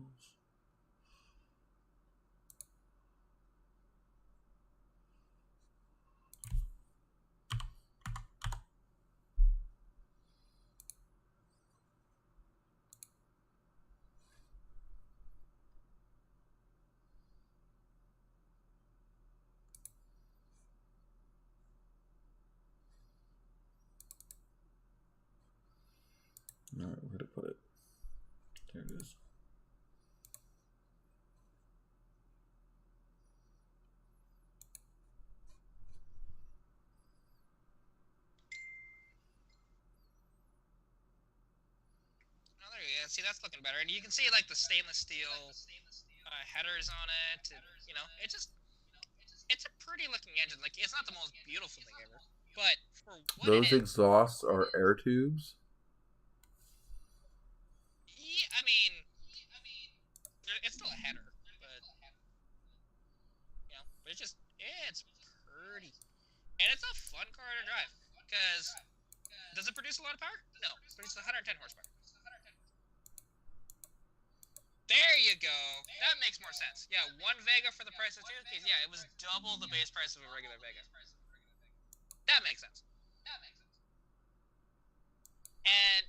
Alright, where to put it? There it is. Oh, there you go. See, that's looking better. And you can see, like, the stainless steel headers on it. And, it's a pretty looking engine. Like, it's not the most beautiful thing ever. But for what those exhausts are air tubes? Yeah, I mean, it's still a header, but it's pretty, and it's a fun car to drive. Because does it produce a lot of power? No, it produces 110 horsepower. There you go. That makes more sense. Yeah, one Vega for the price of two. Yeah, it was double the base price of a regular Vega. That makes sense. And,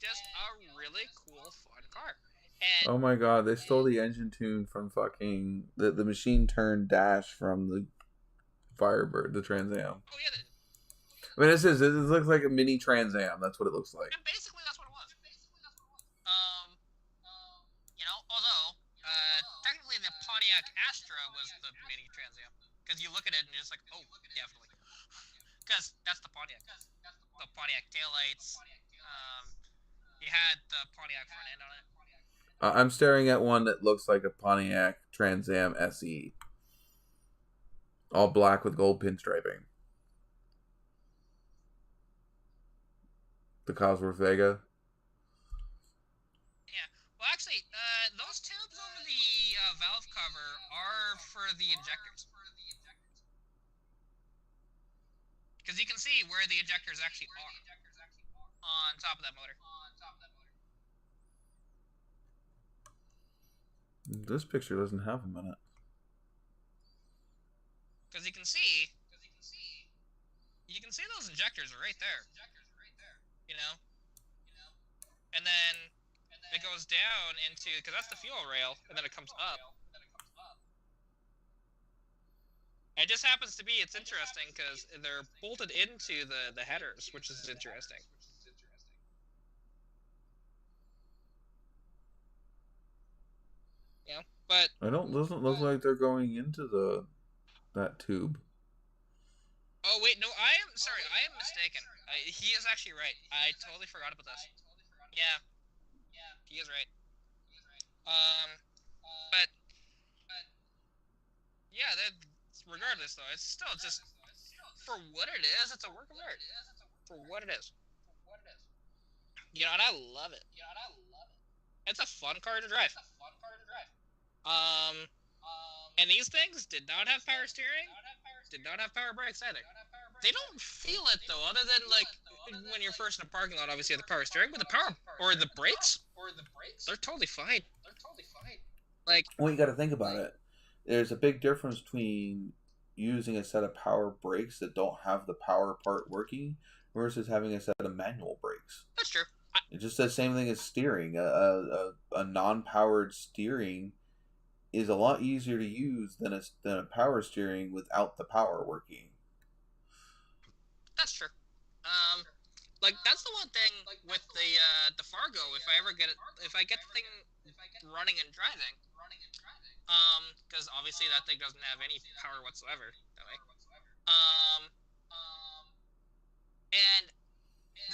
just a really cool, fun car. And Oh my god, they stole the engine tune from fucking the machine turned dash from the Firebird, the Trans Am. oh yeah, I mean, it looks like a mini Trans Am. That's what it looks like. and basically that's what it was. Although technically the Pontiac Astra was the mini Trans Am, because you look at it and you're just like, oh, definitely, because that's the Pontiac. The Pontiac taillights. You had the Pontiac front end on it. I'm staring at one that looks like a Pontiac Trans Am SE. All black with gold pinstriping. The Cosworth Vega. Yeah. Well, actually, those tubes over the valve cover are for the injectors. Because you can see where the injectors actually are on top of that motor. This picture doesn't have them in it. Because you can see those injectors are right there. And then it goes down into, because that's the fuel rail, and then it comes up. It just happens to be, it's interesting because they're bolted into the headers, which is interesting. But Doesn't look like they're going into that tube. oh wait, no, I am mistaken. He is actually right. I totally forgot about this. Yeah, he is right. But yeah, regardless though, it's still just for what it is. It's a work of art for what it is. And I love it. It's a fun car to drive. And these things did not have power steering, did not have power brakes either. They don't feel it though, other than like when you're first in a parking lot, obviously you have the power steering, but the power or the brakes, they're totally fine. Like, well, you got to think about it. There's a big difference between using a set of power brakes that don't have the power part working versus having a set of manual brakes. That's true. It's just the same thing as steering. A non-powered steering is a lot easier to use than a power steering without the power working. That's true. Like that's the one thing with the Fargo. If I get the thing running and driving, because obviously that thing doesn't have any power whatsoever that way. And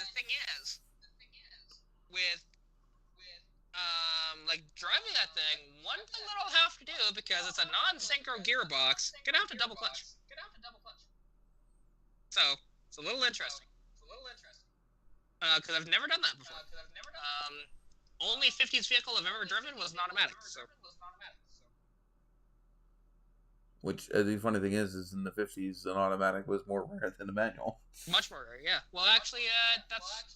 the thing is, with like driving that thing, one thing that I'll have to do, because it's a non-synchro gearbox, gonna have to double clutch. So it's a little interesting. Because I've never done that before. Only 50s vehicle I've ever driven was an automatic. So. Which the funny thing is in the 50s, an automatic was more rare than a manual. Much more rare, yeah. Well, actually, that's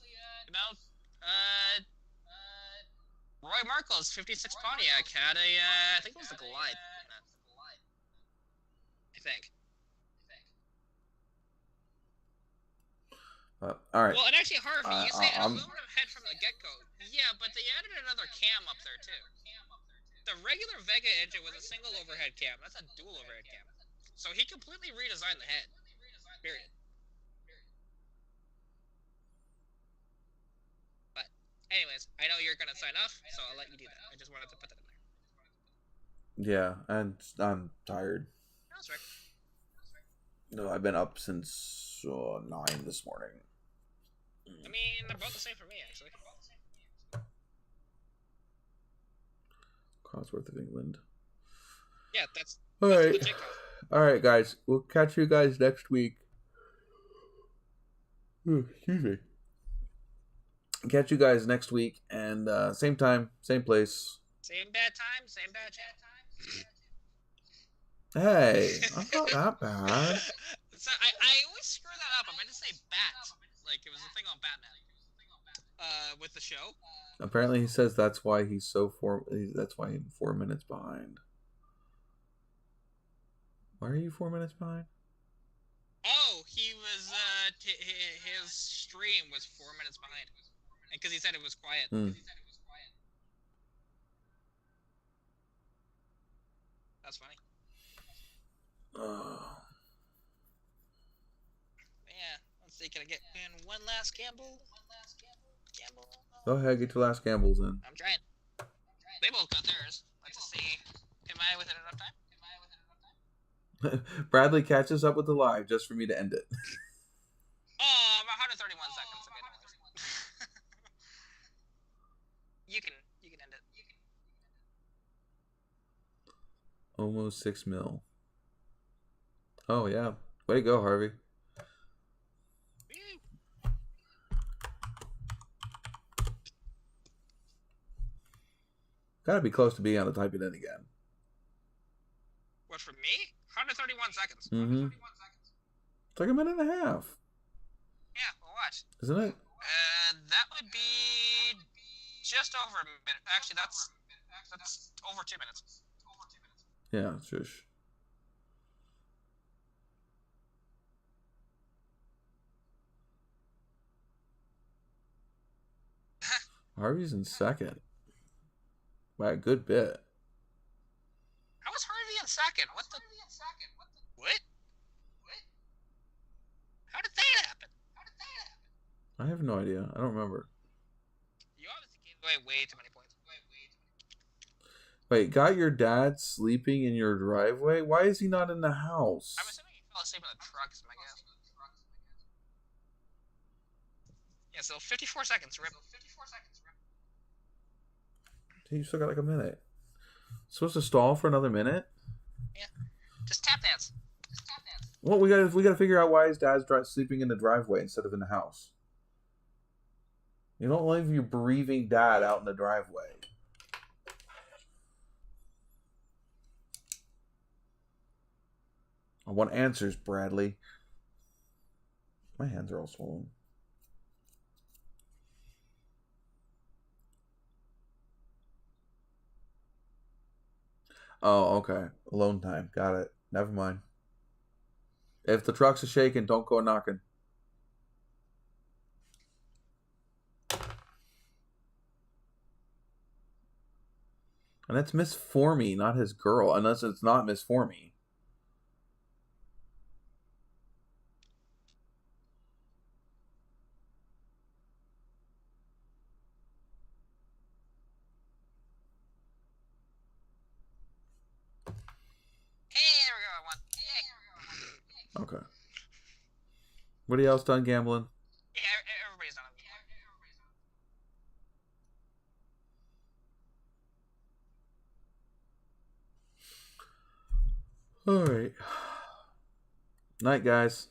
Roy Markle's 56 Pontiac had I think it was the Glide. I think. All right. Well, and actually, Harvey, you say an aluminum head from the get-go. Yeah, but they added another cam up there, too. The regular Vega engine was a single overhead cam. That's a dual overhead cam. So he completely redesigned the head. Period. But, anyways, I know you're going to sign off, so I'll let you do that. I just wanted to put that in there. Yeah, and I'm tired. That's right. No, I've been up since 9 this morning. I mean, they're both the same for me, actually. Cosworth of England. Yeah, that's Alright. legit. Alright, guys. We'll catch you guys next week. Excuse me. Catch you guys next week, and same time, same place. Same bad time, same bad chat. Hey, I'm not that bad. So I always screw that up. I meant to say bat. Like it was a thing on Batman. With the show. Apparently, he says that's why he's 4 minutes behind. Why are you 4 minutes behind? Oh, he was. His stream was 4 minutes behind. because he said it was quiet. That's funny. Yeah, let's see. Can I get in one last gamble? Go ahead, get your last gambles in. I'm trying. They both got theirs. Let's just see. Am I within enough time? Bradley catches up with the live just for me to end it. Oh, I'm 131 seconds. Okay, no worries. You can end it. Almost 6 mil. Oh yeah, way to go, Harvey. Gotta be close to being able to type it in again. What, for me? 131 seconds. Mm-hmm. It's like a minute and a half. Yeah, we'll watch. Isn't it? That would be just over a minute. Actually, that's over 2 minutes. Yeah, shush. Harvey's in second. By a good bit. How was Harvey in second? What? How did that happen? I have no idea. I don't remember. You obviously gave away way too many points. Wait, got your dad sleeping in your driveway? Why is he not in the house? I'm assuming he fell asleep in the truck, is my guess. Yeah, so 54 seconds, rip. You still got like a minute. Supposed to stall for another minute? Yeah. Just tap dance. Well, we gotta figure out why his dad's sleeping in the driveway instead of in the house. You don't leave your bereaving dad out in the driveway. I want answers, Bradley. My hands are all swollen. Oh, okay. Alone time. Got it. Never mind. If the trucks are shaking, don't go knocking. And that's Miss Formy, not his girl. Unless it's not Miss Formy. Okay. Everybody else done gambling? Yeah, everybody's done. All right. Night, guys.